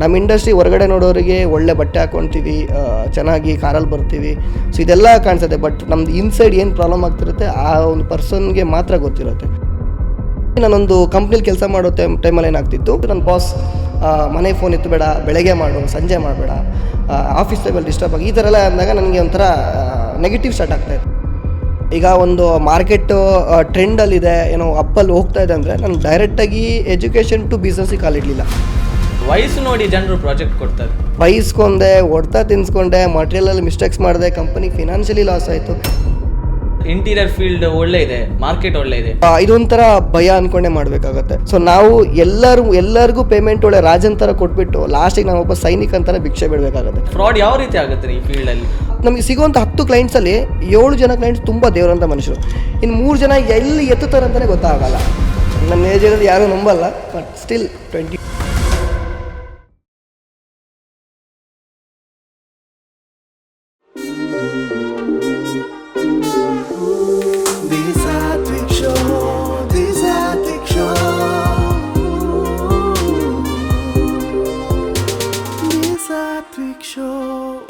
ನಮ್ಮ ಇಂಡಸ್ಟ್ರಿ ಹೊರಗಡೆ ನೋಡೋರಿಗೆ ಒಳ್ಳೆ ಬಟ್ಟೆ ಹಾಕ್ಕೊಳ್ತೀವಿ, ಚೆನ್ನಾಗಿ ಕಾರಲ್ಲಿ ಬರ್ತೀವಿ, ಸೊ ಇದೆಲ್ಲ ಕಾಣಿಸುತ್ತೆ. ಬಟ್ ನಮ್ದು ಇನ್ಸೈಡ್ ಏನು ಪ್ರಾಬ್ಲಮ್ ಆಗ್ತಿರುತ್ತೆ ಆ ಒಂದು ಪರ್ಸನ್ಗೆ ಮಾತ್ರ ಗೊತ್ತಿರುತ್ತೆ. ನಾನೊಂದು ಕಂಪ್ನಿಲಿ ಕೆಲಸ ಮಾಡೋ ಟೈಮಲ್ಲಿ ಏನಾಗ್ತಿತ್ತು, ನನ್ನ ಬಾಸ್ ಮನೆ ಫೋನ್ ಎತ್ತು ಬೇಡ, ಬೆಳಗ್ಗೆ ಮಾಡು, ಸಂಜೆ ಮಾಡಬೇಡ, ಆಫೀಸ್ ಟೈಮಲ್ಲಿ ಡಿಸ್ಟರ್ಬ್ ಆಗಿ, ಈ ಥರ ಎಲ್ಲ ಅಂದಾಗ ನನಗೆ ಒಂಥರ ನೆಗೆಟಿವ್ ಸ್ಟಾರ್ಟ್ ಆಗ್ತಾಯಿತ್ತು. ಈಗ ಒಂದು ಮಾರ್ಕೆಟು ಟ್ರೆಂಡಲ್ಲಿದೆ, ಏನೋ ಅಪ್ಪಲ್ಲಿ ಹೋಗ್ತಾ ಇದೆ ಅಂದರೆ ನಾನು ಡೈರೆಕ್ಟಾಗಿ ಎಜುಕೇಷನ್ ಟು ಬಿಸ್ನೆಸ್ಸಿಗೆ ಕಾಲಿಡಲಿಲ್ಲ. ವಯಸ್ಸು ನೋಡಿ ಜನರು ಪ್ರಾಜೆಕ್ಟ್ ಕೊಡ್ತಾರೆ. ಬೈಸ್ಕೊಂಡೆ, ಹೊಡ್ತಾ ತಿನ್ಸ್ಕೊಂಡೆ, ಮಟೀರಿಯಲಲ್ಲಿ ಮಿಸ್ಟೇಕ್ಸ್ ಮಾಡಿದೆ, ಕಂಪನಿಗೆ ಫಿನಾನ್ಷಿಯಲಿ ಲಾಸ್ ಆಯಿತು. ಇಂಟೀರಿಯರ್ ಫೀಲ್ಡ್ ಒಳ್ಳೆ ಇದೆ, ಮಾರ್ಕೆಟ್ ಒಳ್ಳೆ ಇದೆ, ಇದೊಂಥರ ಭಯ ಅಂದ್ಕೊಂಡೇ ಮಾಡಬೇಕಾಗತ್ತೆ. ಸೊ ನಾವು ಎಲ್ಲರಿಗೂ ಪೇಮೆಂಟ್ ಒಳ್ಳೆ ರಾಜನ್ ಥರ ಕೊಟ್ಬಿಟ್ಟು ಲಾಸ್ಟಿಗೆ ನಾವು ಒಬ್ಬ ಸೈನಿಕ ಅಂತಾನೆ ಭಿಕ್ಷೆ ಬಿಡಬೇಕಾಗುತ್ತೆ. ಫ್ರಾಡ್ ಯಾವ ರೀತಿ ಆಗುತ್ತೆ ಈ ಫೀಲ್ಡಲ್ಲಿ? ನಮಗೆ ಸಿಗುವಂಥ 10 ಕ್ಲೈಂಟ್ಸಲ್ಲಿ 7 ಜನ ಕ್ಲೈಂಟ್ಸ್ ತುಂಬ ದೇವರಂಥ ಮನುಷ್ಯರು, ಇನ್ನು 3 ಜನ ಎಲ್ಲಿ ಎತ್ತುತ್ತಾರೆ ಅಂತಲೇ ಗೊತ್ತಾಗಲ್ಲ. ನನ್ನ ಏಜ್ ಇರೋದು ಯಾರೂ ನಂಬಲ್ಲ, but still 20.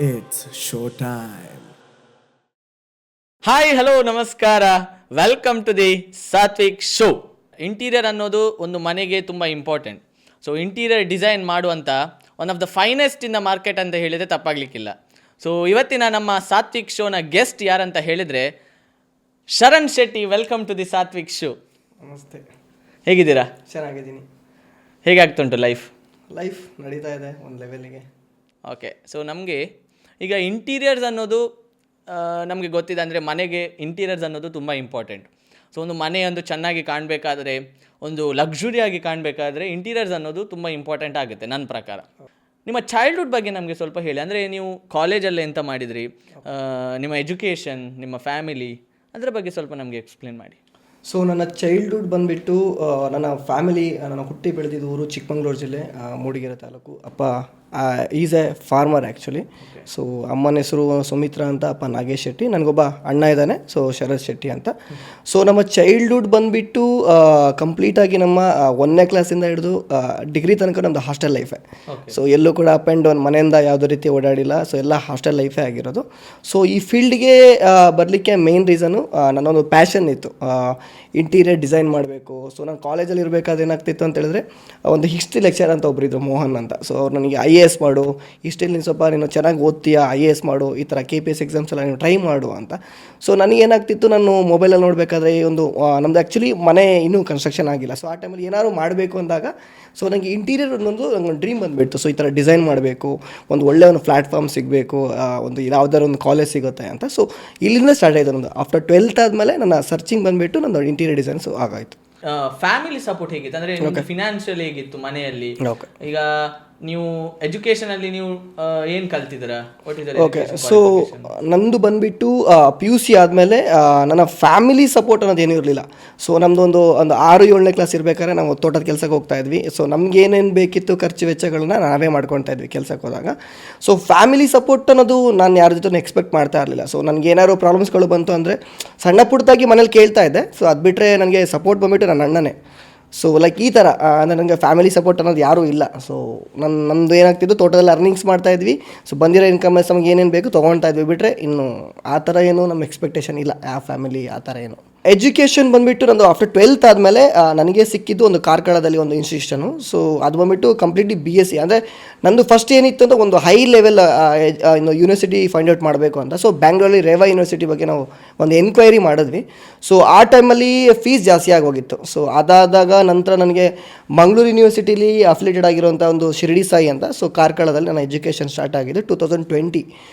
It's showtime. Hi, hello, ನಮಸ್ಕಾರ, welcome to the Satvik show. Interior ಅನ್ನೋದು ಒಂದು ಮನೆಗೆ ತುಂಬ ಇಂಪಾರ್ಟೆಂಟ್. ಸೊ ಇಂಟೀರಿಯರ್ ಡಿಸೈನ್ ಮಾಡುವಂಥ one of the finest in the market ಅಂತ ಹೇಳಿದರೆ ತಪ್ಪಾಗಲಿಕ್ಕಿಲ್ಲ. ಸೊ ಇವತ್ತಿನ ನಮ್ಮ ಸಾತ್ವಿಕ್ ಶೋನ ಗೆಸ್ಟ್ ಯಾರಂತ ಹೇಳಿದರೆ Sharan Shetty. Welcome to the Satvik show. ನಮಸ್ತೆ, ಹೇಗಿದ್ದೀರಾ? ಚೆನ್ನಾಗಿದ್ದೀನಿ. ಹೇಗಾಗ್ತುಂಟು ಲೈಫ್ ನಡೀತಾ ಇದೆ ಒಂದು ಲೆವೆಲ್ಗೆ. ಓಕೆ, ಸೊ ನಮಗೆ ಈಗ ಇಂಟೀರಿಯರ್ಸ್ ಅನ್ನೋದು ನಮಗೆ ಗೊತ್ತಿದೆ, ಅಂದರೆ ಮನೆಗೆ ಇಂಟೀರಿಯರ್ಸ್ ಅನ್ನೋದು ತುಂಬ ಇಂಪಾರ್ಟೆಂಟ್. ಸೊ ಒಂದು ಮನೆಯೊಂದು ಚೆನ್ನಾಗಿ ಕಾಣಬೇಕಾದ್ರೆ, ಒಂದು ಲಕ್ಸುರಿಯಾಗಿ ಕಾಣಬೇಕಾದ್ರೆ ಇಂಟೀರಿಯರ್ಸ್ ಅನ್ನೋದು ತುಂಬ ಇಂಪಾರ್ಟೆಂಟ್ ಆಗುತ್ತೆ ನನ್ನ ಪ್ರಕಾರ. ನಿಮ್ಮ ಚೈಲ್ಡ್ಹುಡ್ ಬಗ್ಗೆ ನಮಗೆ ಸ್ವಲ್ಪ ಹೇಳಿ. ಅಂದರೆ ನೀವು ಕಾಲೇಜಲ್ಲಿ ಎಂತ ಮಾಡಿದ್ರಿ, ನಿಮ್ಮ ಎಜುಕೇಷನ್, ನಿಮ್ಮ ಫ್ಯಾಮಿಲಿ, ಅದರ ಬಗ್ಗೆ ಸ್ವಲ್ಪ ನಮಗೆ ಎಕ್ಸ್ಪ್ಲೇನ್ ಮಾಡಿ. ಸೊ ನನ್ನ ಚೈಲ್ಡ್ಹುಡ್ ಬಂದುಬಿಟ್ಟು, ನನ್ನ ಫ್ಯಾಮಿಲಿ, ನಾನು ಹುಟ್ಟಿ ಬೆಳೆದಿದ್ದು ಊರು ಚಿಕ್ಕಮಂಗ್ಳೂರು ಜಿಲ್ಲೆ, ಮೂಡಿಗೆರೆ ತಾಲೂಕು. ಅಪ್ಪ is A farmer actually. So ಅಮ್ಮನ ಹೆಸರು ಸುಮಿತ್ರಾ ಅಂತ, ಅಪ್ಪ ನಾಗೇಶ್ ಶೆಟ್ಟಿ. ನನಗೊಬ್ಬ ಅಣ್ಣ ಇದ್ದಾನೆ, ಸೊ ಶರತ್ ಶೆಟ್ಟಿ ಅಂತ. ಸೊ ನಮ್ಮ ಚೈಲ್ಡ್ಹುಡ್ ಬಂದುಬಿಟ್ಟು ಕಂಪ್ಲೀಟಾಗಿ ನಮ್ಮ 1ನೇ ಕ್ಲಾಸಿಂದ ಹಿಡಿದು ಡಿಗ್ರಿ ತನಕ ನಮ್ಮದು ಹಾಸ್ಟೆಲ್ ಲೈಫೇ. ಸೊ ಎಲ್ಲೂ ಕೂಡ ಅಪ್ ಆ್ಯಂಡ್ ಡೌನ್, ಮನೆಯಿಂದ ಯಾವುದೇ ರೀತಿ ಓಡಾಡಿಲ್ಲ. ಸೊ ಎಲ್ಲ ಹಾಸ್ಟೆಲ್ ಲೈಫೇ ಆಗಿರೋದು. ಸೊ ಈ ಫೀಲ್ಡ್ಗೆ ಬರಲಿಕ್ಕೆ ಮೇನ್ ರೀಸನು ನನ್ನೊಂದು ಪ್ಯಾಷನ್ ಇತ್ತು, ಇಂಟೀರಿಯರ್ ಡಿಸೈನ್ ಮಾಡಬೇಕು. ಸೊ ನಾನು ಕಾಲೇಜಲ್ಲಿ ಇರಬೇಕಾದ್ರೆ ಏನಾಗ್ತಿತ್ತು ಅಂತ ಹೇಳಿದ್ರೆ, ಒಂದು ಹಿಸ್ಟ್ರಿ ಲೆಕ್ಚರ್ ಅಂತ ಒಬ್ಬರಿದ್ರು, ಮೋಹನ್ ಅಂತ. ಸೊ ಅವ್ರು ನನಗೆ IAS ಮಾಡು, ಹಿಸ್ಟ್ರಿಲಿ ನೀನು ಸ್ವಲ್ಪ ನೀನು ಚೆನ್ನಾಗಿ ಓದ್ತೀಯಾ, IAS ಮಾಡು, ಈ ಥರ KPS ಎಕ್ಸಾಮ್ಸ್ ಎಲ್ಲ ನೀವು ಟ್ರೈ ಮಾಡು ಅಂತ. ಸೊ ನನಗೇನಾಗ್ತಿತ್ತು, ನಾನು ಮೊಬೈಲಲ್ಲಿ ನೋಡಬೇಕಾದ್ರೆ ಒಂದು ನಮ್ಮದು ಆ್ಯಕ್ಚುಲಿ ಮನೆ ಇನ್ನೂ ಕನ್ಸ್ಟ್ರಕ್ಷನ್ ಆಗಿಲ್ಲ. ಸೊ ಆ ಟೈಮಲ್ಲಿ ಏನಾದ್ರು ಮಾಡಬೇಕು ಅಂದಾಗ, ಸೊ ನನಗೆ ಇಂಟೀರಿಯರ್ ಅನ್ನೊಂದು ನಂಗೊಂದು ಡ್ರೀಮ್ ಬಂದುಬಿಡ್ತು. ಸೊ ಈ ಥರ ಡಿಸೈನ್ ಮಾಡಬೇಕು, ಒಂದು ಒಳ್ಳೆಯ ಒಂದು ಪ್ಲ್ಯಾಟ್ಫಾರ್ಮ್ ಸಿಗಬೇಕು, ಒಂದು ಯಾವುದಾದ್ರು ಒಂದು ಕಾಲೇಜ್ ಸಿಗುತ್ತೆ ಅಂತ. ಸೊ ಇಲ್ಲಿಂದ ಸ್ಟಾರ್ಟ್ ಆಯಿತು ನಮ್ಮದು. ಆಫ್ಟರ್ 12th ಆದಮೇಲೆ ನನ್ನ ಸರ್ಚಿಂಗ್ ಬಂದುಬಿಟ್ಟು ನಂದು ಇಂಟೀರಿಯರ್ ಡಿಸೈನ್ಸು ಆಗಾಯಿತು. ಫ್ಯಾಮಿಲಿ ಸಪೋರ್ಟ್ ಹೇಗಿತ್ತು? ಅಂದರೆ ಫಿನಾನ್ಷಿಯಲ್ ಹೇಗಿತ್ತು ಮನೆಯಲ್ಲಿ? ಈಗ ನೀವು ಎಜುಕೇಷನಲ್ಲಿ ನೀವು ಏನು ಕಲ್ತಿದ್ದೀರಾ? ಓಕೆ, ಸೊ ನಂದು ಬಂದುಬಿಟ್ಟು PUC ಆದಮೇಲೆ ನನ್ನ ಫ್ಯಾಮಿಲಿ ಸಪೋರ್ಟ್ ಅನ್ನೋದು ಏನೂ ಇರಲಿಲ್ಲ. ಸೊ ನಮ್ಮದು ಒಂದು 6-7ನೇ ಕ್ಲಾಸ್ ಇರಬೇಕಾದ್ರೆ ನಾವು ತೋಟದ ಕೆಲಸಕ್ಕೆ ಹೋಗ್ತಾ ಇದ್ವಿ. ಸೊ ನಮ್ಗೆ ಏನೇನು ಬೇಕಿತ್ತು ಖರ್ಚು ವೆಚ್ಚಗಳನ್ನ ನಾವೇ ಮಾಡ್ಕೊತಾ ಇದ್ವಿ ಕೆಲಸಕ್ಕೆ ಹೋದಾಗ. ಸೊ ಫ್ಯಾಮಿಲಿ ಸಪೋರ್ಟ್ ಅನ್ನೋದು ನಾನು ಯಾರ ಜೊತೆ ಎಕ್ಸ್ಪೆಕ್ಟ್ ಮಾಡ್ತಾ ಇರಲಿಲ್ಲ. ಸೊ ನನಗೆ ಏನಾದ್ರು ಪ್ರಾಬ್ಲಮ್ಸ್ಗಳು ಬಂತು ಅಂದರೆ ಸಣ್ಣ ಪುಟ್ಟದಾಗಿ ಮನೇಲಿ ಕೇಳ್ತಾ ಇದ್ದೆ. ಸೊ ಅದು ಬಿಟ್ಟರೆ ನನಗೆ ಸಪೋರ್ಟ್ ಬಂದುಬಿಟ್ಟು ನನ್ನ ಅಣ್ಣನೇ. ಸೊ ಲೈಕ್ ಈ ಥರ ಅಂದರೆ ನನಗೆ ಫ್ಯಾಮಿಲಿ ಸಪೋರ್ಟ್ ಅನ್ನೋದು ಯಾರೂ ಇಲ್ಲ. ಸೊ ನಮ್ಮದು ಏನಾಗ್ತಿದ್ದು, ತೋಟದಲ್ಲಿ ಅರ್ನಿಂಗ್ಸ್ ಮಾಡ್ತಾಯಿದ್ವಿ. ಸೊ ಬಂದಿರೋ ಇನ್ಕಮ್ ನಮಗೆ ಏನೇನು ಬೇಕು ತೊಗೊಳ್ತಾ ಇದ್ವಿ, ಬಿಟ್ಟರೆ ಇನ್ನು ಆ ಥರ ಏನು ನಮ್ಮ ಎಕ್ಸ್ಪೆಕ್ಟೇಷನ್ ಇಲ್ಲ, ಆ ಫ್ಯಾಮಿಲಿ ಆ ಥರ ಏನು. ಎಜುಕೇಷನ್ ಬಂದುಬಿಟ್ಟು ನಂದು ಆಫ್ಟರ್ 12th ಆದಮೇಲೆ ನನಗೆ ಸಿಕ್ಕಿದ್ದು ಒಂದು ಕಾರ್ಕಳದಲ್ಲಿ ಒಂದು ಇನ್ಸ್ಟಿಟ್ಯೂಷನು. ಸೊ ಅದು ಬಂದುಬಿಟ್ಟು ಕಂಪ್ಲೀಟ್ಲಿ BSc. ಅಂದರೆ ನಂದು ಫಸ್ಟ್ ಏನಿತ್ತು ಅಂತ ಒಂದು high level university find out ಮಾಡಬೇಕು ಅಂತ. ಸೊ ಬ್ಯಾಂಗ್ಳೂರಲ್ಲಿ ರೇವಾ ಯೂನಿವರ್ಸಿಟಿ ಬಗ್ಗೆ ನಾವು ಒಂದು ಎನ್ಕ್ವೈರಿ ಮಾಡಿದ್ವಿ. ಸೊ ಆ ಟೈಮಲ್ಲಿ ಫೀಸ್ ಜಾಸ್ತಿ ಆಗೋಗಿತ್ತು. ಸೊ ಅದಾದಾಗ ನಂತರ ನನಗೆ ಮಂಗಳೂರು ಯೂನಿವರ್ಸಿಟಿಲಿ ಅಫಿಲಿಯೇಟೆಡ್ ಆಗಿರುವಂಥ ಒಂದು ಶಿರಡಿ ಸಾಯಿ ಅಂತ, ಸೊ ಕಾರ್ಕಳದಲ್ಲಿ ನನ್ನ ಎಜುಕೇಷನ್ ಸ್ಟಾರ್ಟ್ ಆಗಿದೆ 2020.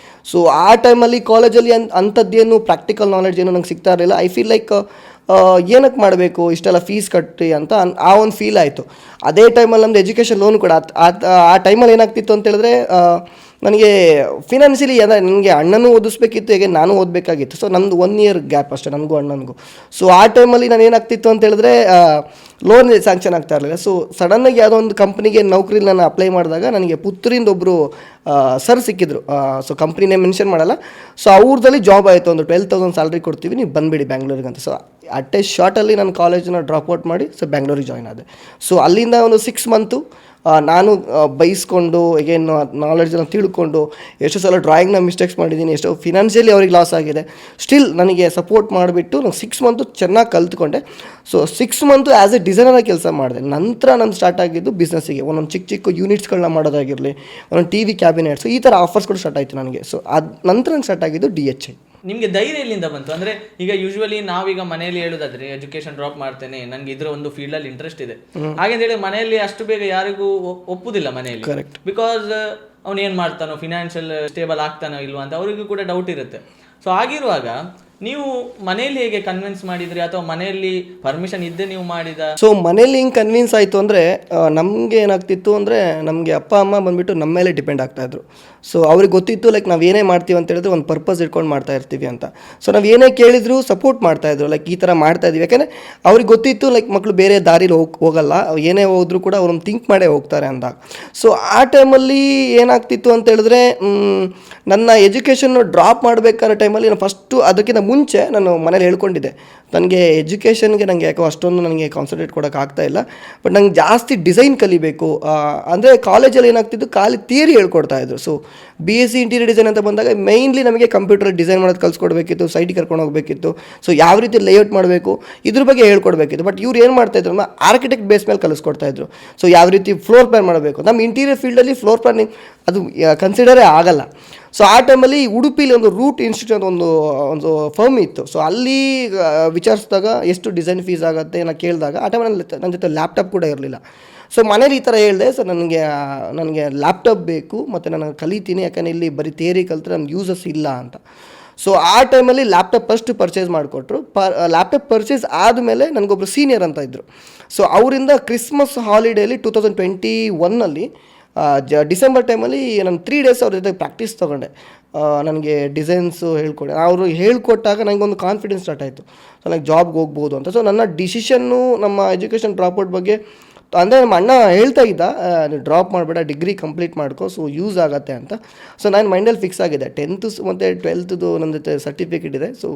ಸೊ ಆ ಟೈಮಲ್ಲಿ ಕಾಲೇಜಲ್ಲಿ ಅಂಥದ್ದೇನು ಪ್ರಾಕ್ಟಿಕಲ್ ನಾಲೆಡ್ಜ್ ಏನು ನಂಗೆ ಸಿಗ್ತಾ ಇರಲಿಲ್ಲ. ಐ ಫೀಲ್ ಲೈಕ್ ಏನಕ್ಕೆ ಮಾಡಬೇಕು ಇಷ್ಟೆಲ್ಲ ಫೀಸ್ ಕಟ್ಟಿ ಅಂತ ಆ ಒಂದು ಫೀಲ್ ಆಯಿತು. ಅದೇ ಟೈಮಲ್ಲಿ ನಮ್ಮದು ಎಜುಕೇಷನ್ ಲೋನ್ ಕೂಡ ಆ ಟೈಮಲ್ಲಿ ಏನಾಗ್ತಿತ್ತು ಅಂತ ಹೇಳಿದ್ರೆ, ನನಗೆ ಫಿನಾನ್ಷಿಯಲಿ ಅಂದರೆ ನನಗೆ ಅಣ್ಣನೂ ಓದಿಸ್ಬೇಕಿತ್ತು, ಹೇಗೆ ನಾನು ಓದಬೇಕಾಗಿತ್ತು. ಸೊ ನಮ್ಮದು 1 year ಗ್ಯಾಪ್ ಅಷ್ಟೇ ನನಗೂ ಅಣ್ಣನಿಗೂ. ಸೊ ಆ ಟೈಮಲ್ಲಿ ನಾನು ಏನಾಗ್ತಿತ್ತು ಅಂತ ಹೇಳಿದ್ರೆ, ಲೋನ್ ಸ್ಯಾಂಕ್ಷನ್ ಆಗ್ತಾ ಇರಲಿಲ್ಲ. ಸೊ ಸಡನ್ನಾಗಿ ಯಾವುದೋ ಒಂದು ಕಂಪ್ನಿಗೆ ನೌಕರಿಲಿ ನಾನು ಅಪ್ಲೈ ಮಾಡಿದಾಗ ನನಗೆ ಪುತ್ತೂರಿಂದ ಒಬ್ಬರು ಸರ್ ಸಿಕ್ಕಿದ್ರು. ಸೊ ಕಂಪ್ನಿನೇ ಮೆನ್ಷನ್ ಮಾಡಲ್ಲ. ಸೊ ಅವ್ರದಲ್ಲಿ ಜಾಬ್ ಆಯಿತು, ಒಂದು 12,000 ಸ್ಯಾಲ್ರಿ ಕೊಡ್ತೀವಿ, ನೀವು ಬಂದುಬಿಡಿ ಬ್ಯಾಂಗ್ಳೂರಿಗೆ ಅಂತ. ಸೊ ಅಟ್ ಎ ಶಾರ್ಟಲ್ಲಿ ನಾನು ಕಾಲೇಜನ್ನ ಡ್ರಾಪ್ ಔಟ್ ಮಾಡಿ ಸೊ ಬ್ಯಾಂಗ್ಳೂರಿಗೆ ಜಾಯ್ನ್ ಆದೆ. ಸೊ ಅಲ್ಲಿಂದ ಒಂದು 6 months ನಾನು ಬೈಸ್ಕೊಂಡು ಅಗೇನ್ ನಾಲೆಡ್ಜನ್ನು ತಿಳ್ಕೊಂಡು ಎಷ್ಟೋ ಸಲ ಡ್ರಾಯಿಂಗ್ನ ಮಿಸ್ಟೇಕ್ಸ್ ಮಾಡಿದ್ದೀನಿ, ಎಷ್ಟೋ ಫಿನಾನ್ಷಿಯಲಿ ಅವ್ರಿಗೆ ಲಾಸ್ ಆಗಿದೆ. ಸ್ಟಿಲ್ ನನಗೆ ಸಪೋರ್ಟ್ ಮಾಡಿಬಿಟ್ಟು ನಾನು 6 ಮಂತು ಚೆನ್ನಾಗಿ ಕಲ್ತ್ಕೊಂಡೆ. ಸೊ 6 ಮಂತು ಆ್ಯಸ್ ಎ ಡಿಸೈನರಾಗಿ ಕೆಲಸ ಮಾಡಿದೆ. ನಂತರ ನಾನು ಸ್ಟಾರ್ಟ್ ಆಗಿದ್ದು ಬಿಸ್ನೆಸ್ಸಿಗೆ, ಒಂದೊಂದು ಚಿಕ್ಕ ಚಿಕ್ಕ ಯೂನಿಟ್ಸ್ಗಳನ್ನ ಮಾಡೋದಾಗಿರಲಿ, ಒಂದೊಂದು ಟಿ ವಿ ಕ್ಯಾಬಿನೆಟ್ಸು, ಈ ಥರ ಆಫರ್ಸ್ಗಳು ಸ್ಟಾರ್ಟ್ ಆಯಿತು ನನಗೆ. ಸೊ ಅದು ನಂತರ ನಂಗೆ ಸ್ಟಾರ್ಟ್ ಆಗಿದ್ದು DHI. ನಿಮಗೆ ಧೈರ್ಯ ಎಲ್ಲಿಂದ ಬಂತು? ಅಂದರೆ ಈಗ ಯೂಶ್ವಲಿ ನಾವೀಗ ಮನೆಯಲ್ಲಿ ಹೇಳೋದಾದ್ರೆ ಎಜುಕೇಶನ್ ಡ್ರಾಪ್ ಮಾಡ್ತೇನೆ, ನನಗೆ ಇದರ ಒಂದು ಫೀಲ್ಡಲ್ಲಿ ಇಂಟ್ರೆಸ್ಟ್ ಇದೆ ಹಾಗೆ ಹೇಳಿ ಮನೆಯಲ್ಲಿ ಅಷ್ಟು ಬೇಗ ಯಾರಿಗೂ ಒಪ್ಪುದಿಲ್ಲ ಮನೆಯಲ್ಲಿ. ಕರೆಕ್ಟ್. ಬಿಕಾಸ್ ಅವ್ನು ಏನು ಮಾಡ್ತಾನೋ, ಫಿನಾನ್ಷಿಯಲ್ ಸ್ಟೇಬಲ್ ಆಗ್ತಾನೋ ಇಲ್ವಾ ಅಂತ ಅವರಿಗೂ ಕೂಡ ಡೌಟ್ ಇರುತ್ತೆ. ಸೊ ಆಗಿರುವಾಗ ನೀವು ಮನೆಯಲ್ಲಿ ಹೇಗೆ ಕನ್ವಿನ್ಸ್ ಮಾಡಿದ್ರಿ, ಅಥವಾ ಮನೆಯಲ್ಲಿ ಪರ್ಮಿಷನ್ ಇದ್ದೇ ನೀವು ಮಾಡಿದ? ಸೊ ಮನೇಲಿ ಹಿಂಗೆ ಕನ್ವಿನ್ಸ್ ಆಯಿತು ಅಂದರೆ ನಮಗೆ ಏನಾಗ್ತಿತ್ತು ಅಂದರೆ ನಮಗೆ ಅಪ್ಪ ಅಮ್ಮ ಬಂದುಬಿಟ್ಟು ನಮ್ಮ ಮೇಲೆ ಡಿಪೆಂಡ್ ಆಗ್ತಾಯಿದ್ರು. ಸೊ ಅವ್ರಿಗೆ ಗೊತ್ತಿತ್ತು ಲೈಕ್ ನಾವು ಏನೇ ಮಾಡ್ತೀವಿ ಅಂತ ಹೇಳಿದ್ರೆ ಒಂದು ಪರ್ಪಸ್ ಇಟ್ಕೊಂಡು ಮಾಡ್ತಾ ಇರ್ತೀವಿ ಅಂತ. ಸೊ ನಾವು ಏನೇ ಕೇಳಿದ್ರು ಸಪೋರ್ಟ್ ಮಾಡ್ತಾಯಿದ್ರು, ಲೈಕ್ ಈ ಥರ ಮಾಡ್ತಾಯಿದ್ವಿ. ಯಾಕೆಂದರೆ ಅವ್ರಿಗೆ ಗೊತ್ತಿತ್ತು ಲೈಕ್ ಮಕ್ಕಳು ಬೇರೆ ದಾರಿಲಿ ಹೋಗಲ್ಲ, ಏನೇ ಹೋದರೂ ಕೂಡ ಅವ್ರನ್ನ ಥಿಂಕ್ ಮಾಡೇ ಹೋಗ್ತಾರೆ ಅಂದಾಗ. ಸೊ ಆ ಟೈಮಲ್ಲಿ ಏನಾಗ್ತಿತ್ತು ಅಂತ ಹೇಳಿದ್ರೆ ನನ್ನ ಎಜುಕೇಷನ್ನು ಡ್ರಾಪ್ ಮಾಡಬೇಕಾದ ಟೈಮಲ್ಲಿ ನಾನು ಫಸ್ಟು ಅದಕ್ಕಿಂತ ಮುಂಚೆ ನಾನು ಮನೇಲಿ ಹೇಳ್ಕೊಂಡಿದ್ದೆ, ನನಗೆ ಎಜುಕೇಷನ್ಗೆ ನನಗೆ ಯಾಕೋ ಅಷ್ಟೊಂದು ನನಗೆ ಕಾನ್ಸಂಟ್ರೇಟ್ ಕೊಡೋಕೆ ಆಗ್ತಾಯಿಲ್ಲ, ಬಟ್ ನಂಗೆ ಜಾಸ್ತಿ ಡಿಸೈನ್ ಕಲಿಬೇಕು. ಅಂದರೆ ಕಾಲೇಜಲ್ಲಿ ಏನಾಗ್ತಿದ್ದು ಖಾಲಿ ಥಿಯರಿ ಹೇಳ್ಕೊಡ್ತಾಯಿದ್ರು. ಸೊ BSc ಇಂಟೀರಿಯರ್ ಡಿಸೈನ್ ಅಂತ ಬಂದಾಗ ಮೇಯ್ನ್ಲಿ ನಮಗೆ ಕಂಪ್ಯೂಟರ್ ಡಿಸೈನ್ ಮಾಡೋದು ಕಲಿಸ್ಕೊಡ್ಬೇಕಿತ್ತು, ಸೈಟಿಗೆ ಕರ್ಕೊಂಡು ಹೋಗಬೇಕಿತ್ತು. ಸೊ ಯಾವ ರೀತಿ ಲೇಔಟ್ ಮಾಡಬೇಕು ಇದ್ರ ಬಗ್ಗೆ ಹೇಳ್ಕೊಡ್ಬೇಕಿತ್ತು. ಬಟ್ ಇವ್ರು ಏನು ಮಾಡ್ತಾಯಿದ್ರು ನಮ್ಮ ಆರ್ಕಿಟೆಕ್ಟ್ ಬೇಸ್ ಮೇಲೆ ಕಲಿಸ್ಕೊಡ್ತಾಯಿದ್ರು. ಸೊ ಯಾವ ರೀತಿ ಫ್ಲೋರ್ ಪ್ಲಾನ್ ಮಾಡಬೇಕು, ನಮ್ಮ ಇಂಟೀರಿಯರ್ ಫೀಲ್ಡಲ್ಲಿ ಫ್ಲೋರ್ ಪ್ಲಾನಿಂಗ್ ಅದು ಕನ್ಸಿಡರೇ ಆಗಲ್ಲ. ಸೊ ಆ ಟೈಮಲ್ಲಿ ಉಡುಪಿಲಿ ಒಂದು ರೂಟ್ ಇನ್ಸ್ಟಿಟ್ಯೂಟ್ ಅಂತ ಒಂದು ಫರ್ಮ್ ಇತ್ತು. ಸೊ ಅಲ್ಲಿ ವಿಚಾರಿಸಿದಾಗ ಎಷ್ಟು ಡಿಸೈನ್ ಫೀಸ್ ಆಗುತ್ತೆ ನಾನು ಕೇಳಿದಾಗ ಆ ಟೈಮಲ್ಲಿ ನನ್ನ ಜೊತೆ ಲ್ಯಾಪ್ಟಾಪ್ ಕೂಡ ಇರಲಿಲ್ಲ. ಸೊ ಮನೇಲಿ ಈ ಥರ ಹೇಳಿದೆ, ಸೊ ನನಗೆ ಲ್ಯಾಪ್ಟಾಪ್ ಬೇಕು ಮತ್ತು ನಾನು ಕಲಿತೀನಿ, ಯಾಕಂದರೆ ಇಲ್ಲಿ ಬರೀ ಥಿಯರಿ ಕಲಿತ್ರೆ ನನಗೆ ಯೂಸಸ್ ಇಲ್ಲ ಅಂತ. ಸೊ ಆ ಟೈಮಲ್ಲಿ ಲ್ಯಾಪ್ಟಾಪ್ ಫಸ್ಟ್ ಪರ್ಚೇಸ್ ಮಾಡಿಕೊಟ್ರು. ಲ್ಯಾಪ್ಟಾಪ್ ಪರ್ಚೇಸ್ ಆದಮೇಲೆ ನನಗೊಬ್ಬರು ಸೀನಿಯರ್ ಅಂತ ಇದ್ದರು. ಸೊ ಅವರಿಂದ ಕ್ರಿಸ್ಮಸ್ ಹಾಲಿಡೇಲಿ 2021 ಡಿಸೆಂಬರ್ ಟೈಮಲ್ಲಿ ನಾನು 3 days ಅವ್ರ ಜೊತೆ ಪ್ರಾಕ್ಟೀಸ್ ತೊಗೊಂಡೆ. ನನಗೆ ಡಿಸೈನ್ಸು ಹೇಳ್ಕೊಡೆ. ಅವರು ಹೇಳ್ಕೊಟ್ಟಾಗ ನನಗೊಂದು ಕಾನ್ಫಿಡೆನ್ಸ್ ಸ್ಟಾರ್ಟ್ ಆಯಿತು, ಸೊ ನನಗೆ ಜಾಬ್ಗೆ ಹೋಗ್ಬೋದು ಅಂತ. ಸೊ ನನ್ನ ಡಿಸಿಷನ್ನು ನಮ್ಮ ಎಜುಕೇಷನ್ ಡ್ರಾಪ್ಔಟ್ ಬಗ್ಗೆ ಅಂದರೆ ನಮ್ಮ ಅಣ್ಣ ಹೇಳ್ತಾ ಇದ್ದ, ನೀವು ಡ್ರಾಪ್ ಮಾಡಬೇಡ, ಡಿಗ್ರಿ ಕಂಪ್ಲೀಟ್ ಮಾಡ್ಕೋ, ಸೊ ಯೂಸ್ ಆಗುತ್ತೆ ಅಂತ. ಸೊ ನಾನು ಮೈಂಡಲ್ಲಿ ಫಿಕ್ಸ್ ಆಗಿದೆ. 10th ಮತ್ತು 12th ನನ್ನ ಜೊತೆ ಸರ್ಟಿಫಿಕೇಟ್ ಇದೆ. ಸೊ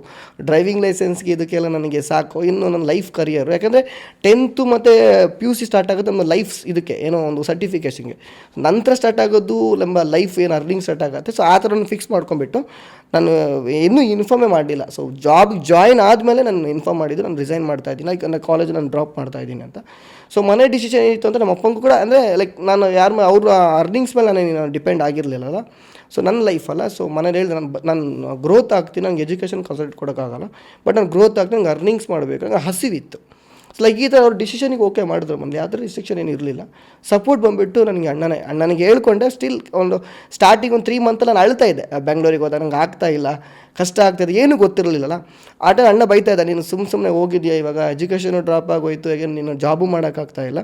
ಡ್ರೈವಿಂಗ್ ಲೈಸೆನ್ಸ್ಗೆ ಇದಕ್ಕೆಲ್ಲ ನನಗೆ ಸಾಕು, ಇನ್ನು ನನ್ನ ಲೈಫ್ ಕರಿಯರು. ಯಾಕಂದರೆ 10th ಮತ್ತು PUC ಸ್ಟಾರ್ಟ್ ಆಗೋದು ನಮ್ಮ ಲೈಫ್ ಇದಕ್ಕೆ ಏನೋ ಒಂದು ಸರ್ಟಿಫಿಕೇಷನ್ಗೆ, ನಂತರ ಸ್ಟಾರ್ಟ್ ಆಗೋದು ನಮ್ಮ ಲೈಫ್ ಏನು ಅರ್ನಿಂಗ್ ಸ್ಟಾರ್ಟ್ ಆಗುತ್ತೆ. ಸೊ ಆ ಥರ ನಾನು ಫಿಕ್ಸ್ ಮಾಡ್ಕೊಂಬಿಟ್ಟು ನಾನು ಇನ್ನೂ ಇನ್ಫಾರ್ಮೇ ಮಾಡಲಿಲ್ಲ. ಸೊ ಜಾಬ್ಗೆ ಜಾಯ್ನ್ ಆದಮೇಲೆ ನಾನು ಇನ್ಫಾರ್ಮ್ ಮಾಡಿದ್ದು ನಾನು ರಿಸೈನ್ ಮಾಡ್ತಾಯಿದ್ದೀನಿ, ಲೈಕ್ ನನ್ನ ಕಾಲೇಜ್ ನಾನು ಡ್ರಾಪ್ ಮಾಡ್ತಾಯಿದ್ದೀನಿ ಅಂತ. ಸೊ ಮನೆ ಡಿಸಿಷನ್ ಏನಿತ್ತು ಅಂದರೆ ನಮ್ಮ ಅಪ್ಪಂಗೂ ಕೂಡ ಅಂದರೆ ಲೈಕ್ ನಾನು ಅವ್ರ ಅರ್ನಿಂಗ್ಸ್ ಮೇಲೆ ನಾನು ಡಿಪೆಂಡ್ ಆಗಿರಲಿಲ್ಲಲ್ಲ. ಸೊ ನನ್ನ ಲೈಫ್ ಅಲ್ಲ. ಸೊ ಮನೇಲಿ ಹೇಳಿದೆ ನಾನು ಗ್ರೋತ್ ಆಗ್ತೀನಿ, ನಂಗೆ ಎಜುಕೇಷನ್ ಕಾನ್ಸಂಟ್ರೇಟ್ ಕೊಡೋಕ್ಕಾಗಲ್ಲ, ಬಟ್ ನಾನು ಗ್ರೋತ್ ಆಗ್ತೀನಿ, ನಂಗೆ ಅರ್ನಿಂಗ್ಸ್ ಮಾಡಬೇಕು, ನಂಗೆ ಹಸಿವಿತ್ತು. ಸೊ ಲೈಕ್ ಈ ಥರ ಅವ್ರ ಡಿಸಿಷನಿಗೆ ಓಕೆ ಮಾಡಿದ್ರು. ಮನೇಲಿ ಯಾವ ಥರ ರಿಸ್ಟ್ರಿಕ್ಷನ್ ಏನು ಇರಲಿಲ್ಲ. ಸಪೋರ್ಟ್ ಬಂದುಬಿಟ್ಟು ನನಗೆ ಅಣ್ಣನಿಗೆ ಹೇಳ್ಕೊಂಡೆ. ಸ್ಟಿಲ್ ಒಂದು ಸ್ಟಾರ್ಟಿಂಗ್ ಒಂದು 3 ಮಂತ್ ನಾನು ಅಳ್ತಾ ಇದ್ದೆ, ಬೆಂಗಳೂರಿಗೆ ಹೋದಾಗ ನಂಗೆ ಆಗ್ತಾಯಿಲ್ಲ, ಕಷ್ಟ ಆಗ್ತಾಯಿದೆ, ಏನೂ ಗೊತ್ತಿರಲಿಲ್ಲಲ್ಲ. ಆ ಟೈಮ್ ಅಣ್ಣ ಬೈತಾ ಇದ್ದ, ನೀನು ಸುಮ್ಮನೆ ಹೋಗಿದ್ಯಾ, ಇವಾಗ ಎಜುಕೇಷನು ಡ್ರಾಪ್ ಆಗೋಯ್ತು, ಈಗ ನೀನು ಜಾಬು ಮಾಡೋಕ್ಕಾಗ್ತಾಯಿಲ್ಲ,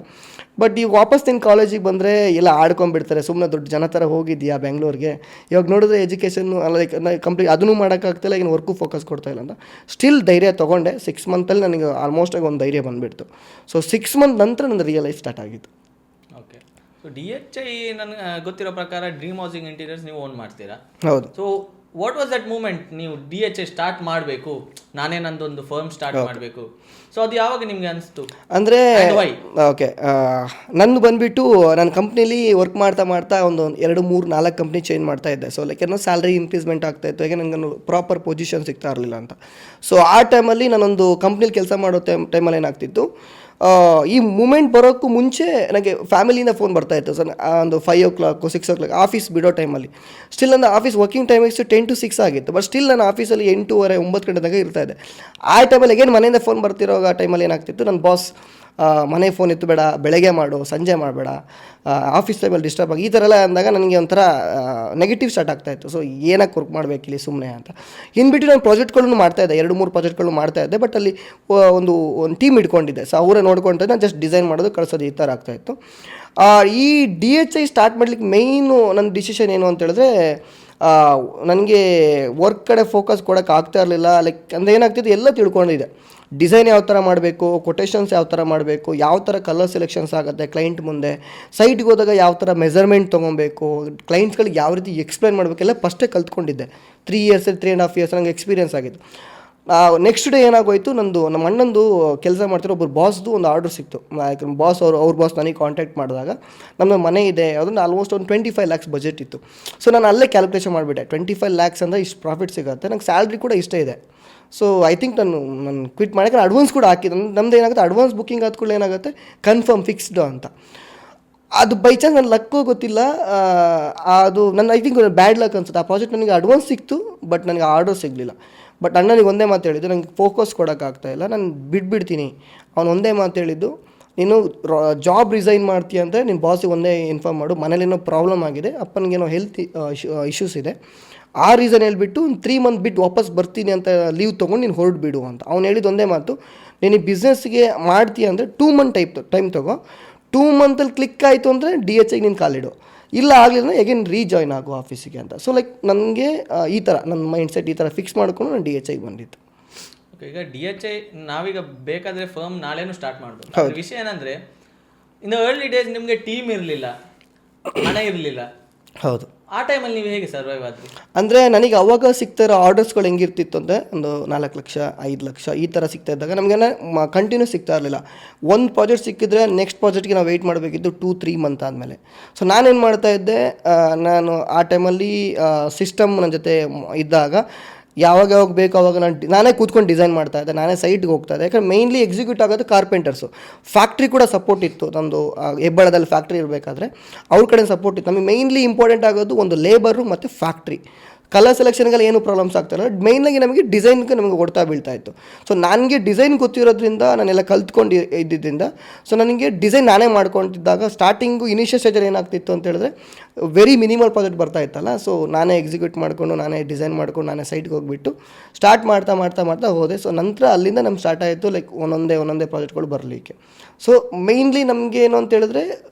ಬಟ್ ಈಗ ವಾಪಸ್ ನಿನ್ನ ಕಾಲೇಜಿಗೆ ಬಂದರೆ ಎಲ್ಲ ಆಡ್ಕೊಂಡ್ಬಿಡ್ತಾರೆ, ಸುಮ್ಮನೆ ದೊಡ್ಡ ಜನ ಥರ ಹೋಗಿದ್ಯಾ ಬೆಂಗಳೂರಿಗೆ, ಇವಾಗ ನೋಡಿದ್ರೆ ಎಜುಕೇಷನ್ನು ಲೈಕ್ ಕಂಪ್ಲೀಟ್ ಅದನ್ನು ಮಾಡೋಕ್ಕಾಗ್ತಾಯಿಲ್ಲ, ಈಗ ವರ್ಕು ಫೋಕಸ್ ಕೊಡ್ತಾಯಿಲ್ಲ ಅಂತ. ಸ್ಟಿಲ್ ಧೈರ್ಯ ತೊಗೊಂಡೆ. 6 ಮಂತಲ್ಲಿ ನನಗೆ ಆಲ್ಮೋಸ್ಟ್ ಆಗಿ ಒಂದು ಧೈರ್ಯ ಬಂದುಬಿಡ್ತು. ಸೊ 6 ಮಂತ್ ನಂತರ ನನ್ನ ರಿಯಲ್ ಲೈಫ್ ಸ್ಟಾರ್ಟ್ ಆಗಿತ್ತು. ಓಕೆ. ಸೊ DHI ನನಗೆ ಗೊತ್ತಿರೋ ಪ್ರಕಾರ ಡ್ರೀಮ್ ಹೌಸಿಂಗ್ ಇಂಟೀರಿಯರ್ಸ್ ನೀವು ಓನ್ ಮಾಡ್ತೀರಾ? ಹೌದು. So what was that moment, ನೀವು DHI ಸ್ಟಾರ್ಟ್ ಮಾಡಬೇಕು, ನಾನೇ ನಂದೊಂದು ಫರ್ಮ್ ಸ್ಟಾರ್ಟ್ ಮಾಡಬೇಕು, ಸೊ ಅದು ಯಾವಾಗ ನಿಮಗೆ ಅನಿಸ್ತು? ಅಂದರೆ ಓಕೆ, ನಂದು ಬಂದುಬಿಟ್ಟು ನನ್ನ ಕಂಪ್ನೀಲಿ ವರ್ಕ್ ಮಾಡ್ತಾ ಒಂದು 2, 3, 4 ಕಂಪ್ನಿ ಚೇಂಜ್ ಮಾಡ್ತಾ ಇದ್ದೆ. ಸೊ ಲೈಕ್ ಏನೋ ಸ್ಯಾಲ್ರಿ ಇನ್ಕ್ರೀಸ್ಮೆಂಟ್ ಆಗ್ತಾಯಿತ್ತು, ಯಾಕೆ ನನಗೆ ಪ್ರಾಪರ್ ಪೊಸಿಷನ್ ಸಿಗ್ತಾ ಇರಲಿಲ್ಲ ಅಂತ. ಸೊ ಆ ಟೈಮಲ್ಲಿ ನಾನೊಂದು ಕಂಪ್ನೀಲಿ ಕೆಲಸ ಮಾಡೋ ಟೈಮಲ್ಲಿ ಏನಾಗ್ತಿತ್ತು, ಈ ಮೂಮೆಂಟ್ ಬರೋಕ್ಕೂ ಮುಂಚೆ ನನಗೆ ಫ್ಯಾಮಿಲಿಯಿಂದ ಫೋನ್ ಬರ್ತಾಯಿತ್ತು. ಸರ್ ಒಂದು 5 o'clock 6 o'clock ಆಫೀಸ್ ಬಿಡೋ ಟೈಮಲ್ಲಿ. ಸ್ಟಿಲ್ ನನ್ನ ಆಫೀಸ್ ವರ್ಕಿಂಗ್ ಟೈಮಿಂಗ್ಸ್ 10 to 6 ಆಗಿತ್ತು, ಬಟ್ ಸ್ಟಿಲ್ ನನ್ನ ಆಫೀಸಲ್ಲಿ 8:30 9 ಗಂಟೆ ತನಕ ಇರ್ತಾಯಿದೆ. ಆ ಟೈಮಲ್ಲಿ ಏನು ಮನೆಯಿಂದ ಫೋನ್ ಬರ್ತಿರೋ ಆ ಟೈಮಲ್ಲಿ ಏನಾಗ್ತಿತ್ತು, ನನ್ನ ಬಾಸ್ ಮನೆ ಫೋನ್ ಎತ್ತು ಬೇಡ, ಬೆಳಗ್ಗೆ ಮಾಡು, ಸಂಜೆ ಮಾಡಬೇಡ, ಆಫೀಸ್ ಟೈಮಲ್ಲಿ ಡಿಸ್ಟರ್ಬ್ ಆಗಿ ಈ ಥರ ಎಲ್ಲ ಅಂದಾಗ ನನಗೆ ಒಂಥರ ನೆಗೆಟಿವ್ ಸ್ಟಾರ್ಟ್ ಆಗ್ತಾಯಿತ್ತು. ಸೊ ಏನಕ್ಕೆ ವರ್ಕ್ ಮಾಡಬೇಕಿಲ್ಲಿ ಸುಮ್ಮನೆ ಅಂತ ಇನ್ಬಿಟ್ಟು ನಾನು ಪ್ರಾಜೆಕ್ಟ್ಗಳನ್ನು ಮಾಡ್ತಾಯಿದ್ದೆ, 2-3 ಪ್ರಾಜೆಕ್ಟ್ಗಳು ಮಾಡ್ತಾಯಿದ್ದೆ. ಬಟ್ ಅಲ್ಲಿ ಒಂದು ಟೀಮ್ ಇಟ್ಕೊಂಡಿದ್ದೆ. ಸೊ ಅವರೇ ನೋಡ್ಕೊಳ್ತಾ ನಾನು ಜಸ್ಟ್ ಡಿಸೈನ್ ಮಾಡೋದು ಕಳಿಸೋದು ಈ ಥರ ಆಗ್ತಾಯಿತ್ತು. ಈ DHI ಸ್ಟಾರ್ಟ್ ಮಾಡಲಿಕ್ಕೆ ಮೇಯ್ನು ನನ್ನ ಡಿಸಿಷನ್ ಏನು ಅಂತ ಹೇಳಿದ್ರೆ, ನನಗೆ ವರ್ಕ್ ಕಡೆ ಫೋಕಸ್ ಕೊಡೋಕೆ ಆಗ್ತಾ ಇರಲಿಲ್ಲ. ಲೈಕ್ ಅಂದರೆ ಏನಾಗ್ತಿತ್ತು, ಎಲ್ಲ ತಿಳ್ಕೊಂಡಿದ್ದೆ. ಡಿಸೈನ್ ಯಾವ ಥರ ಮಾಡಬೇಕು, ಕೊಟೇಶನ್ಸ್ ಯಾವ ಥರ ಮಾಡಬೇಕು, ಯಾವ ಥರ ಕಲರ್ ಸೆಲೆಕ್ಷನ್ಸ್ ಆಗುತ್ತೆ ಕ್ಲೈಂಟ್ ಮುಂದೆ, ಸೈಟ್ಗೆ ಹೋದಾಗ ಯಾವ ಥರ ಮೆಜರ್ಮೆಂಟ್ ತೊಗೊಬೇಕು, ಕ್ಲೈಂಟ್ಸ್ಗಳಿಗೆ ಯಾವ ರೀತಿ ಎಕ್ಸ್ಪ್ಲೈನ್ ಮಾಡಬೇಕೆಲ್ಲ ಫಸ್ಟೇ ಕಲ್ತ್ಕೊಂಡಿದ್ದೆ. 3 years 3.5 years ನನಗೆ ಎಕ್ಸ್ಪೀರಿಯನ್ಸ್ ಆಗಿತ್ತು. ನೆಕ್ಸ್ಟ್ ಡೇ ಏನಾಗೋಯ್ತು, ನಮ್ಮ ಅಣ್ಣಂದು ಕೆಲಸ ಮಾಡ್ತಿರೋ ಒಬ್ಬರು ಬಾಸ್ದು ಒಂದು ಆರ್ಡರ್ ಸಿಕ್ತು. ಯಾಕಂದ್ರೆ ಅವ್ರ ಬಾಸ್ ನನಗೆ ಕಾಂಟ್ಯಾಕ್ಟ್ ಮಾಡಿದಾಗ ನಮ್ಮ ಮನೆ ಇದೆ ಅದನ್ನು ಆಲ್ಮೋಸ್ಟ್ ಒಂದು 25 lakhs ಬಜೆಟ್ ಇತ್ತು. ಸೊ ನಾನು ಅಲ್ಲೇ ಕ್ಯಾಲ್ಕುಲೇಷನ್ ಮಾಡಿಬಿಟ್ಟೆ, 25 lakhs ಅಂದರೆ ಇಷ್ಟು ಪ್ರಾಫಿಟ್ ಸಿಗುತ್ತೆ, ನಂಗೆ ಸ್ಯಾಲ್ರಿ ಕೂಡ ಇಷ್ಟೇ ಇದೆ. ಸೊ ಐ ಥಿಂಕ್ ನಾನು ಕ್ವಿಟ್ ಮಾಡೋಕ್ಕೆ ಅಡ್ವಾನ್ಸ್ ಕೂಡ ಹಾಕಿದ್ದು. ನಮ್ದು ಏನಾಗುತ್ತೆ, ಅಡ್ವಾನ್ಸ್ ಬುಕ್ಕಿಂಗ್ ಆದ್ಕೊಳ್ಳಿ ಏನಾಗುತ್ತೆ, ಕನ್ಫರ್ಮ್ ಫಿಕ್ಸ್ಡ್ ಅಂತ. ಅದು ಬೈ ಚಾನ್ಸ್ ನನ್ನ ಲಕ್ಕೂ ಗೊತ್ತಿಲ್ಲ, ಅದು ನನ್ನ ಐ ಥಿಂಕ್ ಬ್ಯಾಡ್ ಲಕ್ ಅನ್ಸುತ್ತೆ. ಆ ಪ್ರಾಜೆಕ್ಟ್ ನನಗೆ ಅಡ್ವಾನ್ಸ್ ಸಿಕ್ತು, ಬಟ್ ನನಗೆ ಆರ್ಡರ್ ಸಿಗಲಿಲ್ಲ. ಬಟ್ ಅಣ್ಣನಿಗೆ ಒಂದೇ ಮಾತು ಹೇಳಿದ್ದು, ನನಗೆ ಫೋಕಸ್ ಕೊಡೋಕ್ಕಾಗ್ತಾಯಿಲ್ಲ, ನಾನು ಬಿಟ್ಬಿಡ್ತೀನಿ. ಅವನು ಒಂದೇ ಮಾತು ಹೇಳಿದ್ದು, ನೀನು ಜಾಬ್ ರಿಸೈನ್ ಮಾಡ್ತೀಯ ಅಂದರೆ ನಿನ್ನ ಬಾಸಿಗೆ ಒಂದೇ ಇನ್ಫಾರ್ಮ್ ಮಾಡು, ಮನೇಲೇನೋ ಪ್ರಾಬ್ಲಮ್ ಆಗಿದೆ, ಅಪ್ಪನಿಗೇನೋ ಹೆಲ್ತ್ ಇಶ್ಯೂಸ್ ಇದೆ, ಆ ರೀಸನ್ ಹೇಳ್ಬಿಟ್ಟು 3 months ಬಿಟ್ಟು ವಾಪಸ್ ಬರ್ತೀನಿ ಅಂತ ಲೀವ್ ತೊಗೊಂಡು ನೀನು ಹೊರಡ್ಬಿಡು ಅಂತ. ಅವ್ನು ಹೇಳಿದ್ದು ಒಂದೇ ಮಾತು, ನೀನು ಈ ಬಿಸ್ನೆಸ್ಗೆ ಮಾಡ್ತೀಯ ಅಂದರೆ 2 months ಟೈಮ್ ತೊಗೋ, 2 months ಕ್ಲಿಕ್ ಆಯಿತು ಅಂದರೆ DHIಗೆ ನೀನು ಕಾಲಿಡು, ಇಲ್ಲ ಆಗಲಿಲ್ಲ ಎಗೇನ್ ರೀಜಾಯ್ನ್ ಆಗು ಆಫೀಸಿಗೆ ಅಂತ. ಸೊ ಲೈಕ್ ನನಗೆ ಈ ಥರ ನನ್ನ ಮೈಂಡ್ಸೆಟ್ ಈ ಥರ ಫಿಕ್ಸ್ ಮಾಡಿಕೊಂಡು ನಾನು DHIಗೆ ಬಂದಿತ್ತು. ಓಕೆ, ಈಗ DHI ನಾವೀಗ ಬೇಕಾದರೆ ಫರ್ಮ್ ನಾಳೆನೂ ಸ್ಟಾರ್ಟ್ ಮಾಡ್ಬೋದು. ವಿಷಯ ಏನಂದರೆ, ಇನ್ ಅರ್ಲಿ ಡೇಸ್ ನಿಮಗೆ ಟೀಮ್ ಇರಲಿಲ್ಲ, ಹಣ ಇರಲಿಲ್ಲ. ಹೌದು. ಆ ಟೈಮಲ್ಲಿ ನೀವು ಹೇಗೆ ಸರ್ವೈವ್ ಆದ್ರಿ? ಅಂದರೆ ನನಗೆ ಅವಾಗ ಸಿಗ್ತಾ ಇರೋ ಆರ್ಡರ್ಸ್ಗಳು ಹೆಂಗಿರ್ತಿತ್ತು ಅಂದರೆ, ಒಂದು 4 ಲಕ್ಷ 5 ಲಕ್ಷ ಈ ಥರ ಸಿಗ್ತಾ ಇದ್ದಾಗ ನಮಗೇನ ಕಂಟಿನ್ಯೂ ಸಿಗ್ತಾ ಇರಲಿಲ್ಲ. ಒಂದು ಪ್ರಾಜೆಕ್ಟ್ ಸಿಕ್ಕಿದ್ರೆ ನೆಕ್ಸ್ಟ್ ಪ್ರಾಜೆಕ್ಟ್ಗೆ ನಾವು ವೆಯ್ಟ್ ಮಾಡಬೇಕಿದ್ದು 2-3 months ಆದಮೇಲೆ. ಸೊ ನಾನೇನು ಮಾಡ್ತಾಯಿದ್ದೆ, ನಾನು ಆ ಟೈಮಲ್ಲಿ ಸಿಸ್ಟಮ್ ನನ್ನ ಜೊತೆ ಇದ್ದಾಗ ಯಾವಾಗ ಬೇಕೋ ಅವಾಗ ನಾನೇ ಕೂತ್ಕೊಂಡು ಡಿಸೈನ್ ಮಾಡ್ತಾಯಿದ್ದೆ, ನಾನೇ ಸೈಟ್ಗೆ ಹೋಗ್ತಾಯಿದ್ದೆ. ಯಾಕಂದರೆ ಮೇಯ್ನ್ಲಿ ಎಕ್ಸಿಕ್ಯೂಟ್ ಆಗೋದು ಕಾರ್ಪೆಂಟರ್ಸು. ಫ್ಯಾಕ್ಟ್ರಿ ಕೂಡ ಸಪೋರ್ಟ್ ಇತ್ತು, ನಮ್ಮದು ಹೆಬ್ಬಳದಲ್ಲಿ ಫ್ಯಾಕ್ಟ್ರಿ ಇರಬೇಕಾದ್ರೆ ಅವ್ರ ಕಡೆ ಸಪೋರ್ಟ್ ಇತ್ತು. ನಮಗೆ ಮೇಯ್ನ್ಲಿ ಇಂಪಾರ್ಟೆಂಟ್ ಆಗೋದು ಒಂದು ಲೇಬರು ಮತ್ತು ಫ್ಯಾಕ್ಟ್ರಿ. ಕಲರ್ ಸೆಲೆಕ್ಷನ್ಗೆಲ್ಲ ಏನು ಪ್ರಾಬ್ಲಮ್ಸ್ ಆಗ್ತಾಯಿಲ್ಲ, ಮೇಯ್ನಾಗಿ ನಮಗೆ ಡಿಸೈನ್ಗೆ ನಮಗೆ ಹೊಡ್ತಾ ಬೀಳ್ತಾ ಇತ್ತು. ಸೊ ನನಗೆ ಡಿಸೈನ್ ಗೊತ್ತಿರೋದ್ರಿಂದ, ನಾನೆಲ್ಲ ಕಲ್ತ್ಕೊಂಡು ಇದ್ದಿದ್ದರಿಂದ, ಸೊ ನನಗೆ ಡಿಸೈನ್ ನಾನೇ ಮಾಡ್ಕೊತಿದ್ದಾಗ ಸ್ಟಾರ್ಟಿಂಗು ಇನಿಷಿಯಲ್ ಸ್ಟೇಜಲ್ಲಿ ಏನಾಗ್ತಿತ್ತು ಅಂತ ಹೇಳಿದ್ರೆ ವೆರಿ ಮಿನಿಮಲ್ ಪ್ರಾಜೆಕ್ಟ್ ಬರ್ತಾ ಇತ್ತಲ್ಲ. ಸೊ ನಾನೇ ಎಕ್ಸಿಕ್ಯೂಟ್ ಮಾಡಿಕೊಂಡು, ನಾನೇ ಡಿಸೈನ್ ಮಾಡ್ಕೊಂಡು, ನಾನೇ ಸೈಟ್ಗೆ ಹೋಗ್ಬಿಟ್ಟು ಸ್ಟಾರ್ಟ್ ಮಾಡ್ತಾ ಹೋದೆ. ಸೊ ನಂತರ ಅಲ್ಲಿಂದ ನಮ್ಗೆ ಸ್ಟಾರ್ಟ್ ಆಯಿತು ಲೈಕ್ ಒಂದೊಂದೇ ಪ್ರಾಜೆಕ್ಟ್ಗಳು ಬರಲಿಕ್ಕೆ. ಸೊ ಮೇಯ್ನ್ಲಿ ನಮಗೆ ಏನು ಅಂತ ಹೇಳಿದ್ರೆ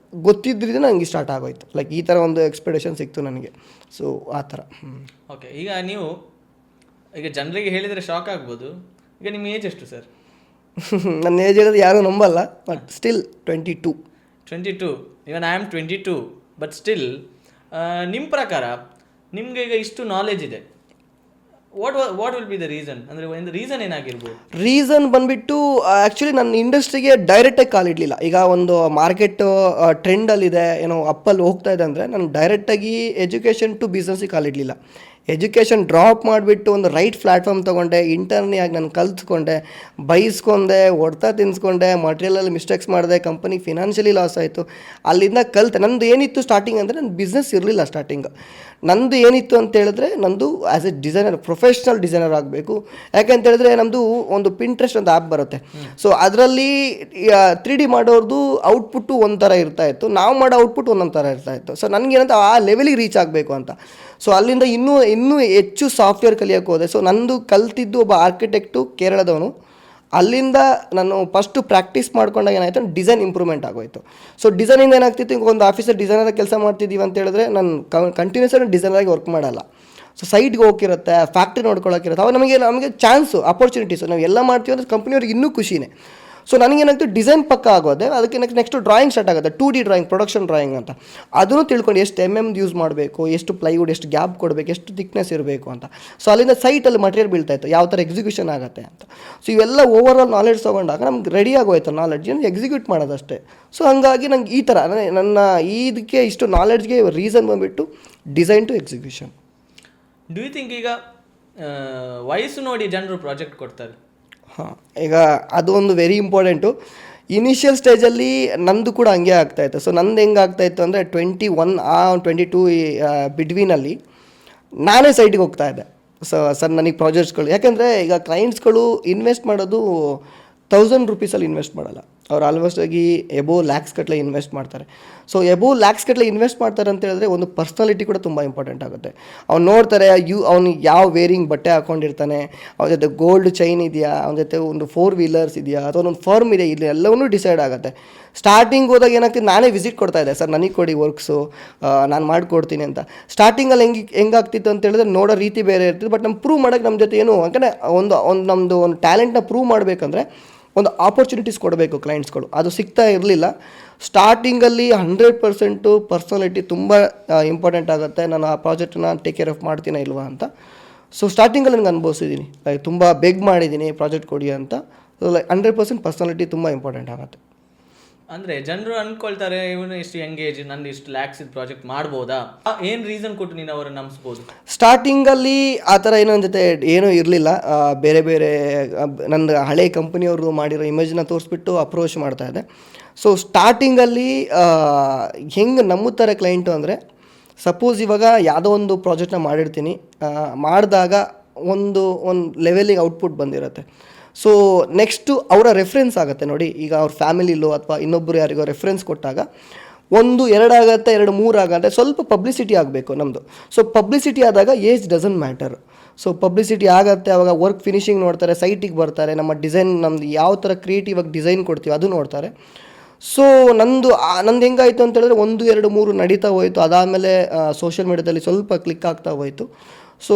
ಗೊತ್ತಿದ್ದರಿಂದ ನನಗೆ ಸ್ಟಾರ್ಟ್ ಆಗೋಯ್ತು, ಲೈಕ್ ಈ ಥರ ಒಂದು ಎಕ್ಸ್ಪೆಕ್ಟೇಷನ್ ಸಿಕ್ತು ನನಗೆ. ಸೊ ಆ ಥರ. ಓಕೆ, ಈಗ ಜನರಿಗೆ ಹೇಳಿದರೆ ಶಾಕ್ ಆಗ್ಬೋದು, ಈಗ ನಿಮ್ಮ ಏಜ್ ಎಷ್ಟು ಸರ್? ನನ್ನ ಏಜ್ ಹೇಳಿದ್ರೆ ಯಾರೂ ನಂಬಲ್ಲ, but still 22. Even I am 22, but still ನಿಮ್ಮ ಪ್ರಕಾರ ನಿಮಗೆ ಈಗ ಇಷ್ಟು ನಾಲೆಜ್ ಇದೆ, what will be the reason? ಅಂದರೆ ಒಂದು ರೀಸನ್ ಏನಾಗಿರ್ಬೋದು? ರೀಸನ್ ಬಂದುಬಿಟ್ಟು ಆ್ಯಕ್ಚುಲಿ ನನ್ನ ಇಂಡಸ್ಟ್ರಿಗೆ ಡೈರೆಕ್ಟಾಗಿ ಕಾಲಿಡಲಿಲ್ಲ. ಈಗ ಒಂದು ಮಾರ್ಕೆಟ್ ಟ್ರೆಂಡಲ್ಲಿದೆ, ಏನೋ ಅಪ್ಪಲ್ಲಿ ಹೋಗ್ತಾ ಇದೆ ಅಂದರೆ ನಾನು ಡೈರೆಕ್ಟಾಗಿ ಎಜುಕೇಷನ್ ಟು ಬಿಸ್ನೆಸ್ಸಿಗೆ ಕಾಲಿಡಲಿಲ್ಲ. ಎಜುಕೇಷನ್ ಡ್ರಾಪ್ ಮಾಡಿಬಿಟ್ಟು ಒಂದು ರೈಟ್ ಪ್ಲ್ಯಾಟ್ಫಾರ್ಮ್ ತೊಗೊಂಡೆ, ಇಂಟರ್ನಿಯಾಗಿ ನಾನು ಕಲ್ತ್ಕೊಂಡೆ, ಬೈಸ್ಕೊಂಡೆ, ಹೊಡ್ತಾ ತಿನ್ಸ್ಕೊಂಡೆ, ಮಟೀರಿಯಲಲ್ಲಿ ಮಿಸ್ಟೇಕ್ಸ್ ಮಾಡಿದೆ, ಕಂಪನಿಗೆ ಫಿನಾನ್ಷಿಯಲಿ ಲಾಸ್ ಆಯಿತು. ಅಲ್ಲಿಂದ ಕಲಿತೆ. ನಂದು ಏನಿತ್ತು ಸ್ಟಾರ್ಟಿಂಗ್ ಅಂದರೆ, ನನ್ನ ಬಿಸ್ನೆಸ್ ಇರಲಿಲ್ಲ ಸ್ಟಾರ್ಟಿಂಗ್. ನಂದು ಏನಿತ್ತು ಅಂತ ಹೇಳಿದ್ರೆ, ನಂದು as A designer, professional designer ಆಗಬೇಕು. ಯಾಕೆಂತ ಹೇಳಿದ್ರೆ ನಮ್ಮದು ಒಂದು ಪಿಂಟ್ರೆಸ್ಟ್ ಒಂದು ಆ್ಯಪ್ ಬರುತ್ತೆ. ಸೊ ಅದರಲ್ಲಿ 3D ಮಾಡೋರ್ದು ಔಟ್ಪುಟ್ಟು ಒಂಥರ ಇರ್ತಾಯಿತ್ತು, ನಾವು ಮಾಡೋ ಔಟ್ಪುಟ್ ಒಂದೊಂದು ಥರ ಇರ್ತಾಯಿತ್ತು. ಸೊ ನನಗೇನಂತ ಆ ಲೆವೆಲಿಗೆ ರೀಚ್ ಆಗಬೇಕು ಅಂತ. ಸೊ ಅಲ್ಲಿಂದ ಇನ್ನೂ ಹೆಚ್ಚು ಸಾಫ್ಟ್ವೇರ್ ಕಲಿಯೋಕ್ಕೆ ಹೋದೆ. ಸೊ ನಂದು ಕಲ್ತಿದ್ದು ಒಬ್ಬ ಆರ್ಕಿಟೆಕ್ಟು ಕೇರಳದವನು. ಅಲ್ಲಿಂದ ನಾನು ಫಸ್ಟು ಪ್ರಾಕ್ಟೀಸ್ ಮಾಡ್ಕೊಂಡಾಗ ಏನಾಯಿತು, ಡಿಸೈನ್ ಇಂಪ್ರೂವ್ಮೆಂಟ್ ಆಗೋಯಿತು. ಸೊ ಡಿಸೈನಿಂದ ಏನಾಗ್ತಿತ್ತು, ಈಗ ಒಂದು ಆಫೀಸಲ್ಲಿ ಡಿಸೈನರ್ ಕೆಲಸ ಮಾಡ್ತಿದ್ದೀವಿ ಅಂತ ಹೇಳಿದ್ರೆ ನಾನು ಕಂಟಿನ್ಯೂಸ್ ಆಗಿ ಡಿಸೈನರಾಗಿ ವರ್ಕ್ ಮಾಡಲ್ಲ. ಸೊ ಸೈಟ್ಗೆ ಹೋಗಿರುತ್ತೆ, ಫ್ಯಾಕ್ಟ್ರಿ ನೋಡ್ಕೊಳ್ಳೋಕ್ಕಿರುತ್ತೆ, ಅವಾಗ ನಮಗೆ ಚಾನ್ಸು, ಅಪರ್ಚುನಿಟೀಸು ನಾವು ಎಲ್ಲ ಮಾಡ್ತೀವಿ ಅಂದರೆ ಕಂಪ್ನಿಯವ್ರಿಗೆ ಇನ್ನೂ ಖುಷಿನೇ. ಸೊ ನನಗೇನಾಗ್ತದೆ, ಡಿಸೈನ್ ಪಕ್ಕ ಆಗೋದೆ, ಅದಕ್ಕೆ ನೆಕ್ಸ್ಟ್ ಡ್ರಾಯಿಂಗ್ ಸ್ಟಾರ್ಟ್ ಆಗುತ್ತೆ, 2D ಡ್ರಾಯಿಂಗ್, ಪ್ರೊಡಕ್ಷನ್ ಡ್ರಾಯಿಂಗ್ ಅಂತ. ಅದನ್ನು ತಿಳ್ಕೊಂಡು ಎಷ್ಟು ಯೂಸ್ ಮಾಡಬೇಕು, ಎಷ್ಟು ಪ್ಲೈವುಡ್, ಎಷ್ಟು ಗ್ಯಾಪ್ ಕೊಡಬೇಕು, ಎಷ್ಟು ಥಿಕ್ನೆಸ್ ಇರಬೇಕು ಅಂತ. ಸೊ ಅಲ್ಲಿಂದ ಸೈಟಲ್ಲಿ ಮಟೀರಿಯಲ್ ಬೀಳ್ತಾಯಿತ್ತು, ಯಾವ ಥರ ಎಕ್ಸಿಕ್ಯೂಷನ್ ಆಗುತ್ತೆ ಅಂತ. ಸೊ ಇವೆಲ್ಲ ಓವರ್ ಆಲ್ ನಾಲೆಡ್ಜ್ ತೊಗೊಂಡಾಗ ನಮ್ಗೆ ರೆಡಿ ಆಗೋಯ್ತು ನಾಲೆಡ್ಜ್, ಎಕ್ಸಿಕ್ಯೂಟ್ ಮಾಡೋದಷ್ಟೇ. ಸೊ ಹಂಗಾಗಿ ನಂಗೆ ಈ ಥರ ನನ್ನ ಇದಕ್ಕೆ ಇಷ್ಟು ನಾಲೆಡ್ಜ್ಗೆ ರೀಸನ್ ಬಂದುಬಿಟ್ಟು design to execution. Do you think ಈಗ ವಯಸ್ಸು ನೋಡಿ ಜನರು ಪ್ರಾಜೆಕ್ಟ್ ಕೊಡ್ತಾರೆ? ಹಾಂ, ಈಗ ಅದು ಒಂದು ವೆರಿ ಇಂಪಾರ್ಟೆಂಟು. ಇನಿಷಿಯಲ್ ಸ್ಟೇಜಲ್ಲಿ ನಂದು ಕೂಡ ಹಂಗೆ ಆಗ್ತಾಯಿತ್ತು. ಸೊ ನಂದು ಹೆಂಗೆ ಆಗ್ತಾಯಿತ್ತು ಅಂದರೆ 21 22 ಬಿಟ್ವೀನಲ್ಲಿ ನಾನೇ ಸೈಟಿಗೆ ಹೋಗ್ತಾಯಿದ್ದೆ. ಸರ್ ನನಗೆ ಪ್ರಾಜೆಕ್ಟ್ಸ್ಗಳು, ಯಾಕೆಂದರೆ ಈಗ ಕ್ಲೈಂಟ್ಸ್ಗಳು ಇನ್ವೆಸ್ಟ್ ಮಾಡೋದು 1000 ರೂಪೀಸಲ್ಲಿ ಇನ್ವೆಸ್ಟ್ ಮಾಡಲ್ಲ, ಅವ್ರು ಆಲ್ಮೋಸ್ಟ್ ಆಗಿ ಎಬೋವ್ ಲ್ಯಾಕ್ಸ್ ಗಟ್ಟಲೆ ಇನ್ವೆಸ್ಟ್ ಮಾಡ್ತಾರೆ. ಸೊ ಎಬೋವ್ ಲ್ಯಾಕ್ಸ್ ಗಟ್ಟಲೆ ಇನ್ವೆಸ್ಟ್ ಮಾಡ್ತಾರೆ ಅಂತ ಹೇಳಿದ್ರೆ ಒಂದು ಪರ್ಸ್ನಾಲಿಟಿ ಕೂಡ ತುಂಬ ಇಂಪಾರ್ಟೆಂಟ್ ಆಗುತ್ತೆ. ಅವ್ನು ನೋಡ್ತಾರೆ, ಅವ್ನಿಗೆ ಯಾವ ವೇರಿಂಗ್ ಬಟ್ಟೆ ಹಾಕ್ಕೊಂಡಿರ್ತಾನೆ, ಅವನ ಜೊತೆ ಗೋಲ್ಡ್ ಚೈನ್ ಇದೆಯಾ, ಅವನ ಜೊತೆ ಒಂದು 4 ವೀಲರ್ಸ್ ಇದೆಯಾ, ಅಥವಾ ಒಂದು ಫರ್ಮ್ ಇದೆ, ಇಲ್ಲಿ ಎಲ್ಲವನ್ನೂ ಡಿಸೈಡ್ ಆಗುತ್ತೆ. ಸ್ಟಾರ್ಟಿಂಗ್ ಹೋದಾಗ ಏನಾಗ್ತದೆ, ನಾನೇ ವಿಸಿಟ್ ಕೊಡ್ತಾಯಿದ್ದೆ, ಸರ್ ನನಗೆ ಕೊಡಿ ವರ್ಕ್ಸು, ನಾನು ಮಾಡಿಕೊಡ್ತೀನಿ ಅಂತ. ಸ್ಟಾರ್ಟಿಂಗಲ್ಲಿ ಹೆಂಗಾಗ್ತಿತ್ತು ಅಂತ ಹೇಳಿದ್ರೆ ನೋಡೋ ರೀತಿ ಬೇರೆ ಇರ್ತಿತ್ತು, ಬಟ್ ನಮ್ಮ ಪ್ರೂವ್ ಮಾಡೋಕ್ಕೆ ನಮ್ಮ ಜೊತೆ ಏನು, ಯಾಕಂದರೆ ನಮ್ಮದು ಒಂದು ಟ್ಯಾಲೆಂಟ್ನ ಪ್ರೂವ್ ಮಾಡಬೇಕಂದ್ರೆ ಒಂದು ಆಪರ್ಚುನಿಟೀಸ್ ಕೊಡಬೇಕು ಕ್ಲೈಂಟ್ಸ್ಗಳು, ಅದು ಸಿಗ್ತಾ ಇರಲಿಲ್ಲ. ಸ್ಟಾರ್ಟಿಂಗಲ್ಲಿ 100% ಪರ್ಸನಾಲಿಟಿ ತುಂಬ ಇಂಪಾರ್ಟೆಂಟ್ ಆಗುತ್ತೆ, ನಾನು ಆ ಪ್ರಾಜೆಕ್ಟನ್ನ ಟೇಕ್ ಕೇರ್ ಆಫ್ ಮಾಡ್ತೀನ ಇಲ್ವಾ ಅಂತ. ಸೊ ಸ್ಟಾರ್ಟಿಂಗಲ್ಲಿ ನನಗೆ ಅನುಭವಿಸಿದ್ದೀನಿ, ಲೈಕ್ ತುಂಬ ಬೆಗ್ ಮಾಡಿದ್ದೀನಿ ಪ್ರಾಜೆಕ್ಟ್ ಕೊಡಿ ಅಂತ. ಲೈಕ್ 100% ಪರ್ಸನಾಲಿಟಿ ತುಂಬ ಇಂಪಾರ್ಟೆಂಟ್ ಆಗುತ್ತೆ. ಅಂದರೆ ಜನರು ಅಂದ್ಕೊಳ್ತಾರೆ ಇವನು ಇಷ್ಟು ಎಂಗೇಜ್, ನಂದು ಇಷ್ಟು ಲ್ಯಾಕ್ಸ್ ಇದು ಪ್ರಾಜೆಕ್ಟ್ ಮಾಡ್ಬೋದಾ, ಏನು ರೀಸನ್ ಕೊಟ್ಟು ನೀನು ಅವರನ್ನು ನಂಬಿಸ್ಬೋದು? ಸ್ಟಾರ್ಟಿಂಗಲ್ಲಿ ಆ ಥರ ಏನೋ ನನ್ನ ಜೊತೆ ಏನೂ ಇರಲಿಲ್ಲ. ಬೇರೆ ಬೇರೆ ನನ್ನ ಹಳೆ ಕಂಪ್ನಿಯವರು ಮಾಡಿರೋ ಇಮೇಜ್ನ ತೋರಿಸ್ಬಿಟ್ಟು ಅಪ್ರೋಚ್ ಮಾಡ್ತಾಯಿದ್ದೆ. ಸೊ ಸ್ಟಾರ್ಟಿಂಗಲ್ಲಿ ಹೆಂಗೆ ನಂಬುತ್ತಾರೆ ಕ್ಲೈಂಟು ಅಂದರೆ, ಸಪೋಸ್ ಇವಾಗ ಯಾವುದೋ ಒಂದು ಪ್ರಾಜೆಕ್ಟ್ನ ಮಾಡಿರ್ತೀನಿ, ಮಾಡಿದಾಗ ಒಂದು ಲೆವೆಲಿಗೆ ಔಟ್ಪುಟ್ ಬಂದಿರುತ್ತೆ. ಸೊ ನೆಕ್ಸ್ಟು ಅವರ ರೆಫರೆನ್ಸ್ ಆಗುತ್ತೆ ನೋಡಿ. ಈಗ ಅವ್ರ ಫ್ಯಾಮಿಲಿಲೋ ಅಥವಾ ಇನ್ನೊಬ್ಬರು ಯಾರಿಗೋ ರೆಫರೆನ್ಸ್ ಕೊಟ್ಟಾಗ 1, 2 ಆಗುತ್ತೆ, 2, 3 ಆಗುತ್ತೆ, ಸ್ವಲ್ಪ ಪಬ್ಲಿಸಿಟಿ ಆಗಬೇಕು ನಮ್ಮದು. ಸೊ ಪಬ್ಲಿಸಿಟಿ ಆದಾಗ age doesn't matter. So publicity ಆಗುತ್ತೆ, ಅವಾಗ ವರ್ಕ್ ಫಿನಿಶಿಂಗ್ ನೋಡ್ತಾರೆ, ಸೈಟಿಗೆ ಬರ್ತಾರೆ, ನಮ್ಮ ಡಿಸೈನ್ ನಮ್ಮದು ಯಾವ ಥರ ಕ್ರಿಯೇಟಿವ್ ಆಗಿ ಡಿಸೈನ್ ಕೊಡ್ತೀವಿ ಅದು ನೋಡ್ತಾರೆ. ಸೊ ನಂದು ಹೆಂಗಾಯಿತು ಅಂತ ಹೇಳಿದ್ರೆ 1, 2, 3 ನಡೀತಾ ಹೋಯಿತು. ಅದಾದಮೇಲೆ ಸೋಷಿಯಲ್ ಮೀಡ್ಯಾದಲ್ಲಿ ಸ್ವಲ್ಪ ಕ್ಲಿಕ್ ಆಗ್ತಾ ಹೋಯಿತು. ಸೊ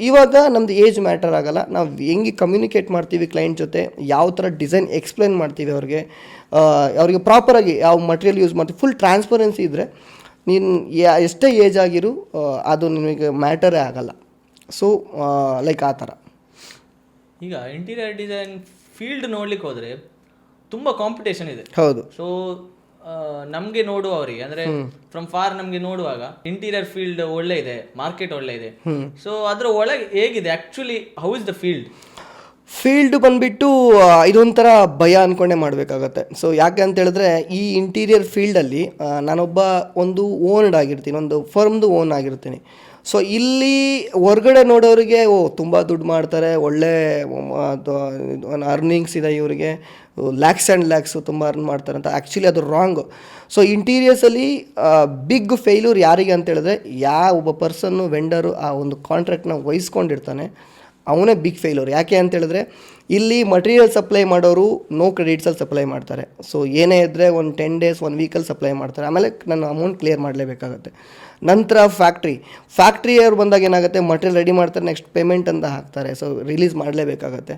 ಇವಾಗ ನಮ್ಮದು ಏಜ್ ಮ್ಯಾಟರ್ ಆಗೋಲ್ಲ, ನಾವು ಹೆಂಗೆ ಕಮ್ಯುನಿಕೇಟ್ ಮಾಡ್ತೀವಿ ಕ್ಲೈಂಟ್ ಜೊತೆ, ಯಾವ ಥರ ಡಿಸೈನ್ ಎಕ್ಸ್ಪ್ಲೇನ್ ಮಾಡ್ತೀವಿ ಅವ್ರಿಗೆ ಪ್ರಾಪರಾಗಿ ಯಾವ ಮಟೀರಿಯಲ್ ಯೂಸ್ ಮಾಡ್ತೀವಿ, ಫುಲ್ ಟ್ರಾನ್ಸ್ಪರೆನ್ಸಿ ಇದ್ದರೆ ನೀನು ಎಷ್ಟೇ ಏಜ್ ಆಗಿರು ಅದು ನಿಮಗೆ ಮ್ಯಾಟರೇ ಆಗೋಲ್ಲ. ಸೊ ಲೈಕ್ ಆ ಥರ. ಈಗ ಇಂಟೀರಿಯರ್ ಡಿಸೈನ್ ಫೀಲ್ಡ್ ನೋಡ್ಲಿಕ್ಕೆ ಹೋದರೆ ತುಂಬ ಕಾಂಪಿಟೇಷನ್ ಇದೆ. ಹೌದು. ಸೊ ನಮಗೆ ನೋಡುವವರಿಗೆ ಅಂದರೆ ಫ್ರಮ್ ಫಾರ್ ನಮಗೆ ನೋಡುವಾಗ ಇಂಟೀರಿಯರ್ ಫೀಲ್ಡ್ ಒಳ್ಳೆ ಇದೆ, ಮಾರ್ಕೆಟ್ ಒಳ್ಳೆ ಇದೆ. ಸೊ ಅದರ ಒಳಗೆ ಹೇಗಿದೆ actually, how is the field ಬಂದುಬಿಟ್ಟು ಇದೊಂಥರ ಭಯ ಅಂದ್ಕೊಂಡೇ ಮಾಡಬೇಕಾಗತ್ತೆ. ಸೊ ಯಾಕೆ ಅಂತ ಹೇಳಿದ್ರೆ ಈ ಇಂಟೀರಿಯರ್ ಫೀಲ್ಡಲ್ಲಿ ನಾನೊಬ್ಬ ಒಂದು ಓನ್ಡ್ ಆಗಿರ್ತೀನಿ, ಒಂದು ಫರ್ಮ್ದು ಓನ್ ಆಗಿರ್ತೀನಿ. ಸೊ ಇಲ್ಲಿ ಹೊರ್ಗಡೆ ನೋಡೋರಿಗೆ ತುಂಬ ದುಡ್ಡು ಮಾಡ್ತಾರೆ, ಒಳ್ಳೆ ಅರ್ನಿಂಗ್ಸ್ ಇದೆ ಇವರಿಗೆ, ಲ್ಯಾಕ್ಸ್ ಆ್ಯಂಡ್ ಲ್ಯಾಕ್ಸು ತುಂಬ ಅರ್ನ್ ಮಾಡ್ತಾರೆ ಅಂತ. ಆ್ಯಕ್ಚುಲಿ ಅದು ರಾಂಗು. ಸೊ ಇಂಟೀರಿಯರ್ಸಲ್ಲಿ ಬಿಗ್ ಫೇಲ್ಯೂರ್ ಯಾರಿಗೆ ಅಂತ ಹೇಳಿದ್ರೆ, ಒಬ್ಬ ಪರ್ಸನ್ನು ವೆಂಡರು ಆ ಒಂದು ಕಾಂಟ್ರಾಕ್ಟ್ನ ವಹಿಸ್ಕೊಂಡಿರ್ತಾನೆ ಅವನೇ ಬಿಗ್ ಫೇಲ್ಯೂರ್. ಯಾಕೆ ಅಂತ ಹೇಳಿದ್ರೆ ಇಲ್ಲಿ ಮಟೀರಿಯಲ್ ಸಪ್ಲೈ ಮಾಡೋರು ನೋ ಕ್ರೆಡಿಟ್ಸಲ್ಲಿ ಸಪ್ಲೈ ಮಾಡ್ತಾರೆ. ಸೊ ಏನೇ ಇದ್ದರೆ ಒಂದು 10 days 1 weekಲ್ಲಿ ಸಪ್ಲೈ ಮಾಡ್ತಾರೆ, ಆಮೇಲೆ ನನ್ನ ಅಮೌಂಟ್ ಕ್ಲಿಯರ್ ಮಾಡಲೇಬೇಕಾಗತ್ತೆ. ನಂತರ ಫ್ಯಾಕ್ಟ್ರಿಯವ್ರು ಬಂದಾಗ ಏನಾಗುತ್ತೆ, ಮಟೀರಿಯಲ್ ರೆಡಿ ಮಾಡ್ತಾರೆ, ನೆಕ್ಸ್ಟ್ ಪೇಮೆಂಟ್ ಅಂತ ಹಾಕ್ತಾರೆ, ಸೊ ರಿಲೀಸ್ ಮಾಡಲೇಬೇಕಾಗತ್ತೆ.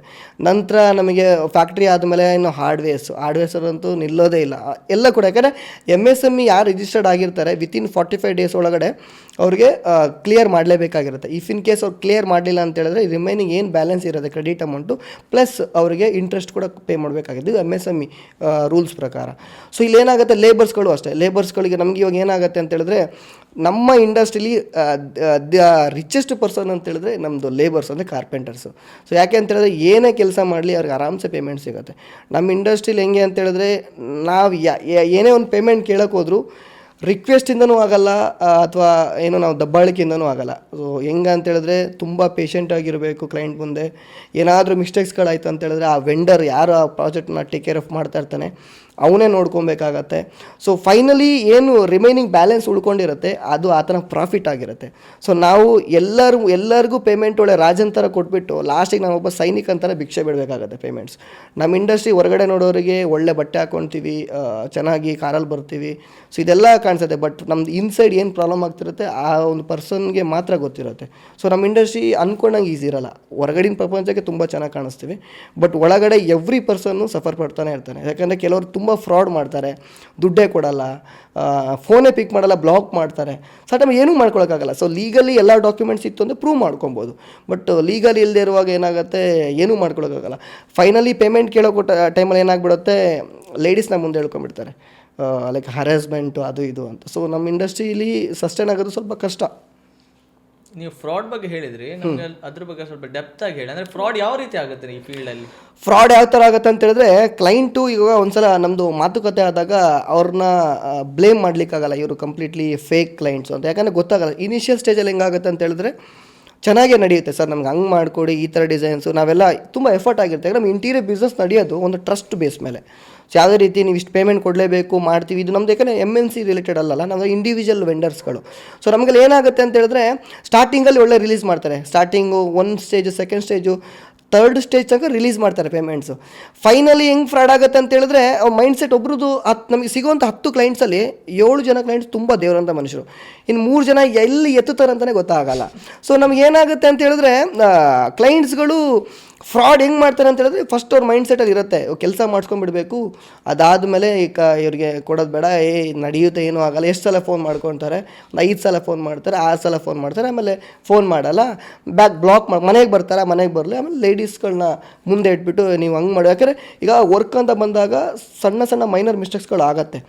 ನಂತರ ನಮಗೆ ಫ್ಯಾಕ್ಟ್ರಿ ಆದಮೇಲೆ ಇನ್ನು ಹಾರ್ಡ್ವೇರ್ಸ್ ಅಂತೂ ನಿಲ್ಲೋದೇ ಇಲ್ಲ ಎಲ್ಲ ಕೂಡ. ಯಾಕಂದರೆ MSME ಯಾರು ರಿಜಿಸ್ಟರ್ಡ್ ಆಗಿರ್ತಾರೆ ವಿತಿನ್ 45 days ಒಳಗಡೆ ಅವ್ರಿಗೆ ಕ್ಲಿಯರ್ ಮಾಡಲೇಬೇಕಾಗಿರುತ್ತೆ. ಇಫ್ ಇನ್ ಕೇಸ್ ಅವ್ರು ಕ್ಲಿಯರ್ ಮಾಡಲಿಲ್ಲ ಅಂತ ಹೇಳಿದ್ರೆ ರಿಮೈನಿಂಗ್ ಏನು ಬ್ಯಾಲೆನ್ಸ್ ಇರುತ್ತೆ ಕ್ರೆಡಿಟ್ ಅಮೌಂಟು ಪ್ಲಸ್ ಅವರಿಗೆ ಇಂಟ್ರೆಸ್ಟ್ ಕೂಡ ಪೇ ಮಾಡಬೇಕಾಗಿದೆ, ಇದು MSME ರೂಲ್ಸ್ ಪ್ರಕಾರ. ಸೊ ಇಲ್ಲೇನಾಗುತ್ತೆ, ಲೇಬರ್ಸ್ಗಳು ಅಷ್ಟೇ. ಲೇಬರ್ಸ್ಗಳಿಗೆ ನಮಗೆ ಇವಾಗ ಏನಾಗುತ್ತೆ ಅಂತ ಹೇಳಿದ್ರೆ, ನಮ್ಮ ಇಂಡಸ್ಟ್ರಿಲಿ ರಿಚೆಸ್ಟ್ ಪರ್ಸನ್ ಅಂತ ಹೇಳಿದ್ರೆ ನಮ್ಮದು ಲೇಬರ್ಸ್ ಅಂದರೆ ಕಾರ್ಪೆಂಟರ್ಸು. ಸೊ ಯಾಕೆ ಅಂತ ಹೇಳಿದ್ರೆ ಏನೇ ಕೆಲಸ ಮಾಡಲಿ ಅವ್ರಿಗೆ ಆರಾಮ್ಸೆ ಪೇಮೆಂಟ್ ಸಿಗುತ್ತೆ. ನಮ್ಮ ಇಂಡಸ್ಟ್ರಿಲಿ ಹೆಂಗೆ ಅಂತ ಹೇಳಿದ್ರೆ, ನಾವು ಏನೇ ಒಂದು ಪೇಮೆಂಟ್ ಕೇಳೋಕೆ ಹೋದರೂ ರಿಕ್ವೆಸ್ಟಿಂದನೂ ಆಗಲ್ಲ ಅಥವಾ ಏನೋ ನಾವು ದಬ್ಬಾಳಿಕೆಯಿಂದನೂ ಆಗಲ್ಲ. ಸೊ ಹೆಂಗೆ ಅಂತ ಹೇಳಿದ್ರೆ ತುಂಬ ಪೇಷಂಟಾಗಿರಬೇಕು ಕ್ಲೈಂಟ್ ಮುಂದೆ. ಏನಾದರೂ ಮಿಸ್ಟೇಕ್ಸ್ಗಳಾಯಿತು ಅಂತ ಹೇಳಿದ್ರೆ ಆ ವೆಂಡರ್ ಯಾರು ಆ ಪ್ರಾಜೆಕ್ಟ್ನ ಟೇಕ್ ಕೇರ್ ಆಫ್ ಮಾಡ್ತಾ ಇರ್ತಾನೆ ಅವನೇ ನೋಡ್ಕೊಬೇಕಾಗತ್ತೆ. ಸೊ ಫೈನಲಿ ಏನು ರಿಮೈನಿಂಗ್ ಬ್ಯಾಲೆನ್ಸ್ ಉಳ್ಕೊಂಡಿರುತ್ತೆ ಅದು ಆತನ ಪ್ರಾಫಿಟ್ ಆಗಿರುತ್ತೆ. ಸೊ ನಾವು ಎಲ್ಲರಿಗೂ ಪೇಮೆಂಟ್ ಒಳ್ಳೆ ರಾಜನ್ ಥರ ಕೊಟ್ಬಿಟ್ಟು ಲಾಸ್ಟಿಗೆ ನಾವೊಬ್ಬ ಸೈನಿಕ ಅಂತಾನೆ ಭಿಕ್ಷೆ ಬಿಡಬೇಕಾಗತ್ತೆ ಪೇಮೆಂಟ್ಸ್. ನಮ್ಮ ಇಂಡಸ್ಟ್ರಿ ಹೊರಗಡೆ ನೋಡೋರಿಗೆ ಒಳ್ಳೆ ಬಟ್ಟೆ ಹಾಕ್ಕೊಳ್ತೀವಿ, ಚೆನ್ನಾಗಿ ಕಾರಲ್ಲಿ ಬರ್ತೀವಿ, ಸೊ ಇದೆಲ್ಲ ಕಾಣಿಸುತ್ತೆ. ಬಟ್ ನಮ್ದು ಇನ್ಸೈಡ್ ಏನು ಪ್ರಾಬ್ಲಮ್ ಆಗ್ತಿರುತ್ತೆ ಆ ಒಂದು ಪರ್ಸನ್ಗೆ ಮಾತ್ರ ಗೊತ್ತಿರುತ್ತೆ. ಸೊ ನಮ್ಮ ಇಂಡಸ್ಟ್ರಿ ಅಂದ್ಕೊಂಡಂಗೆ ಈಸಿ ಇರಲ್ಲ. ಹೊರಗಡಿನ ಪ್ರಪಂಚಕ್ಕೆ ತುಂಬ ಚೆನ್ನಾಗಿ ಕಾಣಿಸ್ತೀವಿ, ಬಟ್ ಒಳಗಡೆ ಎವ್ರಿ ಪರ್ಸನ್ನು ಸಫರ್ ಪಡ್ತಾನೆ ಇರ್ತಾನೆ. ಯಾಕಂದರೆ ಕೆಲವರು ತುಂಬ ಫ್ರಾಡ್ ಮಾಡ್ತಾರೆ, ದುಡ್ಡೇ ಕೊಡಲ್ಲ, ಫೋನೇ ಪಿಕ್ ಮಾಡಲ್ಲ, ಬ್ಲಾಕ್ ಮಾಡ್ತಾರೆ. ಟೈಮ್ ಏನೂ ಮಾಡ್ಕೊಳಕ್ಕಾಗಲ್ಲ. ಸೊ ಲೀಗಲಿ ಎಲ್ಲ ಡಾಕ್ಯುಮೆಂಟ್ಸ್ ಇತ್ತು ಅಂದರೆ ಪ್ರೂವ್ ಮಾಡ್ಕೊಬೋದು, ಬಟ್ ಲೀಗಲಿ ಇಲ್ಲದೆ ಇರುವಾಗ ಏನಾಗುತ್ತೆ, ಏನೂ ಮಾಡ್ಕೊಳಕ್ಕಾಗಲ್ಲ. ಫೈನಲಿ ಪೇಮೆಂಟ್ ಕೇಳೋ ಟೈಮಲ್ಲಿ ಏನಾಗ್ಬಿಡುತ್ತೆ, ಲೇಡೀಸ್ನ ಮುಂದೆ ಹೇಳ್ಕೊಂಡ್ಬಿಡ್ತಾರೆ, ಲೈಕ್ ಹರಾಸ್ಮೆಂಟು ಅದು ಇದು ಅಂತ. ಸೊ ನಮ್ಮ ಇಂಡಸ್ಟ್ರಿಲಿ ಸಸ್ಟೈನ್ ಆಗೋದು ಸ್ವಲ್ಪ ಕಷ್ಟ. ನೀವು ಫ್ರಾಡ್ ಬಗ್ಗೆ ಹೇಳಿದ್ರಿ, ನಮಗೆ ಅದ್ರ ಬಗ್ಗೆ ಸ್ವಲ್ಪ ಡೆಪ್ತ್ ಆಗಿ ಹೇಳಿ. ಅಂದರೆ ಫ್ರಾಡ್ ಯಾವ ರೀತಿ ಆಗುತ್ತೆ ಈ ಫೀಲ್ಡಲ್ಲಿ? ಫ್ರಾಡ್ ಯಾವ ಥರ ಆಗುತ್ತೆ ಅಂತ ಹೇಳಿದ್ರೆ, ಕ್ಲೈಂಟು ಇವಾಗ ಒಂದ್ಸಲ ನಮ್ಮದು ಮಾತುಕತೆ ಆದಾಗ ಅವ್ರನ್ನ ಬ್ಲೇಮ್ ಮಾಡಲಿಕ್ಕಾಗಲ್ಲ, ಇವರು ಕಂಪ್ಲೀಟ್ಲಿ ಫೇಕ್ ಕ್ಲೈಂಟ್ಸು ಅಂತ. ಯಾಕಂದರೆ ಗೊತ್ತಾಗಲ್ಲ. ಇನಿಷಿಯಲ್ ಸ್ಟೇಜಲ್ಲಿ ಹೆಂಗಾಗುತ್ತೆ ಅಂತ ಹೇಳಿದ್ರೆ ಚೆನ್ನಾಗೇ ನಡೆಯುತ್ತೆ, ಸರ್ ನಮ್ಗೆ ಹಂಗೆ ಮಾಡಿಕೊಡಿ, ಈ ಥರ ಡಿಸೈನ್ಸು, ನಾವೆಲ್ಲ ತುಂಬ ಎಫರ್ಟ್ ಆಗಿರುತ್ತೆ. ನಮ್ಮ ಇಂಟೀರಿಯರ್ ಬಿಸ್ನೆಸ್ ನಡೆಯೋದು ಒಂದು ಟ್ರಸ್ಟ್ ಬೇಸ್ ಮೇಲೆ. ಸೊ ಯಾವುದೇ ರೀತಿ ನೀವು ಇಷ್ಟು ಪೇಮೆಂಟ್ ಕೊಡಲೇಬೇಕು ಮಾಡ್ತೀವಿ, ಇದು ನಮ್ದು ಯಾಕಂದರೆ MNC ರಿಲೇಟೆಡ್ ಅಲ್ಲಲ್ಲ, ನಾವು ಇಂಡಿವಿಜುವಲ್ ವೆಂಡರ್ಸ್ಗಳು. ಸೊ ನಮಗೆ ಏನಾಗುತ್ತೆ ಅಂತ ಹೇಳಿದ್ರೆ, ಸ್ಟಾರ್ಟಿಂಗಲ್ಲಿ ಒಳ್ಳೆ ರಿಲೀಸ್ ಮಾಡ್ತಾರೆ, starting 1 stage 2nd stage 3rd stage ತನಕ ರಿಲೀಸ್ ಮಾಡ್ತಾರೆ ಪೇಮೆಂಟ್ಸು. ಫೈನಲಿ ಹೆಂಗೆ ಫ್ರಾಡ್ ಆಗುತ್ತೆ ಅಂತ ಹೇಳಿದ್ರೆ, ಮೈಂಡ್ ಸೆಟ್ ಒಬ್ರದ್ದು ನಮಗೆ ಸಿಗೋವಂಥ 10 ಕ್ಲೈಂಟ್ಸಲ್ಲಿ 7 ಜನ ಕ್ಲೈಂಟ್ಸ್ ತುಂಬ ದೇವರಂಥ ಮನುಷ್ಯರು, ಇನ್ನು 3 ಜನ ಎಲ್ಲಿ ಎತ್ತುತ್ತಾರೆ ಅಂತಲೇ ಗೊತ್ತಾಗಲ್ಲ. ಸೊ ನಮಗೇನಾಗುತ್ತೆ ಅಂತ ಹೇಳಿದ್ರೆ, ಕ್ಲೈಂಟ್ಸ್ಗಳು ಫ್ರಾಡ್ ಹೆಂಗೆ ಮಾಡ್ತಾರೆ ಅಂತ ಹೇಳಿದ್ರೆ ಫಸ್ಟ್ ಅವ್ರ ಮೈಂಡ್ ಸೆಟಲ್ಲಿ ಇರುತ್ತೆ, ಕೆಲಸ ಮಾಡಿಸ್ಕೊಂಡ್ಬಿಡ್ಬೇಕು, ಅದಾದಮೇಲೆ ಈಗ ಇವ್ರಿಗೆ ಕೊಡೋದು ಬೇಡ, ನಡೆಯುತ್ತೆ, ಏನೂ ಆಗಲ್ಲ. ಎಷ್ಟು ಸಲ ಫೋನ್ ಮಾಡ್ಕೊತಾರೆ, ಒಂದು 5 ಸಲ ಫೋನ್ ಮಾಡ್ತಾರೆ, 6 ಸಲ ಫೋನ್ ಮಾಡ್ತಾರೆ, ಆಮೇಲೆ ಫೋನ್ ಮಾಡಲ್ಲ, ಬ್ಲಾಕ್ ಮಾಡಿ ಮನೆಗೆ ಬರ್ತಾರೆ. ಮನೆಗೆ ಬರಲಿ, ಆಮೇಲೆ ಲೇಡೀಸ್ಗಳನ್ನ ಮುಂದೆ ಇಟ್ಬಿಟ್ಟು ನೀವು ಹಂಗೆ ಮಾಡಿ. ಯಾಕಂದರೆ ಈಗ ವರ್ಕ್ ಅಂತ ಬಂದಾಗ ಸಣ್ಣ ಸಣ್ಣ ಮೈನರ್ ಮಿಸ್ಟೇಕ್ಸ್ಗಳು ಆಗುತ್ತೆ.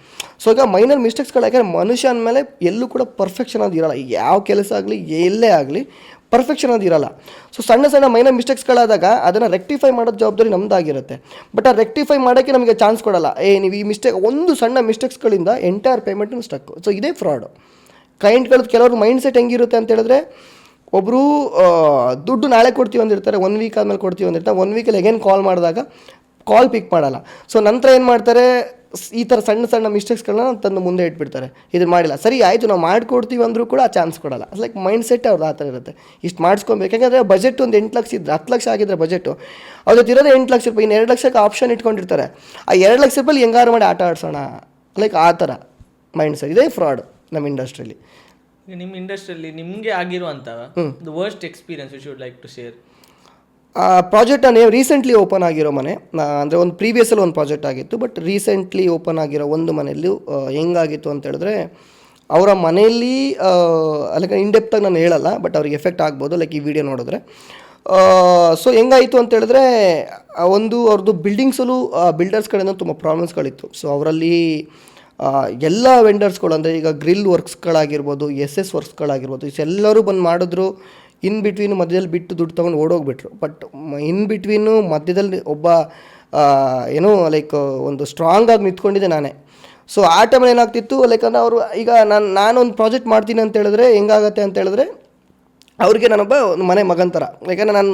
ಸೊ ಈಗ ಮೈನರ್ ಮಿಸ್ಟೇಕ್ಸ್ಗಳು ಯಾಕಂದರೆ ಮನುಷ್ಯ ಅಂದಮೇಲೆ ಎಲ್ಲೂ ಕೂಡ ಪರ್ಫೆಕ್ಷನ್ ಅದು ಇರೋಲ್ಲ. ಈಗ ಯಾವ ಕೆಲಸ ಆಗಲಿ ಎಲ್ಲೇ ಆಗಲಿ ಪರ್ಫೆಕ್ಷನ್ ಅದು ಇರೋಲ್ಲ. ಸೊ ಸಣ್ಣ ಸಣ್ಣ ಮೈನರ್ ಮಿಸ್ಟೇಕ್ಸ್ಗಳಾದಾಗ ಅದನ್ನು ರೆಕ್ಟಿಫೈ ಮಾಡೋದು ಜವಾಬ್ದಾರಿ ನಮ್ಮದಾಗಿರುತ್ತೆ. ಬಟ್ ಆ ರೆಕ್ಟಿಫೈ ಮಾಡೋಕ್ಕೆ ನಮಗೆ ಚಾನ್ಸ್ ಕೊಡಲ್ಲ. ನೀವು ಈ ಒಂದು ಸಣ್ಣ ಮಿಸ್ಟೇಕ್ಸ್ಗಳಿಂದ ಎಂಟೈರ್ ಪೇಮೆಂಟನ್ನು ಸ್ಟಕ್ಕು. ಸೊ ಇದೇ ಫ್ರಾಡು. ಕ್ಲೈಂಟ್ಗಳದ್ದು ಕೆಲವ್ರ ಮೈಂಡ್ ಸೆಟ್ ಹೆಂಗಿರುತ್ತೆ ಅಂತ ಹೇಳಿದ್ರೆ, ಒಬ್ಬರು ದುಡ್ಡು ನಾಳೆ ಕೊಡ್ತೀವಿ ಅಂದಿರ್ತಾರೆ, 1 ವೀಕ್ ಆದಮೇಲೆ ಕೊಡ್ತೀವಿ ಅಂದಿರ್ತಾರೆ. 1 ವೀಕಲ್ಲಿ ಅಗೇನ್ ಕಾಲ್ ಮಾಡಿದಾಗ ಕಾಲ್ ಪಿಕ್ ಮಾಡಲ್ಲ. ಸೊ ನಂತರ ಏನು ಮಾಡ್ತಾರೆ, ಈ ಥರ ಸಣ್ಣ ಸಣ್ಣ ಮಿಸ್ಟೇಕ್ಸ್ಗಳನ್ನ ತಂದು ಮುಂದೆ ಇಟ್ಬಿಡ್ತಾರೆ. ಇದನ್ನು ಮಾಡಿಲ್ಲ, ಸರಿ ಆಯಿತು ನಾವು ಮಾಡಿಕೊಡ್ತೀವಿ ಅಂದರೂ ಕೂಡ ಆ ಚಾನ್ಸ್ ಕೊಡಲ್ಲ. ಲೈಕ್ ಮೈಂಡ್ ಸೆಟ್ ಅವ್ರದ್ದು ಆ ಥರ ಇರುತ್ತೆ. ಇಷ್ಟು ಮಾಡಿಸ್ಕೊಬೇಕು. ಯಾಕೆಂದರೆ ಬಜೆಟ್ ಒಂದು 8 ಲಕ್ಷ ಇದ್ದರೆ, 10 ಲಕ್ಷ ಆಗಿದ್ರೆ ಬಜೆಟು, ಅವ್ರ ಜೊತೆ ಇರೋದೇ 8 ಲಕ್ಷ ರೂಪಾಯಿ, ಇನ್ನು 2 ಲಕ್ಷಕ್ಕೆ ಆಪ್ಷನ್ ಇಟ್ಕೊಂಡಿರ್ತಾರೆ. ಆ 2 ಲಕ್ಷ ರೂಪಾಯಿ ಹೆಂಗಾರು ಮಾಡಿ ಆಟ ಆಡ್ಸೋಣ, ಲೈಕ್ ಆ ಥರ ಮೈಂಡ್ ಸೆಟ್. ಇದೇ ಫ್ರಾಡ್ ನಮ್ಮ ಇಂಡಸ್ಟ್ರಿಯಲ್ಲಿ. ನಿಮ್ಮ ಇಂಡಸ್ಟ್ರಿಯಲ್ಲಿ ನಿಮಗೆ ಆಗಿರುವಂಥ the worst experience you should like to share. Project ನಾನು ರೀಸೆಂಟ್ಲಿ ಓಪನ್ ಆಗಿರೋ ಮನೆ, ಅಂದರೆ ಒಂದು ಪ್ರೀವಿಯಸಲ್ಲಿ ಒಂದು ಪ್ರಾಜೆಕ್ಟ್ ಆಗಿತ್ತು, ಬಟ್ ರೀಸೆಂಟ್ಲಿ ಓಪನ್ ಆಗಿರೋ ಒಂದು ಮನೆಯಲ್ಲಿ ಹೆಂಗಾಗಿತ್ತು ಅಂತ ಹೇಳಿದ್ರೆ, ಅವರ ಮನೆಯಲ್ಲಿ ಲೈಕ್ ಇನ್ಡೆಪ್ತಾಗಿ ನಾನು ಹೇಳಲ್ಲ, ಬಟ್ ಅವ್ರಿಗೆ ಎಫೆಕ್ಟ್ ಆಗ್ಬೋದು ಲೈಕ್ ಈ ವಿಡಿಯೋ ನೋಡಿದ್ರೆ. ಸೊ ಹೆಂಗಾಯಿತು ಅಂತ ಹೇಳಿದ್ರೆ, ಅವ್ರದ್ದು ಬಿಲ್ಡಿಂಗ್ಸಲ್ಲೂ ಬಿಲ್ಡರ್ಸ್ ಕಡೆಯಿಂದ ತುಂಬ ಪ್ರಾಬ್ಲಮ್ಸ್ಗಳಿತ್ತು. ಸೊ ಅವರಲ್ಲಿ ಎಲ್ಲ ವೆಂಡರ್ಸ್ಗಳು, ಅಂದರೆ ಈಗ ಗ್ರಿಲ್ ವರ್ಕ್ಸ್ಗಳಾಗಿರ್ಬೋದು, SS ವರ್ಕ್ಸ್ಗಳಾಗಿರ್ಬೋದು, ಎಲ್ಲರೂ ಬಂದು ಮಾಡಿದ್ರು. ಇನ್ ಬಿಟ್ವೀನು ಮಧ್ಯದಲ್ಲಿ ಬಿಟ್ಟು ದುಡ್ಡು ತೊಗೊಂಡು ಓಡೋಗ್ಬಿಟ್ರು. ಬಟ್ ಇನ್ ಬಿಟ್ವೀನು ಮಧ್ಯದಲ್ಲಿ ಒಬ್ಬ ಏನೋ ಲೈಕ್ ಒಂದು ಸ್ಟ್ರಾಂಗ್ ಆಗಿ ನಿಂತ್ಕೊಂಡಿದ್ದೆ ನಾನೇ. ಸೊ ಆ ಟೈಮಲ್ಲಿ ಏನಾಗ್ತಿತ್ತು, ಲೈಕ್ ಅಂದರೆ ಅವರು ಈಗ ನಾನೊಂದು ಪ್ರಾಜೆಕ್ಟ್ ಮಾಡ್ತೀನಿ ಅಂತ ಹೇಳಿದ್ರೆ ಹೆಂಗಾಗತ್ತೆ ಅಂತ ಹೇಳಿದ್ರೆ, ಅವ್ರಿಗೆ ನಾನೊಬ್ಬ ಒಂದು ಮನೆ ಮಗನ ಥರ. ಯಾಕಂದರೆ ನಾನು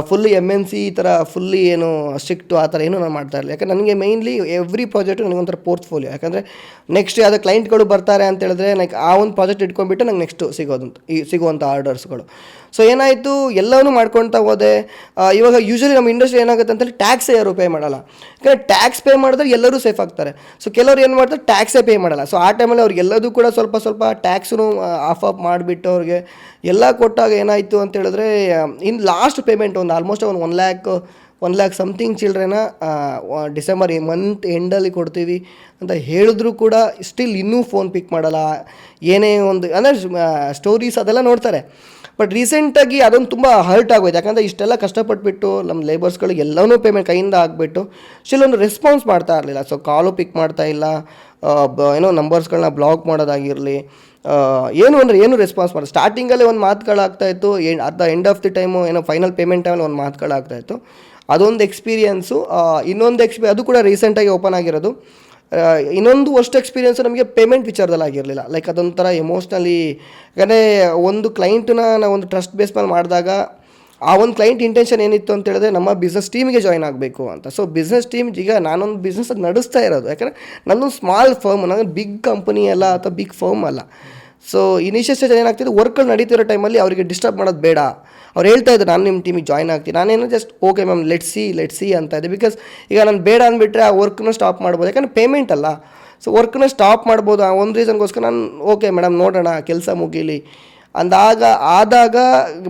ಫುಲ್ಲಿ MNC ಈ ಥರ ಫುಲ್ಲಿ ಏನು ಸ್ಟ್ರಿಕ್ಟು ಆ ಥರ ಏನೂ ನಾನು ಮಾಡ್ತಾ ಇರಲಿಲ್ಲ. ಯಾಕಂದರೆ ನನಗೆ ಮೇಯ್ನ್ಲಿ ಎವ್ರಿ ಪ್ರಾಜೆಕ್ಟು ನನಗೊಂಥರ ಪೋರ್ಟ್ಫೋಲಿಯೋ. ಯಾಕಂದರೆ ನೆಕ್ಸ್ಟ್ ಯಾವುದೋ ಕ್ಲೈಂಟ್ಗಳು ಬರ್ತಾರೆ ಅಂತ ಹೇಳಿದ್ರೆ, ಲೈಕ್ ಆ ಒಂದು ಪ್ರಾಜೆಕ್ಟ್ ಇಟ್ಕೊಂಡ್ಬಿಟ್ಟು ನಂಗೆ ನೆಕ್ಸ್ಟು ಸಿಗುವಂಥ ಆರ್ಡರ್ಸ್ಗಳು. ಸೊ ಏನಾಯಿತು, ಎಲ್ಲವೂ ಮಾಡ್ಕೊಳ್ತಾ ಹೋದೆ. ಇವಾಗ ಯೂಶ್ವಲಿ ನಮ್ಮ ಇಂಡಸ್ಟ್ರಿ ಏನಾಗುತ್ತೆ ಅಂತೇಳಿ ಟ್ಯಾಕ್ಸೇ ಯಾರು ಪೇ ಮಾಡಲ್ಲ. ಯಾಕಂದರೆ ಟ್ಯಾಕ್ಸ್ ಪೇ ಮಾಡಿದ್ರೆ ಎಲ್ಲರೂ ಸೇಫ್ ಆಗ್ತಾರೆ. ಸೊ ಕೆಲವ್ರು ಏನು ಮಾಡ್ತಾರೆ, ಟ್ಯಾಕ್ಸೇ ಪೇ ಮಾಡಲ್ಲ. ಸೊ ಆ ಟೈಮಲ್ಲಿ ಅವ್ರಿಗೆಲ್ಲದೂ ಕೂಡ ಸ್ವಲ್ಪ ಟ್ಯಾಕ್ಸೂ ಆಫ್ ಮಾಡಿ ಅವ್ರಿಗೆ ಎಲ್ಲ ಕೊಟ್ಟಾಗ ಏನಾಯಿತು ಅಂತ ಹೇಳಿದ್ರೆ, ಇನ್ನು ಲಾಸ್ಟ್ ಪೇಮೆಂಟ್ ಒಂದು ಆಲ್ಮೋಸ್ಟ್ ಒಂದು 1 ಲ್ಯಾಕ್ ಸಮಥಿಂಗ್ ಚಿಲ್ಡ್ರನ್ನ ಡಿಸೆಂಬರ್ ಮಂತ್ ಎಂಡಲ್ಲಿ ಕೊಡ್ತೀವಿ ಅಂತ ಹೇಳಿದ್ರು ಕೂಡ ಸ್ಟಿಲ್ ಇನ್ನೂ ಫೋನ್ ಪಿಕ್ ಮಾಡಲ್ಲ. ಏನೇ ಒಂದು ಅಂದರೆ ಸ್ಟೋರೀಸ್ ಅದೆಲ್ಲ ನೋಡ್ತಾರೆ. ಬಟ್ ರೀಸೆಂಟಾಗಿ ಅದೊಂದು ತುಂಬ ಹರ್ಟ್ ಆಗೋಯ್ತು. ಯಾಕಂದರೆ ಇಷ್ಟೆಲ್ಲ ಕಷ್ಟಪಟ್ಬಿಟ್ಟು ನಮ್ಮ ಲೇಬರ್ಸ್ಗಳಿಗೆ ಎಲ್ಲವೂ ಪೇಮೆಂಟ್ ಕೈಯಿಂದ ಆಗಿಬಿಟ್ಟು ಸ್ಟಿಲ್ ಒಂದು ರೆಸ್ಪಾನ್ಸ್ ಮಾಡ್ತಾ ಇರಲಿಲ್ಲ. ಸೊ ಕಾಲು ಪಿಕ್ ಮಾಡ್ತಾ ಇಲ್ಲ, ಏನೋ ನಂಬರ್ಸ್ಗಳನ್ನ ಬ್ಲಾಕ್ ಮಾಡೋದಾಗಿರಲಿ, ಏನು ರೆಸ್ಪಾನ್ಸ್ ಮಾಡಿ. ಸ್ಟಾರ್ಟಿಂಗಲ್ಲೇ ಒಂದು ಮಾತುಗಳಾಗ್ತಾಯಿತ್ತು, at the end of the time ಏನೋ ಫೈನಲ್ ಪೇಮೆಂಟ್ ಟೈಮಲ್ಲಿ ಒಂದು ಮಾತುಗಳಾಗ್ತಾಯಿತ್ತು. ಅದೊಂದು ಎಕ್ಸ್ಪೀರಿಯನ್ಸು. ಇನ್ನೊಂದು ಅದು ಕೂಡ ರೀಸೆಂಟಾಗಿ ಓಪನ್ ಆಗಿರೋದು. ಇನ್ನೊಂದು ವರ್ಸ್ಟ್ ಎಕ್ಸ್ಪೀರಿಯೆನ್ಸು ನಮಗೆ ಪೇಮೆಂಟ್ ವಿಚಾರದಲ್ಲಿ ಆಗಿರಲಿಲ್ಲ. ಲೈಕ್ ಅದೊಂಥರ ಎಮೋಷ್ನಲಿ. ಯಾಕಂದರೆ ಒಂದು ಕ್ಲೈಂಟನ್ನ ನಾವು ಒಂದು ಟ್ರಸ್ಟ್ ಬೇಸ್ ಮೇಲೆ ಮಾಡಿದಾಗ, ಆ ಒಂದು ಕ್ಲೈಂಟ್ ಇಂಟೆನ್ಷನ್ ಏನಿತ್ತು ಅಂತ ಹೇಳಿದ್ರೆ, ನಮ್ಮ ಬಿಸ್ನೆಸ್ ಟೀಮಿಗೆ ಜಾಯ್ನ್ ಆಗಬೇಕು ಅಂತ. ಸೊ ಬಿಸ್ನೆಸ್ ಟೀಮ್, ಈಗ ನಾನೊಂದು ಬಿಸ್ನೆಸ್ ಅದು ನಡೆಸ್ತಾ ಇರೋದು. ಯಾಕಂದರೆ ನನ್ನೊಂದು ಸ್ಮಾಲ್ ಫರ್ಮ್, ನಾನು ಬಿಗ್ ಕಂಪನಿ ಅಲ್ಲ ಅಥವಾ ಬಿಗ್ ಫರ್ಮ್ ಅಲ್ಲ. ಸೊ ಇನಿಷಿಯಲ್ ಸ್ಟೇಜ್ ಏನಾಗ್ತಿದೆ, ವರ್ಕ್ಗಳು ನಡೀತಿರೋ ಟೈಮಲ್ಲಿ ಅವರಿಗೆ ಡಿಸ್ಟರ್ಬ್ ಮಾಡೋದು ಬೇಡ. ಅವ್ರು ಹೇಳ್ತಾ ಇದ್ರು, ನಾನು ನಿಮ್ಮ ಟೀಮಿಗೆ ಜಾಯ್ನ್ ಆಗ್ತೀನಿ. ನಾನೇನು just okay ma'am let's see ಅಂತ ಇದೆ. ಬಿಕಾಸ್ ಈಗ ನಾನು ಬೇಡ ಅಂದ್ಬಿಟ್ರೆ ಆ ವರ್ಕ್ನ ಸ್ಟಾಪ್ ಮಾಡ್ಬೋದು. ಯಾಕಂದರೆ ಪೇಮೆಂಟ್ ಅಲ್ಲ. ಸೊ ವರ್ಕ್ನ ಸ್ಟಾಪ್ ಮಾಡ್ಬೋದು. ಆ ಒಂದು ರೀಸನ್ಗೋಸ್ಕರ ನಾನು ಓಕೆ ಮೇಡಮ್ ನೋಡೋಣ, ಕೆಲಸ ಮುಗೀಲಿ ಆದಾಗ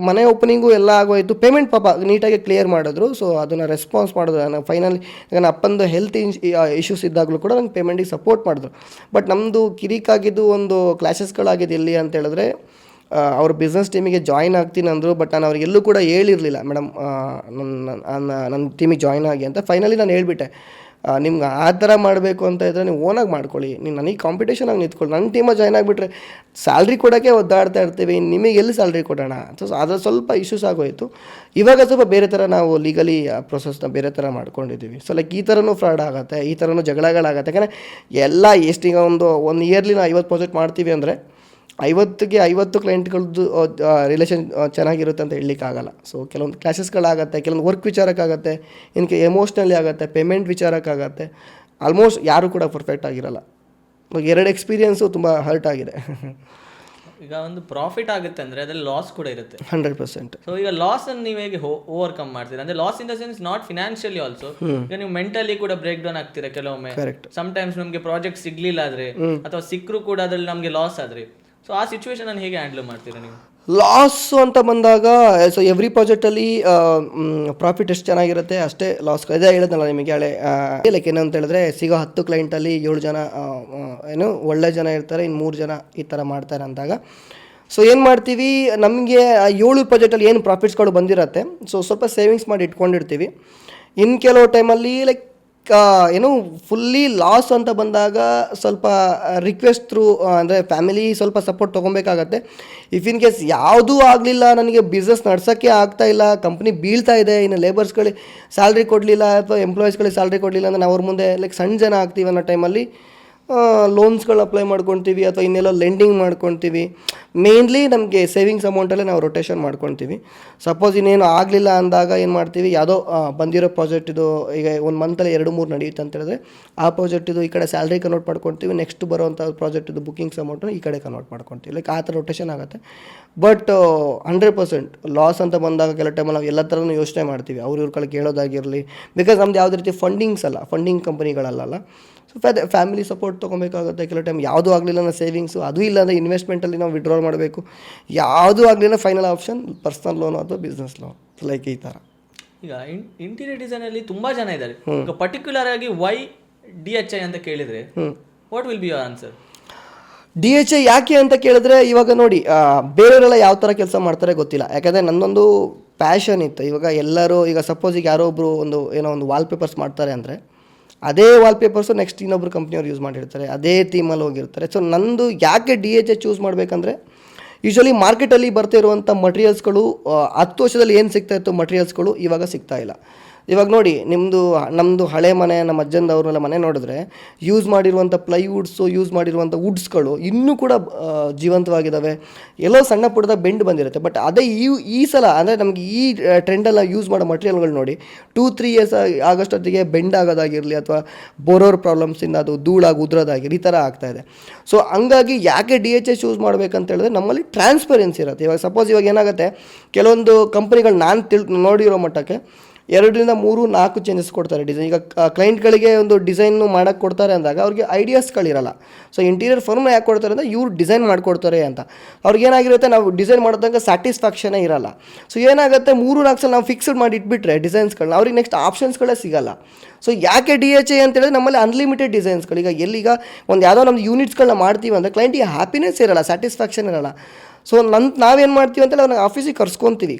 ಮನೆ ಓಪನಿಂಗು ಎಲ್ಲ ಆಗೋಯಿತು. ಪೇಮೆಂಟ್ ಪಾಪ ನೀಟಾಗಿ ಕ್ಲಿಯರ್ ಮಾಡಿದ್ರು. ಸೊ ಅದನ್ನು ರೆಸ್ಪಾನ್ಸ್ ಮಾಡಿದ್ರು. ನಾನು ಫೈನಲಿ ಈಗ ನನ್ನ ಅಪ್ಪಂದು ಹೆಲ್ತ್ ಇಶ್ಯೂಸ್ ಇದ್ದಾಗಲೂ ಕೂಡ ನಂಗೆ ಪೇಮೆಂಟಿಗೆ ಸಪೋರ್ಟ್ ಮಾಡಿದ್ರು. ಬಟ್ ನಮ್ಮದು ಕಿರಿಕಾಗಿದ್ದು ಒಂದು ಕ್ಲಾಶಸ್ಗಳಾಗಿದೆ ಎಲ್ಲಿ ಅಂತ ಹೇಳಿದ್ರೆ, ಅವ್ರ ಬಿಸ್ನೆಸ್ ಟೀಮಿಗೆ ಜಾಯ್ನ್ ಆಗ್ತೀನಿ ಅಂದರು. ಬಟ್ ನಾನು ಅವ್ರಿಗೆಲ್ಲೂ ಕೂಡ ಹೇಳಿರಲಿಲ್ಲ, ಮೇಡಮ್ ನನ್ನ ಟೀಮಿಗೆ ಜಾಯ್ನ್ ಆಗಿ ಅಂತ. ಫೈನಲಿ ನಾನು ಹೇಳ್ಬಿಟ್ಟೆ, ನಿಮ್ಗೆ ಆ ಥರ ಮಾಡಬೇಕು ಅಂತ ಇದ್ದರೆ ನೀವು ಓನಾಗಿ ಮಾಡ್ಕೊಳ್ಳಿ, ನೀವು ನನಗೆ ಕಾಂಪಿಟೇಷನಾಗಿ ನಿಂತ್ಕೊಳ್ಳಿ. ನನ್ನ ಟೀಮಾಗಿ ಜಾಯ್ನ್ ಆಗಿಬಿಟ್ರೆ ಸ್ಯಾಲ್ರಿ ಕೊಡೋಕ್ಕೆ ಒದ್ದಾಡ್ತಾ ಇರ್ತೀವಿ, ನಿಮಗೆ ಎಲ್ಲಿ ಸ್ಯಾಲ್ರಿ ಕೊಡೋಣ. ಸೊ ಅದ್ರ ಸ್ವಲ್ಪ ಇಶ್ಯೂಸ್ ಆಗೋಯಿತು. ಇವಾಗ ಸ್ವಲ್ಪ ಬೇರೆ ಥರ ನಾವು ಲೀಗಲಿ ಪ್ರೊಸೆಸ್ನ ಬೇರೆ ಥರ ಮಾಡ್ಕೊಂಡಿದ್ದೀವಿ. ಸೊ ಲೈಕ್ ಈ ಥರನೂ ಫ್ರಾಡ್ ಆಗುತ್ತೆ, ಈ ಥರನೂ ಜಗಳಗಳಾಗತ್ತೆ. ಯಾಕಂದರೆ ಎಲ್ಲ ಎಷ್ಟೀಗ ಒಂದು ಇಯರ್ಲಿ ನಾವು 50 ಪ್ರಾಜೆಕ್ಟ್ ಮಾಡ್ತೀವಿ ಅಂದರೆ 50ಗೆ 50 ಕ್ಲೈಂಟ್ಗಳದ್ದು ರಿಲೇಷನ್ ಚೆನ್ನಾಗಿರುತ್ತೆ ಅಂತ ಹೇಳಲಿಕ್ಕಾಗಲ್ಲ. ಸೊ ಕೆಲವೊಂದು ಕ್ಲಾಶಸ್ಗಳಾಗತ್ತೆ, ಕೆಲವೊಂದು ವರ್ಕ್ ವಿಚಾರಕ್ಕಾಗತ್ತೆ, ಇನ್ಕೆ ಎಮೋಷ್ನಲಿ ಆಗುತ್ತೆ, ಪೇಮೆಂಟ್ ವಿಚಾರಕ್ಕಾಗತ್ತೆ. ಆಲ್ಮೋಸ್ಟ್ ಯಾರೂ ಕೂಡ ಪರ್ಫೆಕ್ಟ್ ಆಗಿರಲ್ಲ. 2 ಎಕ್ಸ್ಪೀರಿಯೆನ್ಸು ತುಂಬ ಹರ್ಟ್ ಆಗಿದೆ. ಈಗ ಒಂದು ಪ್ರಾಫಿಟ್ ಆಗುತ್ತೆ ಅಂದರೆ ಅದರಲ್ಲಿ ಲಾಸ್ ಕೂಡ ಇರುತ್ತೆ 100%. ಸೊ ಈಗ ಲಾಸ್ ಅನ್ನು ನೀವು ಹೇಗೆ ಓವರ್ಕಮ್ ಮಾಡ್ತೀರಾ? ಅಂದರೆ loss in the sense not financially also. ಈಗ ನೀವು ಮೆಂಟಲಿ ಕೂಡ ಬ್ರೇಕ್ ಡೌನ್ ಆಗ್ತೀರಾ ಕೆಲವೊಮ್ಮೆ. ಸಮ್ಟೈಮ್ಸ್ ನಮಗೆ ಪ್ರಾಜೆಕ್ಟ್ ಸಿಗ್ಲಿಲ್ಲ ಆದರೆ ಅಥವಾ ಸಿಕ್ಕರೂ ಕೂಡ ಅದರಲ್ಲಿ ನಮಗೆ ಲಾಸ್ ಆದರೆ ಸೊ ಆ ಸಿಚುವೇಶನ್ ಹೇಗೆ ಹ್ಯಾಂಡಲ್ ಮಾಡ್ತೀರಾ ನೀವು? ಲಾಸು ಅಂತ ಬಂದಾಗ ಸೊ ಎವ್ರಿ ಪ್ರಾಜೆಕ್ಟಲ್ಲಿ ಪ್ರಾಫಿಟ್ ಎಷ್ಟು ಚೆನ್ನಾಗಿರುತ್ತೆ ಅಷ್ಟೇ ಲಾಸ್. ಇದೇ ಹೇಳಿದ್ನಲ್ಲ ನಿಮಗೆ ಹಳೆ ಲೈಕ್ ಏನಂತ ಹೇಳಿದ್ರೆ, ಸಿಗೋ 10 ಕ್ಲೈಂಟಲ್ಲಿ 7 ಜನ ಏನು ಒಳ್ಳೆ ಜನ ಇರ್ತಾರೆ, ಇನ್ನು 3 ಜನ ಈ ಥರ ಮಾಡ್ತಾರೆ ಅಂದಾಗ ಸೊ ಏನು ಮಾಡ್ತೀವಿ, ನಮಗೆ 7 ಪ್ರಾಜೆಕ್ಟಲ್ಲಿ ಏನು ಪ್ರಾಫಿಟ್ಸ್ಗಳು ಬಂದಿರತ್ತೆ ಸೊ ಸ್ವಲ್ಪ ಸೇವಿಂಗ್ಸ್ ಮಾಡಿ ಇಟ್ಕೊಂಡಿರ್ತೀವಿ. ಇನ್ನು ಕೆಲವು ಟೈಮಲ್ಲಿ ಲೈಕ್ ಏನು ಫುಲ್ಲಿ ಲಾಸ್ ಅಂತ ಬಂದಾಗ ಸ್ವಲ್ಪ ರಿಕ್ವೆಸ್ಟ್ ಥ್ರೂ ಅಂದರೆ ಫ್ಯಾಮಿಲಿ ಸ್ವಲ್ಪ ಸಪೋರ್ಟ್ ತೊಗೊಬೇಕಾಗತ್ತೆ. ಇಫ್ ಇನ್ ಕೇಸ್ ಯಾವುದೂ ಆಗಲಿಲ್ಲ, ನನಗೆ ಬಿಸ್ನೆಸ್ ನಡ್ಸೋಕ್ಕೆ ಆಗ್ತಾಯಿಲ್ಲ, ಕಂಪ್ನಿ ಬೀಳ್ತಾ ಇದೆ, ಇನ್ನು ಲೇಬರ್ಸ್ಗಳಿಗೆ ಸ್ಯಾಲ್ರಿ ಕೊಡಲಿಲ್ಲ ಅಥವಾ ಎಂಪ್ಲಾಯೀಸ್ಗಳಿಗೆ ಸ್ಯಾಲ್ರಿ ಕೊಡಲಿಲ್ಲ ಅಂದರೆ ನಾವು ಅವ್ರ ಮುಂದೆ ಲೈಕ್ ಸಣ್ಣ ಜನ ಆಗ್ತೀವಿ ಅನ್ನೋ ಟೈಮಲ್ಲಿ ಲೋನ್ಸ್ಗಳು ಅಪ್ಲೈ ಮಾಡ್ಕೊತೀವಿ ಅಥವಾ ಇನ್ನೆಲ್ಲೋ ಲೆಂಡಿಂಗ್ ಮಾಡ್ಕೊತೀವಿ. ಮೇನ್ಲಿ ನಮಗೆ ಸೇವಿಂಗ್ಸ್ ಅಮೌಂಟಲ್ಲೇ ನಾವು ರೊಟೇಷನ್ ಮಾಡ್ಕೊತೀವಿ. ಸಪೋಸ್ ಇನ್ನೇನು ಆಗಲಿಲ್ಲ ಅಂದಾಗ ಏನು ಮಾಡ್ತೀವಿ, ಯಾವುದೋ ಬಂದಿರೋ ಪ್ರಾಜೆಕ್ಟ್ ಇದು ಈಗ 1 ಮಂತಲ್ಲಿ 2-3 ನಡೆಯುತ್ತೆ ಅಂತ ಹೇಳಿದ್ರೆ ಆ ಪ್ರಾಜೆಕ್ಟ್ ಇದು ಈ ಕಡೆ ಸ್ಯಾಲ್ರಿ ಕನ್ವರ್ಟ್ ಮಾಡ್ಕೊತೀವಿ, ನೆಕ್ಸ್ಟ್ ಬರೋವಂಥ ಪ್ರಾಜೆಕ್ಟ್ ಇದು ಬುಕಿಂಗ್ಸ್ ಅಮೌಂಟನ್ನು ಈ ಕಡೆ ಕನ್ವರ್ಟ್ ಮಾಡ್ಕೊತೀವಿ. ಲೈಕ್ ಆ ಥರ ರೊಟೇಷನ್ ಆಗುತ್ತೆ. ಬಟ್ 100% ಲಾಸ್ ಅಂತ ಬಂದಾಗ ಕೆಲವು ಟೈಮಲ್ಲಿ ನಾವು ಎಲ್ಲ ಥರನೂ ಯೋಚನೆ ಮಾಡ್ತೀವಿ, ಇವ್ರ ಕಡೆ ಕೇಳೋದಾಗಿರಲಿ. ಬಿಕಾಸ್ ನಮ್ದು ಯಾವುದೇ ರೀತಿ ಫಂಡಿಂಗ್ಸ್ ಅಲ್ಲ, ಫಂಡಿಂಗ್ ಕಂಪನಿಗಳಲ್ಲ. ಸೊ ಫ್ಯಾಮಿಲಿ ಸಪೋರ್ಟ್ ತೊಗೊಬೇಕಾಗುತ್ತೆ. ಕೆಲವು ಟೈಮ್ ಯಾವುದೂ ಆಗಲಿಲ್ಲ ಅಂದರೆ ಸೇವಿಂಗ್ಸು, ಅದು ಇಲ್ಲ ಅಂದರೆ ಇನ್ವೆಸ್ಟ್ಮೆಂಟಲ್ಲಿ ನಾವು ವಿಡ್ರಾಲ್ ಮಾಡಬೇಕು. ಯಾವುದೂ ಆಗಲಿಲ್ಲ ಫೈನಲ್ ಆಪ್ಷನ್ ಪರ್ಸ್ನಲ್ ಲೋನು ಅಥವಾ ಬಿಸ್ನೆಸ್ ಲೋನ್, ಲೈಕ್ ಈ ಥರ. ಈಗ ಇಂಟೀರಿಯರ್ ಡಿಸೈನಲ್ಲಿ ತುಂಬ ಜನ ಇದ್ದಾರೆ. ಈಗ ಪರ್ಟಿಕ್ಯುಲರ್ ಆಗಿ ವೈ DHI ಅಂತ ಕೇಳಿದರೆ what will be your answer? DHI ಯಾಕೆ ಅಂತ ಕೇಳಿದ್ರೆ, ಇವಾಗ ನೋಡಿ ಬೇರೆಯವರೆಲ್ಲ ಯಾವ ಥರ ಕೆಲಸ ಮಾಡ್ತಾರೆ ಗೊತ್ತಿಲ್ಲ. ಯಾಕಂದರೆ ನನ್ನೊಂದು ಪ್ಯಾಷನ್ ಇತ್ತು. ಇವಾಗ ಎಲ್ಲರೂ ಈಗ ಸಪೋಸ್ ಈಗ ಯಾರೋ ಒಬ್ಬರು ಒಂದು ವಾಲ್ಪೇಪರ್ಸ್ ಮಾಡ್ತಾರೆ ಅಂದರೆ ಅದೇ ವಾಲ್ಪೇಪರ್ಸು ನೆಕ್ಸ್ಟ್ ಇನ್ನೊಬ್ರು ಕಂಪ್ನಿಯವ್ರು ಯೂಸ್ ಮಾಡಿರ್ತಾರೆ, ಅದೇ ಥೀಮಲ್ಲಿ ಹೋಗಿರ್ತಾರೆ. ಸೊ ನಂದು ಯಾಕೆ DHI ಚೂಸ್ ಮಾಡಬೇಕಂದ್ರೆ, ಯೂಶ್ವಲಿ ಮಾರ್ಕೆಟಲ್ಲಿ ಬರ್ತಿರುವಂಥ ಮಟೀರಿಯಲ್ಸ್ಗಳು 10 ವರ್ಷದಲ್ಲಿ ಏನು ಸಿಗ್ತಾಯಿತ್ತು ಮಟೀರಿಯಲ್ಸ್ಗಳು ಇವಾಗ ಸಿಗ್ತಾಯಿಲ್ಲ. ಇವಾಗ ನೋಡಿ, ನಮ್ಮದು ಹಳೆ ಮನೆ, ನಮ್ಮ ಅಜ್ಜಂದವ್ರನ್ನೆಲ್ಲ ಮನೆ ನೋಡಿದ್ರೆ ಯೂಸ್ ಮಾಡಿರುವಂಥ ಪ್ಲೈವುಡ್ಸು, ಯೂಸ್ ಮಾಡಿರುವಂಥ ವುಡ್ಸ್ಗಳು ಇನ್ನೂ ಕೂಡ ಜೀವಂತವಾಗಿದ್ದಾವೆ. ಎಲ್ಲೋ ಸಣ್ಣ ಪುಟ್ಟದ ಬೆಂಡ್ ಬಂದಿರುತ್ತೆ. ಬಟ್ ಅದೇ ಈ ಸಲ ಅಂದರೆ ನಮಗೆ ಈ ಟ್ರೆಂಡಲ್ಲಿ ಯೂಸ್ ಮಾಡೋ ಮಟೀರಿಯಲ್ಗಳು ನೋಡಿ 2-3 ಇಯರ್ಸ್ ಆಗೋಷ್ಟೊತ್ತಿಗೆ ಬೆಂಡ್ ಆಗೋದಾಗಿರಲಿ ಅಥವಾ ಬೋರೋರ್ ಪ್ರಾಬ್ಲಮ್ಸಿಂದ ಅದು ಧೂಳಾಗಿ ಉದ್ರೋದಾಗಿರಲಿ ಈ ಥರ ಆಗ್ತಾಯಿದೆ. ಸೊ ಹಂಗಾಗಿ ಯಾಕೆ DHI ಚೂಸ್ ಮಾಡಬೇಕಂತ ಹೇಳಿದ್ರೆ, ನಮ್ಮಲ್ಲಿ ಟ್ರಾನ್ಸ್ಪರೆನ್ಸಿ ಇರುತ್ತೆ. ಇವಾಗ ಸಪೋಸ್ ಇವಾಗ ಏನಾಗುತ್ತೆ, ಕೆಲವೊಂದು ಕಂಪ್ನಿಗಳು ನಾನು ನೋಡಿರೋ ಮಟ್ಟಕ್ಕೆ 2-3-4 ಚೇಂಜಸ್ ಕೊಡ್ತಾರೆ ಡಿಸೈನ್. ಈಗ ಕ್ಲೈಂಟ್ಗಳಿಗೆ ಒಂದು ಡಿಸೈನು ಮಾಡೋಕ್ಕೆ ಕೊಡ್ತಾರೆ ಅಂದಾಗ ಅವ್ರಿಗೆ ಐಡಿಯಾಸ್ಗಳಿರಲ್ಲ. ಸೊ ಇಂಟೀರಿಯರ್ ಫರ್ಮ್ನ ಯಾಕೆ ಕೊಡ್ತಾರೆ ಅಂದರೆ ಇವ್ರು ಡಿಸೈನ್ ಮಾಡಿಕೊಡ್ತಾರೆ ಅಂತ. ಅವ್ರಿಗೆ ಏನಾಗಿರುತ್ತೆ, ನಾವು ಡಿಸೈನ್ ಮಾಡಿದಾಗ ಸ್ಯಾಟಿಸ್ಫ್ಯಾಕ್ಷನೇ ಇರಲ್ಲ. ಸೊ ಏನಾಗುತ್ತೆ, 3-4 ಸಲ ನಾವು ಫಿಕ್ಸ್ಡ್ ಮಾಡಿ ಇಟ್ಬಿಟ್ರೆ ಡಿಸೈನ್ಸ್ಗಳನ್ನ ಅವ್ರಿಗೆ ನೆಕ್ಸ್ಟ್ ಆಪ್ಷನ್ಸ್ಗಳೇ ಸಿಗಲ್ಲ. ಸೊ ಯಾಕೆ DHI ಅಂತೇಳಿದ್ರೆ, ನಮ್ಮಲ್ಲಿ ಅನ್ಲಿಮಿಟೆಡ್ ಡಿಸೈನ್ಸ್ಗಳು. ಈಗ ಯಾವುದೋ ನಮ್ದು ಯೂನಿಟ್ಸ್ಗಳನ್ನ ಮಾಡ್ತೀವಿ ಅಂದರೆ ಕ್ಲೈಂಟಿಗೆ ಹ್ಯಾಪಿನೆಸ್ ಇರಲ್ಲ, ಸ್ಯಾಟಿಸ್ಫ್ಯಾಕ್ಷನ್ ಇರಲ್ಲ. ಸೊ ನಾವೇನು ಮಾಡ್ತೀವಿ ಅಂತೇಳಿ ಅವ್ರನ್ನ ಆಫೀಸಿಗೆ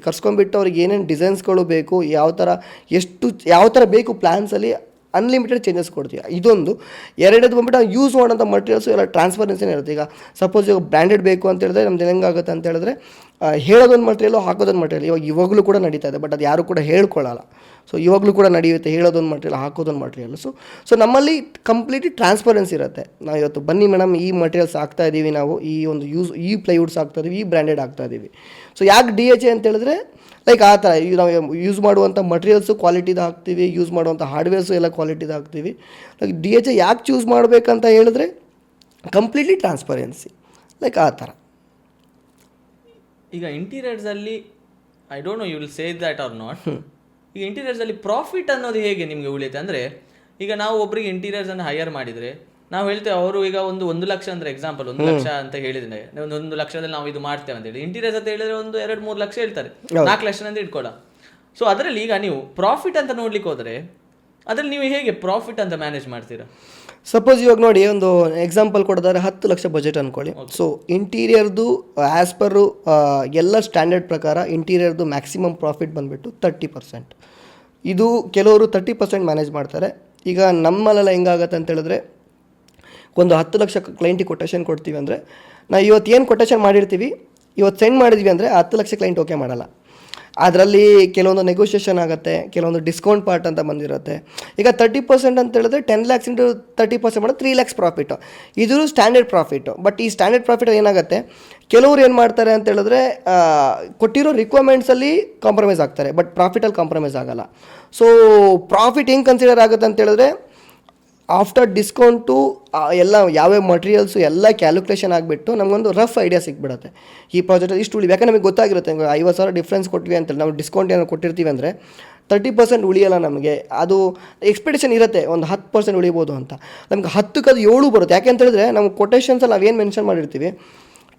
ಕರ್ಸ್ಕೊಂಬಿಟ್ಟು ಅವ್ರಿಗೆ ಏನೇನು ಡಿಸೈನ್ಸ್ಗಳು ಬೇಕು, ಯಾವ ಥರ ಬೇಕು ಪ್ಲ್ಯಾನ್ಸಲ್ಲಿ ಅನ್ಲಿಮಿಟೆಡ್ ಚೇಂಜಸ್ ಕೊಡ್ತೀವಿ. ಇದೊಂದು. ಎರಡನೇದು ಬಂದ್ಬಿಟ್ಟು ನಾವು ಯೂಸ್ ಮಾಡೋಂಥ ಮಟೀರಿಯಲ್ಸು ಎಲ್ಲ ಟ್ರಾನ್ಸ್ಪರೆನ್ಸಿನೇ ಇರುತ್ತೆ. ಈಗ ಸಪೋಸ್ ಇವಾಗ ಬ್ರ್ಯಾಂಡೆಡ್ ಬೇಕು ಅಂತ ಹೇಳಿದ್ರೆ ನಮ್ದು ಹೆಂಗಾಗುತ್ತೆ ಅಂತ ಹೇಳಿದ್ರೆ, ಹೇಳೋದೊಂದು ಮಟೀರಿಯಲು ಹಾಕೋದೊಂದು ಮಟೀರಿಯಲ್ ಇವಾಗಲೂ ಕೂಡ ನಡೀತಾ ಇದೆ. ಬಟ್ ಅದು ಯಾರು ಕೂಡ ಹೇಳ್ಕೊಳ್ಳಲ್ಲ. ಸೊ ಇವಾಗಲೂ ಕೂಡ ನಡೆಯುತ್ತೆ, ಹೇಳೋದೊಂದು ಮಟೀರಿಯಲ್ ಹಾಕೋದೊಂದು ಮಟೀರಿಯಲ್. ಸೊ ನಮ್ಮಲ್ಲಿ ಕಂಪ್ಲೀಟ್ಲಿ ಟ್ರಾನ್ಸ್ಪರೆನ್ಸಿ ಇರುತ್ತೆ. ನಾವು ಇವತ್ತು ಬನ್ನಿ ಮೇಡಮ್, ಈ ಮಟೀರಿಯಲ್ಸ್ ಹಾಕ್ತಾ ಇದ್ದೀವಿ, ನಾವು ಈ ಪ್ಲೈವುಡ್ಸ್ ಹಾಕ್ತಾ ಇದ್ದೀವಿ, ಈ ಬ್ರ್ಯಾಂಡೆಡ್ ಹಾಕ್ತಾ ಇದ್ದೀವಿ. ಸೊ ಯಾಕೆ DHI ಅಂತ ಹೇಳಿದ್ರೆ, ಲೈಕ್ ಆ ಥರ ನಾವು ಯೂಸ್ ಮಾಡುವಂಥ ಮಟೀರಿಯಲ್ಸು ಕ್ವಾಲಿಟಿದು ಹಾಕ್ತೀವಿ, ಯೂಸ್ ಮಾಡುವಂಥ ಹಾರ್ಡ್ವೇರ್ಸು ಎಲ್ಲ ಕ್ವಾಲಿಟಿದು ಹಾಕ್ತೀವಿ. ಲೈಕ್ DHI ಯಾಕೆ ಚೂಸ್ ಮಾಡಬೇಕಂತ ಹೇಳಿದ್ರೆ, ಕಂಪ್ಲೀಟ್ಲಿ ಟ್ರಾನ್ಸ್ಪರೆನ್ಸಿ, ಲೈಕ್ ಆ ಥರ. ಈಗ ಇಂಟೀರಿಯರ್ಸಲ್ಲಿ I don't know you will say that are not, ಈಗ ಇಂಟೀರಿಯರ್ಸಲ್ಲಿ ಪ್ರಾಫಿಟ್ ಅನ್ನೋದು ಹೇಗೆ ನಿಮಗೆ ಉಳಿಯುತ್ತೆ? ಅಂದರೆ ಈಗ ನಾವು ಒಬ್ಬರಿಗೆ ಇಂಟೀರಿಯರ್ಸನ್ನು ಹೈಯರ್ ಮಾಡಿದರೆ ನಾವು ಹೇಳ್ತೇವೆ, ಅವರು ಈಗ 1 ಲಕ್ಷ ಅಂದರೆ ಎಕ್ಸಾಂಪಲ್ 1 ಲಕ್ಷ ಅಂತ ಹೇಳಿದ್ರೆ, 1 ಲಕ್ಷದಲ್ಲಿ ನಾವು ಇದು ಮಾಡ್ತೇವೆ ಅಂತ ಹೇಳಿ ಇಂಟೀರಿಯರ್ಸ್ ಅಂತ ಹೇಳಿದ್ರೆ 2-3 ಲಕ್ಷ ಹೇಳ್ತಾರೆ, 4 ಲಕ್ಷ ಅಂತ ಇಟ್ಕೊಳ್ಳ. ಸೊ ಅದರಲ್ಲಿ ಈಗ ನೀವು ಪ್ರಾಫಿಟ್ ಅಂತ ನೋಡ್ಲಿಕ್ಕೆ ಹೋದರೆ ಅದರಲ್ಲಿ ನೀವು ಹೇಗೆ ಪ್ರಾಫಿಟ್ ಅಂತ ಮ್ಯಾನೇಜ್ ಮಾಡ್ತೀರಾ? ಸಪೋಸ್ ಇವಾಗ ನೋಡಿ, ಒಂದು ಎಕ್ಸಾಂಪಲ್ ಕೊಡೋದಾದ್ರೆ 10 ಲಕ್ಷ ಬಜೆಟ್ ಅಂದ್ಕೊಳ್ಳಿ. ಸೊ ಇಂಟೀರಿಯರ್ದು ಆ್ಯಸ್ ಪರ್ ಎಲ್ಲ ಸ್ಟ್ಯಾಂಡರ್ಡ್ ಪ್ರಕಾರ ಇಂಟೀರಿಯರ್ದು ಮ್ಯಾಕ್ಸಿಮಮ್ ಪ್ರಾಫಿಟ್ ಬಂದುಬಿಟ್ಟು 30%. ಇದು ಕೆಲವರು 30% ಮ್ಯಾನೇಜ್ ಮಾಡ್ತಾರೆ. ಈಗ ನಮ್ಮಲ್ಲೆಲ್ಲ ಹೆಂಗಾಗತ್ತೆ ಅಂತ ಹೇಳಿದ್ರೆ, ಒಂದು 10 ಲಕ್ಷ ಕ್ಲೈಂಟಿಗೆ ಕೊಟೇಶನ್ ಕೊಡ್ತೀವಿ ಅಂದರೆ, ನಾವು ಇವತ್ತು ಏನು ಕೊಟೇಶನ್ ಮಾಡಿರ್ತೀವಿ, ಇವತ್ತು ಸೆಂಡ್ ಮಾಡಿದ್ವಿ ಅಂದರೆ 10 ಲಕ್ಷ ಕ್ಲೈಂಟ್ ಓಕೆ ಮಾಡಲ್ಲ. ಅದರಲ್ಲಿ ಕೆಲವೊಂದು ನೆಗೋಷಿಯೇಷನ್ ಆಗುತ್ತೆ, ಕೆಲವೊಂದು ಡಿಸ್ಕೌಂಟ್ ಪಾರ್ಟ್ ಅಂತ ಬಂದಿರುತ್ತೆ. ಈಗ 30% ಅಂತ ಹೇಳಿದ್ರೆ 10 ಲ್ಯಾಕ್ಸ್ ಇಂಟು 30% ಮಾಡಿದ್ರೆ 3 ಲ್ಯಾಕ್ಸ್ ಪ್ರಾಫಿಟು. ಇದು ಸ್ಟ್ಯಾಂಡರ್ಡ್ ಪ್ರಾಫಿಟು. ಬಟ್ ಈ ಸ್ಟ್ಯಾಂಡರ್ಡ್ ಪ್ರಾಫಿಟ್ ಏನಾಗುತ್ತೆ, ಕೆಲವರು ಏನು ಮಾಡ್ತಾರೆ ಅಂತ ಹೇಳಿದ್ರೆ, ಕೊಟ್ಟಿರೋ ರಿಕ್ವೈರ್ಮೆಂಟ್ಸಲ್ಲಿ ಕಾಂಪ್ರಮೈಸ್ ಆಗ್ತಾರೆ, ಬಟ್ ಪ್ರಾಫಿಟಲ್ಲಿ ಕಾಂಪ್ರಮೈಸ್ ಆಗೋಲ್ಲ. ಸೊ ಪ್ರಾಫಿಟ್ ಹೆಂಗೆ ಕನ್ಸಿಡರ್ ಆಗುತ್ತೆ ಅಂತ ಹೇಳಿದ್ರೆ, ಆಫ್ಟರ್ ಡಿಸ್ಕೌಂಟು ಎಲ್ಲ ಯಾವ್ಯಾವ ಮಟೀರಿಯಲ್ಸು ಎಲ್ಲ ಕ್ಯಾಲ್ಕುಲೇಷನ್ ಆಗಿಬಿಟ್ಟು ನಮಗೊಂದು ರಫ್ ಐಡಿಯಾ ಸಿಕ್ಬಿಡುತ್ತೆ. ಈ ಪ್ರಾಜೆಕ್ಟಲ್ಲಿ ಇಷ್ಟು ಯಾಕಂದ್ರೆ ನಮಗೆ ಗೊತ್ತಾಗಿರುತ್ತೆ, 50,000 ಡಿಫ್ರೆನ್ಸ್ ಕೊಟ್ವಿ ಅಂತೇಳಿ ನಾವು ಡಿಸ್ಕೌಂಟ್ ಏನಾದ್ರು ಕೊಟ್ಟಿರ್ತೀವಿ ಅಂದರೆ 30% ಉಳಿಯಲ್ಲ ನಮಗೆ. ಅದು ಎಕ್ಸ್ಪೆಕ್ಟೇಷನ್ ಇರುತ್ತೆ ಒಂದು 10% ಉಳಿಬೋದು ಅಂತ. ನಮ್ಗೆ 10ಕ್ಕೆ ಅದು 7 ಬರುತ್ತೆ. ಯಾಕೆ ಅಂತ ಹೇಳಿದ್ರೆ, ನಮ್ಮ ಕೊಟೇಶನ್ಸಲ್ಲಿ ನಾವೇನು ಮೆನ್ಷನ್ ಮಾಡಿರ್ತೀವಿ,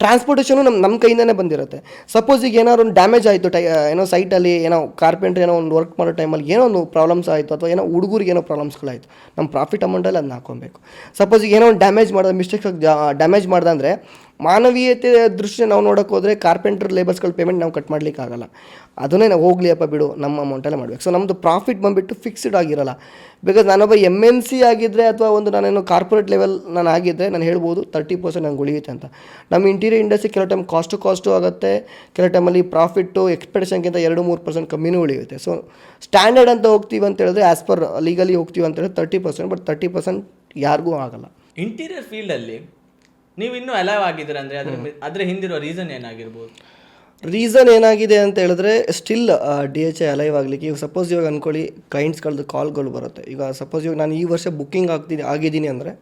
ಟ್ರಾನ್ಸ್ಪೋರ್ಟೇಷನು ನಮ್ಮ ಕೈಯಿಂದನೇ ಬಂದಿರುತ್ತೆ. ಸಪೋಸ್ ಈಗ ಏನಾದ್ರು ಒಂದು ಡ್ಯಾಮೇಜ್ ಆಯಿತು ಏನೋ ಸೈಟಲ್ಲಿ ಏನೋ ಕಾರ್ಪೆಂಟ್ರ್ ಏನೋ ಒಂದು ವರ್ಕ್ ಮಾಡೋ ಟೈಮಲ್ಲಿ ಏನೋ ಒಂದು ಪ್ರಾಬ್ಲಮ್ಸ್ ಆಯಿತು ಅಥವಾ ಏನೋ ಹುಡುಗರಿಗೆ ಏನೋ ಪ್ರಾಬ್ಲಮ್ಸ್ಗಳಾಯಿತು, ನಮ್ಮ ಪ್ರಾಫಿಟ್ ಅಮೌಂಟಲ್ಲಿ ಅದನ್ನ ಹಾಕೊಬೇಕು. ಸಪೋಸ್ ಈಗ ಏನೋ ಒಂದು ಡ್ಯಾಮೇಜ್ ಮಾಡಿದ ಮಿಸ್ಟೇಕ್ಸ್ ಡ್ಯಾಮೇಜ್ ಮಾಡ್ದಂದರೆ ಮಾನವೀಯತೆ ದೃಷ್ಟಿ ನಾವು ನೋಡೋಕೆ ಹೋದರೆ ಕಾರ್ಪೆಂಟರ್ ಲೇಬರ್ಸ್ಗಳ ಪೇಮೆಂಟ್ ನಾವು ಕಟ್ ಮಾಡಲಿಕ್ಕಾಗಲ್ಲ. ಅದನ್ನೇ ನಾವು ಹೋಗ್ಲಿ ಅಪ್ಪ ಬಿಡು ನಮ್ಮ ಅಮೌಂಟಲ್ಲೇ ಮಾಡಬೇಕು. ಸೊ ನಮ್ಮದು ಪ್ರಾಫಿಟ್ ಬಂದುಬಿಟ್ಟು ಫಿಕ್ಸ್ಡ್ ಆಗಿರಲ್ಲ. ಬಿಕಾಸ್ ನಾನೊಬ್ಬ MNC ಆಗಿದ್ದರೆ ಅಥವಾ ಒಂದು ನಾನೇನು ಕಾರ್ಪೊರೇಟ್ ಲೆವೆಲ್ ನಾನು ಆಗಿದ್ದರೆ ನಾನು ಹೇಳ್ಬೋದು 30% ನಂಗೆ ಉಳಿಯುತ್ತೆ ಅಂತ. ನಮ್ಮ ಇಂಟೀರಿಯರ್ ಇಂಡಸ್ಟ್ರಿ ಕೆಲವು ಟೈಮ್ ಕಾಸ್ಟು ಆಗುತ್ತೆ, ಕೆಲವು ಟೈಮಲ್ಲಿ ಪ್ರಾಫಿಟ್ಟು ಎಕ್ಸ್ಪೆಕ್ಟೇಷನ್ಗಿಂತ 2-3% ಕಮ್ಮಿನೂ ಉಳಿಯುತ್ತೆ. ಸೊ ಸ್ಟ್ಯಾಂಡರ್ಡ್ ಅಂತ ಹೋಗ್ತೀವಿ ಅಂತ ಹೇಳಿದ್ರೆ ಆ್ಯಸ್ ಪರ್ ಲೀಗಲಿ ಹೋಗ್ತೀವಿ ಅಂತ ಹೇಳಿದ್ರೆ 30%, ಬಟ್ 30% ಯಾರಿಗೂ ಆಗಲ್ಲ. ಇಂಟೀರಿಯರ್ ಫೀಲ್ಡಲ್ಲಿ ನೀವು ಇನ್ನೂ ಅಲೈವ್ ಆಗಿದ್ದೀರ ಅಂದರೆ ಅದ್ರ ಹಿಂದಿರೋ ರೀಸನ್ ಏನಾಗಿರ್ಬೋದು? ರೀಸನ್ ಏನಾಗಿದೆ ಅಂತ ಹೇಳಿದ್ರೆ ಸ್ಟಿಲ್ DHI ಅಲೈವ್ ಆಗಲಿಕ್ಕೆ ಈಗ ಸಪೋಸ್ ಇವಾಗ ಅಂದ್ಕೊಳ್ಳಿ ಕ್ಲೈಂಟ್ಸ್ಗಳದ್ದು ಕಾಲ್ಗಳು ಬರುತ್ತೆ. ಈಗ ಸಪೋಸ್ ಇವಾಗ ನಾನು ಈ ವರ್ಷ ಬುಕ್ಕಿಂಗ್ ಆಗಿದ್ದೀನಿ ಅಂದರೆ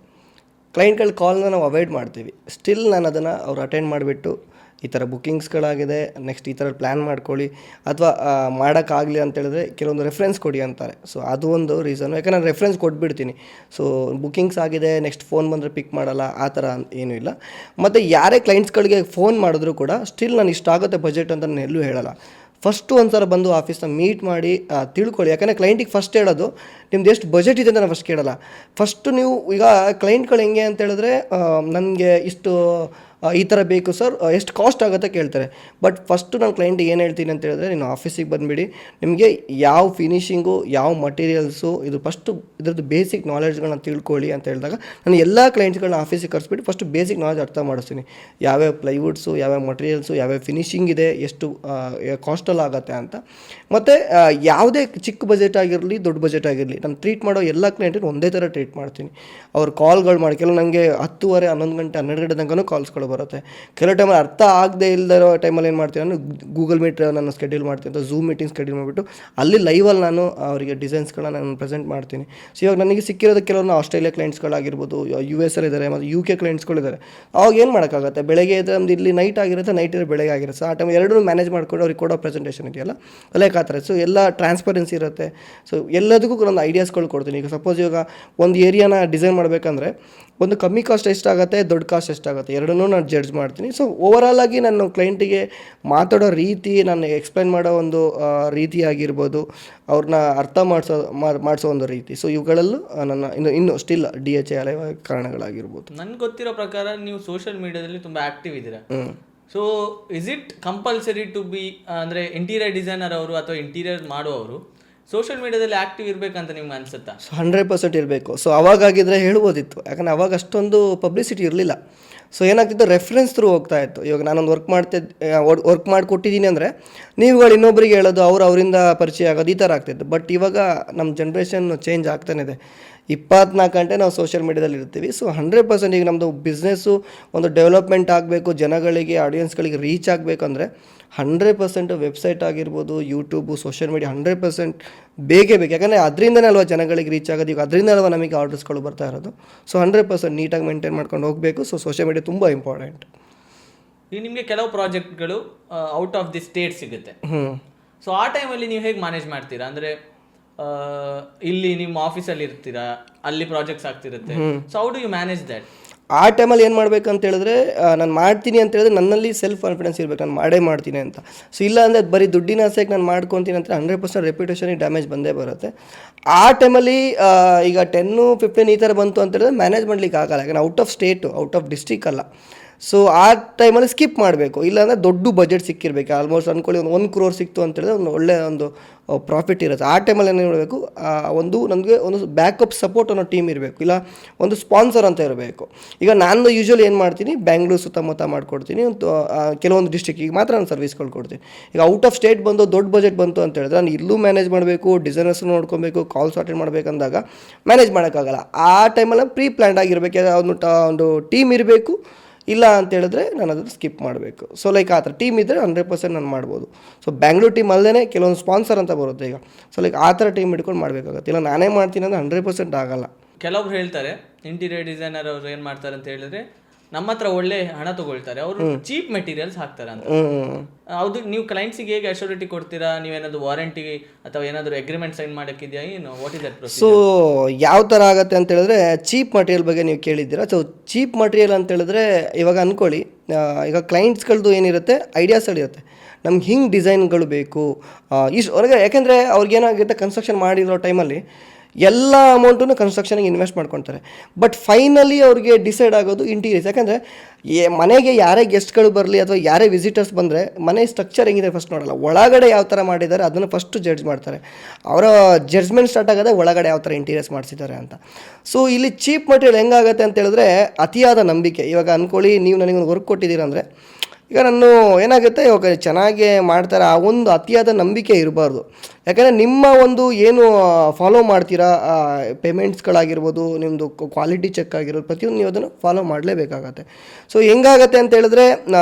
ಕ್ಲೈಂಟ್ಗಳ ಕಾಲ್ನ ನಾವು ಅವಾಯ್ಡ್ ಮಾಡ್ತೀವಿ. ಸ್ಟಿಲ್ ನಾನು ಅದನ್ನು ಅವ್ರು ಅಟೆಂಡ್ ಮಾಡಿಬಿಟ್ಟು ಈ ಥರ ಬುಕ್ಕಿಂಗ್ಸ್ಗಳಾಗಿದೆ, ನೆಕ್ಸ್ಟ್ ಈ ಥರ ಪ್ಲ್ಯಾನ್ ಮಾಡ್ಕೊಳ್ಳಿ ಅಥವಾ ಮಾಡೋಕ್ಕಾಗಲಿ ಅಂತೇಳಿದ್ರೆ ಕೆಲವೊಂದು ರೆಫರೆನ್ಸ್ ಕೊಡಿ ಅಂತಾರೆ. ಸೊ ಅದು ಒಂದು ರೀಸನು, ಯಾಕಂದ್ರೆ ನಾನು ರೆಫರೆನ್ಸ್ ಕೊಟ್ಬಿಡ್ತೀನಿ. ಸೊ ಬುಕ್ಕಿಂಗ್ಸ್ ಆಗಿದೆ, ನೆಕ್ಸ್ಟ್ ಫೋನ್ ಬಂದರೆ ಪಿಕ್ ಮಾಡಲ್ಲ, ಆ ಥರ ಏನೂ ಇಲ್ಲ. ಮತ್ತು ಯಾರೇ ಕ್ಲೈಂಟ್ಸ್ಗಳಿಗೆ ಫೋನ್ ಮಾಡಿದ್ರು ಕೂಡ ಸ್ಟಿಲ್ ನಾನು ಇಷ್ಟಾಗುತ್ತೆ ಬಜೆಟ್ ಅಂತ ನಾನು ಎಲ್ಲೂ ಹೇಳಲ್ಲ. ಫಸ್ಟು ಒಂದು ಸಲ ಬಂದು ಆಫೀಸ್ನ ಮೀಟ್ ಮಾಡಿ ತಿಳ್ಕೊಳ್ಳಿ. ಯಾಕಂದರೆ ಕ್ಲೈಂಟಿಗೆ ಫಸ್ಟ್ ಹೇಳೋದು ನಿಮ್ದು ಎಷ್ಟು ಬಜೆಟ್ ಇದೆ ಅಂತ ನಾನು ಫಸ್ಟ್ ಕೇಳಲ್ಲ. ಫಸ್ಟು ನೀವು ಈಗ ಕ್ಲೈಂಟ್ಗಳು ಹೆಂಗೆ ಅಂತ ಹೇಳಿದ್ರೆ ನನಗೆ ಇಷ್ಟು ಈ ಥರ ಬೇಕು ಸರ್, ಎಷ್ಟು ಕಾಸ್ಟ್ ಆಗುತ್ತೆ ಕೇಳ್ತಾರೆ. ಬಟ್ ಫಸ್ಟು ನಾನು ಕ್ಲೈಂಟಿಗೆ ಏನು ಹೇಳ್ತೀನಿ ಅಂತ ಹೇಳಿದ್ರೆ, ನೀನು ಆಫೀಸಿಗೆ ಬಂದುಬಿಡಿ, ನಿಮಗೆ ಯಾವ ಫಿನಿಷಿಂಗು ಯಾವ ಮಟೀರಿಯಲ್ಸು ಇದು ಫಸ್ಟು ಇದ್ರದ್ದು ಬೇಸಿಕ್ ನಾಲೆಡ್ಜ್ಗಳನ್ನ ತಿಳ್ಕೊಳ್ಳಿ ಅಂತ ಹೇಳಿದಾಗ ನಾನು ಎಲ್ಲ ಕ್ಲೈಂಟ್ಸ್ಗಳನ್ನ ಆಫೀಸಿಗೆ ಕರೆಸ್ಬಿಟ್ಟು ಫಸ್ಟು ಬೇಸಿಕ್ ನಾಲೆಜ್ ಅರ್ಥ ಮಾಡಿಸ್ತೀನಿ. ಯಾವ್ಯಾವ ಪ್ಲೈವುಡ್ಸು, ಯಾವ್ಯಾವ ಮಟೀರಿಯಲ್ಸು, ಯಾವ್ಯಾವ ಫಿನಿಷಿಂಗ್ ಇದೆ, ಎಷ್ಟು ಕಾಸ್ಟಲ್ಲಿ ಆಗುತ್ತೆ ಅಂತ. ಮತ್ತು ಯಾವುದೇ ಚಿಕ್ಕ ಬಜೆಟ್ ಆಗಿರಲಿ ದೊಡ್ಡ ಬಜೆಟ್ ಆಗಿರಲಿ ನಾನು ಟ್ರೀಟ್ ಮಾಡೋ ಎಲ್ಲ ಕ್ಲೈಂಟನ್ನು ಒಂದೇ ಥರ ಟ್ರೀಟ್ ಮಾಡ್ತೀನಿ. ಅವ್ರು ಕಾಲ್ಗಳು ಮಾಡಿ ಕೆಲವು ನನಗೆ 10:30, 11 ಗಂಟೆ 12 ಗಂಟೆ ತನಕ ಕಾಲ್ಸ್ಗಳು ಬರುತ್ತೆ. ಕೆಲವು ಟೈಮಲ್ಲಿ ಅರ್ಥ ಆಗದೆ ಇಲ್ಲದಿರೋ ಟೈಮಲ್ಲಿ ಏನು ಮಾಡ್ತೀನಿ ನಾನು ಗೂಗಲ್ ಮೀಟ್ ನಾನು ಸ್ಕೆಡ್ಯೂಲ್ ಮಾಡ್ತೀನಿ ಅಂತ ಝೂಮ್ ಮೀಟಿಂಗ್ ಸ್ಕೆಡ್ಯೂಲ್ ಮಾಡಿಬಿಟ್ಟು ಅಲ್ಲಿ ಲೈವಲ್ಲಿ ನಾನು ಅವರಿಗೆ ಡಿಸೈನ್ಸ್ಗಳನ್ನ ನಾನು ಪ್ರೆಸೆಂಟ್ ಮಾಡ್ತೀನಿ. ಸೊ ಇವಾಗ ನನಗೆ ಸಿಕ್ಕಿರೋದು ಕೆಲವ್ರನ್ನ ಆಸ್ಟ್ರೇಲಿಯಾ ಕ್ಲೈಂಟ್ಸ್ಗಳಾಗಿರ್ಬೋದು, US ಇದ್ದಾರೆ, ಮತ್ತು UK ಕ್ಲೈಂಟ್ಸ್ಗಳಿದ್ದಾರೆ. ಅವಾಗ ಏನು ಮಾಡೋಕ್ಕಾಗುತ್ತೆ, ಬೆಳಗ್ಗೆ ಇದ್ದರೆ ನಮ್ದು ಇಲ್ಲಿ ನೈಟ್ ಆಗಿರುತ್ತೆ, ನೈಟ್ ಇದ್ರೆ ಬೆಳಗ್ಗೆ ಆಗಿರುತ್ತೆ. ಸೊ ಆ ಟೈಮ್ ಎರಡೂ ಮ್ಯಾನೇಜ್ ಮಾಡ್ಕೊಂಡು ಅವ್ರಿಗೆ ಕೊಡೋ ಪ್ರೆಸೆಂಟೇಷನ್ ಇದೆಯಲ್ಲ ಲೈಕ್ ಆ ಥರ. ಸೊ ಎಲ್ಲ ಟ್ರಾನ್ಸ್ಪರೆನ್ಸಿ ಇರುತ್ತೆ. ಸೊ ಎಲ್ಲದಕ್ಕೂ ಒಂದು ಐಡಿಯಾಸ್ಗಳು ಕೊಡ್ತೀನಿ. ಈಗ ಸಪೋಸ್ ಇವಾಗ ಒಂದು ಏರಿಯಾನ ಡಿಸೈನ್ ಮಾಡಬೇಕಂದ್ರೆ ಒಂದು ಕಮ್ಮಿ ಕಾಸ್ಟ್ ಎಷ್ಟಾಗುತ್ತೆ, ದೊಡ್ಡ ಕಾಸ್ಟ್ ಎಷ್ಟಾಗುತ್ತೆ, ಎರಡನ್ನೂ ನಾನು ಜಡ್ಜ್ ಮಾಡ್ತೀನಿ. ಸೊ ಓವರಾಲ್ ಆಗಿ ನಾನು ಕ್ಲೈಂಟಿಗೆ ಮಾತಾಡೋ ರೀತಿ, ನಾನು ಎಕ್ಸ್ಪ್ಲೈನ್ ಮಾಡೋ ಒಂದು ರೀತಿ ಆಗಿರ್ಬೋದು, ಅವ್ರನ್ನ ಅರ್ಥ ಮಾಡಿಸೋ ಒಂದು ರೀತಿ. ಸೊ ಇವುಗಳಲ್ಲೂ ನನ್ನ ಇನ್ನು ಸ್ಟಿಲ್ DHI ಅಲೈವ್ ಕಾರಣಗಳಾಗಿರ್ಬೋದು. ನನಗೆ ಗೊತ್ತಿರೋ ಪ್ರಕಾರ ನೀವು ಸೋಷಿಯಲ್ ಮೀಡಿಯಾದಲ್ಲಿ ತುಂಬ ಆ್ಯಕ್ಟಿವ್ ಇದ್ದೀರಾ. So is it compulsory to be ಅಂದರೆ ಇಂಟೀರಿಯರ್ ಡಿಸೈನರ್ ಅವರು ಅಥವಾ ಇಂಟೀರಿಯರ್ ಮಾಡುವವರು ಸೋಷಿಯಲ್ ಮೀಡಿಯಾದಲ್ಲಿ ಆ್ಯಕ್ಟಿವ್ ಇರಬೇಕಂತ ನಿಮ್ಗೆ ಅನಿಸುತ್ತಾ? ಸೊ 100% ಇರಬೇಕು. ಸೊ ಅವಾಗಾಗಿದ್ದರೆ ಹೇಳ್ಬೋದಿತ್ತು, ಯಾಕಂದರೆ ಅವಾಗ ಅಷ್ಟೊಂದು ಪಬ್ಲಿಸಿಟಿ ಇರಲಿಲ್ಲ. ಸೊ ಏನಾಗ್ತಿತ್ತು, ರೆಫರೆನ್ಸ್ ಥ್ರೂ ಹೋಗ್ತಾ ಇತ್ತು. ಇವಾಗ ನಾನೊಂದು ವರ್ಕ್ ಮಾಡಿಕೊಟ್ಟಿದ್ದೀನಿ ಅಂದರೆ ನೀವುಗಳು ಇನ್ನೊಬ್ಬರಿಗೆ ಹೇಳೋದು, ಅವರಿಂದ ಪರಿಚಯ ಆಗೋದು, ಈ ಥರ ಆಗ್ತಿತ್ತು. ಬಟ್ ಇವಾಗ ನಮ್ಮ ಜನ್ರೇಷನ್ ಚೇಂಜ್ ಆಗ್ತಾನೆ ಇದೆ. 24 ಗಂಟೆ ನಾವು ಸೋಷಿಯಲ್ ಮೀಡಿಯಾದಲ್ಲಿ ಇರ್ತೀವಿ. ಸೊ 100% ಈಗ ನಮ್ಮದು ಬಿಸ್ನೆಸ್ಸು ಒಂದು ಡೆವಲಪ್ಮೆಂಟ್ ಆಗಬೇಕು, ಜನಗಳಿಗೆ ಆಡಿಯನ್ಸ್ಗಳಿಗೆ ರೀಚ್ ಆಗಬೇಕು ಅಂದರೆ 100% ವೆಬ್ಸೈಟ್ ಆಗಿರ್ಬೋದು, ಯೂಟ್ಯೂಬು, ಸೋಷಿಯಲ್ ಮೀಡಿಯಾ 100% ಬೇಕೇ ಬೇಕು. ಯಾಕಂದರೆ ಅದರಿಂದನೇ ಅಲ್ವಾ ಜನಗಳಿಗೆ ರೀಚ್ ಆಗೋದು, ಈಗ ಅದರಿಂದ ಅಲ್ವಾ ನಮಗೆ ಆರ್ಡರ್ಸ್ಗಳು ಬರ್ತಾ ಇರೋದು. ಸೊ 100% ನೀಟಾಗಿ ಮೇಂಟೈನ್ ಮಾಡ್ಕೊಂಡು ಹೋಗಬೇಕು. ಸೊ ಸೋಷಿಯಲ್ ಮೀಡಿಯಾ ತುಂಬ ಇಂಪಾರ್ಟೆಂಟ್. ಈಗ ನಿಮಗೆ ಕೆಲವು ಪ್ರಾಜೆಕ್ಟ್ಗಳು ಔಟ್ ಆಫ್ ದಿ ಸ್ಟೇಟ್ ಸಿಗುತ್ತೆ. ಸೊ ಆ ಟೈಮಲ್ಲಿ ನೀವು ಹೇಗೆ ಮ್ಯಾನೇಜ್ ಮಾಡ್ತೀರಾ? ಅಂದರೆ ಇಲ್ಲಿ ನಿಮ್ಮ ಆಫೀಸಲ್ಲಿ ಇರ್ತೀರಾ, ಅಲ್ಲಿ ಪ್ರಾಜೆಕ್ಟ್ಸ್ ಆಗ್ತಿರುತ್ತೆ. So how do you manage that? ಆ ಟೈಮಲ್ಲಿ ಏನು ಮಾಡಬೇಕಂತ ಹೇಳಿದ್ರೆ, ನಾನು ಮಾಡ್ತೀನಿ ಅಂತ ಹೇಳಿದ್ರೆ ನನ್ನಲ್ಲಿ ಸೆಲ್ಫ್ ಕಾನ್ಫಿಡೆನ್ಸ್ ಇರಬೇಕು, ನಾನು ಮಾಡೇ ಮಾಡ್ತೀನಿ ಅಂತ. ಸೊ ಇಲ್ಲ ಅಂದರೆ ಬರೀ ದುಡ್ಡಿನ ಆಸೆಗೆ ನಾನು ಮಾಡ್ಕೊತೀನಿ ಅಂತ 100% ರೆಪ್ಯುಟೇಷನಿಗೆ ಡ್ಯಾಮೇಜ್ ಬಂದೇ ಬರುತ್ತೆ. ಆ ಟೈಮಲ್ಲಿ ಈಗ 10-15 ಈ ಥರ ಬಂತು ಅಂತ ಹೇಳಿದ್ರೆ ಮ್ಯಾನೇಜ್ ಮಾಡ್ಲಿಕ್ಕೆ ಆಗಲ್ಲ, ಯಾಕಂದರೆ out of state, out of district ಅಲ್ಲ. ಸೊ ಆ ಟೈಮಲ್ಲಿ ಸ್ಕಿಪ್ ಮಾಡಬೇಕು. ಇಲ್ಲಾಂದರೆ ದೊಡ್ಡ ಬಜೆಟ್ ಸಿಕ್ಕಿರಬೇಕು. ಆಲ್ಮೋಸ್ಟ್ ಅಂದ್ಕೊಳ್ಳಿ ಒಂದು 1 crore ಸಿಕ್ತು ಅಂತ ಹೇಳಿದ್ರೆ ಒಂದು ಒಳ್ಳೆಯ ಒಂದು ಪ್ರಾಫಿಟ್ ಇರುತ್ತೆ. ಆ ಟೈಮಲ್ಲಿ ಏನು ಮಾಡಬೇಕು, ನನಗೆ ಒಂದು ಬ್ಯಾಕಪ್ ಸಪೋರ್ಟ್ ಅನ್ನೋ ಟೀಮ್ ಇರಬೇಕು, ಇಲ್ಲ ಒಂದು ಸ್ಪಾನ್ಸರ್ ಅಂತ ಇರಬೇಕು. ಈಗ ನಾನು ಯೂಶ್ವಲಿ ಏನು ಮಾಡ್ತೀನಿ, ಬ್ಯಾಂಗ್ಳೂರು ಸುತ್ತಮುತ್ತ ಮಾಡ್ಕೊಡ್ತೀನಿ, ಕೆಲವೊಂದು ಡಿಸ್ಟ್ರಿಕ್ಕಿಗೆ ಮಾತ್ರ ನಾನು ಸರ್ವಿಸ್ಗಳು ಕೊಡ್ತೀನಿ. ಈಗ ಔಟ್ ಆಫ್ ಸ್ಟೇಟ್ ಬಂದು ದೊಡ್ಡ ಬಜೆಟ್ ಬಂತು ಅಂತ ಹೇಳಿದ್ರೆ ನಾನು ಇಲ್ಲೂ ಮ್ಯಾನೇಜ್ ಮಾಡಬೇಕು, ಡಿಸೈನರ್ಸ್ ನೋಡ್ಕೊಬೇಕು, ಕಾಲ್ಸ್ ಅಟೆಂಡ್ ಮಾಡಬೇಕಂದಾಗ ಮ್ಯಾನೇಜ್ ಮಾಡೋಕ್ಕಾಗಲ್ಲ. ಆ ಟೈಮಲ್ಲಿ ಪ್ರೀ ಪ್ಲ್ಯಾನ್ಡ್ ಆಗಿರಬೇಕು, ಒಂದು ಟೀಮ್ ಇರಬೇಕು. ಇಲ್ಲ ಅಂತ ಹೇಳಿದ್ರೆ ನಾನು ಅದನ್ನು ಸ್ಕಿಪ್ ಮಾಡಬೇಕು. ಸೊ ಲೈಕ್ ಆ ಥರ ಟೀಮ್ ಇದ್ದರೆ 100% ನಾನು ಮಾಡ್ಬೋದು. ಸೊ ಬ್ಯಾಂಗ್ಳೂರು ಟೀಮ್ ಅಲ್ಲದೇ ಕೆಲವೊಂದು ಸ್ಪಾನ್ಸರ್ ಅಂತ ಬರುತ್ತೆ ಈಗ. ಸೊ ಲೈಕ್ ಆ ಥರ ಟೀಮ್ ಹಿಡ್ಕೊಂಡು ಮಾಡಬೇಕಾಗುತ್ತೆ. ಇಲ್ಲ ನಾನೇ ಮಾಡ್ತೀನಿ ಅಂದರೆ 100% ಆಗಲ್ಲ. ಕೆಲವ್ರು ಹೇಳ್ತಾರೆ ಇಂಟೀರಿಯರ್ ಡಿಸೈನರ್ ಅವರು ಏನು ಮಾಡ್ತಾರೆ ಅಂತ ಹೇಳಿದ್ರೆ ನಮ್ಮ ಹತ್ರ ಒಳ್ಳೆ ಹಣ ತಗೊಳ್ತಾರೆ, ಅವರು ಚೀಪ್ ಮೆಟೀರಿಯಲ್ಸ್ ಹಾಕ್ತಾರೆ ಅಂತ. ಹೌದು, ನೀವು ಕ್ಲೈಂಟ್ಸಿಗೆ ಹೇಗೆ ಅಶ್ಯೂರಿಟಿ ಕೊಡ್ತೀರಾ? ನೀವೇನಾದ್ರು ವಾರಂಟಿ ಅಥವಾ ಏನಾದರೂ ಅಗ್ರಿಮೆಂಟ್ ಸೈನ್ ಮಾಡೋಕ್ಕಿದೆಯಾ ಏನು? What is that procedure? So ಯಾವ ಥರ ಆಗುತ್ತೆ ಅಂತ ಹೇಳಿದ್ರೆ, ಚೀಪ್ ಮಟೀರಿಯಲ್ ಬಗ್ಗೆ ನೀವು ಕೇಳಿದ್ದೀರಾ. ಸೊ ಚೀಪ್ ಮಟೀರಿಯಲ್ ಅಂತ ಹೇಳಿದ್ರೆ, ಇವಾಗ ಅಂದ್ಕೊಳ್ಳಿ, ಈಗ ಕ್ಲೈಂಟ್ಸ್ಗಳದ್ದು ಏನಿರುತ್ತೆ, ಐಡಿಯಾಸ್ಗಳಿರುತ್ತೆ, ನಮ್ಗೆ ಹಿಂಗೆ ಡಿಸೈನ್ಗಳು ಬೇಕು ಇಷ್ಟು ಹೊರಗೆ. ಯಾಕೆಂದರೆ ಅವ್ರಿಗೇನಾಗಿರುತ್ತೆ, ಕನ್ಸ್ಟ್ರಕ್ಷನ್ ಮಾಡಿರೋ ಟೈಮಲ್ಲಿ ಎಲ್ಲ ಅಮೌಂಟನ್ನು ಕನ್ಸ್ಟ್ರಕ್ಷನ್ಗೆ ಇನ್ವೆಸ್ಟ್ ಮಾಡ್ಕೊತಾರೆ. ಬಟ್ ಫೈನಲಿ ಅವ್ರಿಗೆ ಡಿಸೈಡ್ ಆಗೋದು ಇಂಟೀರಿಯರ್ಸ್. ಯಾಕಂದರೆ ಮನೆಗೆ ಯಾರೇ ಗೆಸ್ಟ್ಗಳು ಬರಲಿ ಅಥವಾ ಯಾರೇ ವಿಸಿಟರ್ಸ್ ಬಂದರೆ ಮನೆ ಸ್ಟ್ರಕ್ಚರ್ ಹೆಂಗಿದೆ ಫಸ್ಟ್ ನೋಡಲ್ಲ, ಒಳಗಡೆ ಯಾವ ಥರ ಮಾಡಿದ್ದಾರೆ ಅದನ್ನು ಫಸ್ಟ್ ಜಡ್ಜ್ ಮಾಡ್ತಾರೆ. ಅವರ ಜಡ್ಜ್ಮೆಂಟ್ ಸ್ಟಾರ್ಟ್ ಆಗೋದೇ ಒಳಗಡೆ ಯಾವ ಥರ ಇಂಟೀರಿಯರ್ಸ್ ಮಾಡಿಸಿದ್ದಾರೆ ಅಂತ. ಸೊ ಇಲ್ಲಿ ಚೀಪ್ ಮಟೀರಿಯಲ್ ಹೆಂಗಾಗುತ್ತೆ ಅಂತ ಹೇಳಿದ್ರೆ, ಅತಿಯಾದ ನಂಬಿಕೆ. ಇವಾಗ ಅಂದ್ಕೊಳ್ಳಿ, ನೀವು ನನಗೊಂದು ವರ್ಕ್ ಕೊಟ್ಟಿದ್ದೀರಂದರೆ, ಈಗ ನಾನು ಏನಾಗುತ್ತೆ, ಇವಾಗ ಚೆನ್ನಾಗಿ ಮಾಡ್ತಾರೆ, ಆ ಒಂದು ಅತಿಯಾದ ನಂಬಿಕೆ ಇರಬಾರ್ದು. ಯಾಕಂದರೆ ನಿಮ್ಮ ಒಂದು ಏನು ಫಾಲೋ ಮಾಡ್ತೀರಾ, ಪೇಮೆಂಟ್ಸ್ಗಳಾಗಿರ್ಬೋದು, ನಿಮ್ಮದು ಕ್ವಾಲಿಟಿ ಚೆಕ್ ಆಗಿರೋದು, ಪ್ರತಿಯೊಂದು ನೀವು ಅದನ್ನು ಫಾಲೋ ಮಾಡಲೇಬೇಕಾಗತ್ತೆ. ಸೊ ಹೆಂಗಾಗತ್ತೆ ಅಂತ ಹೇಳಿದ್ರೆ,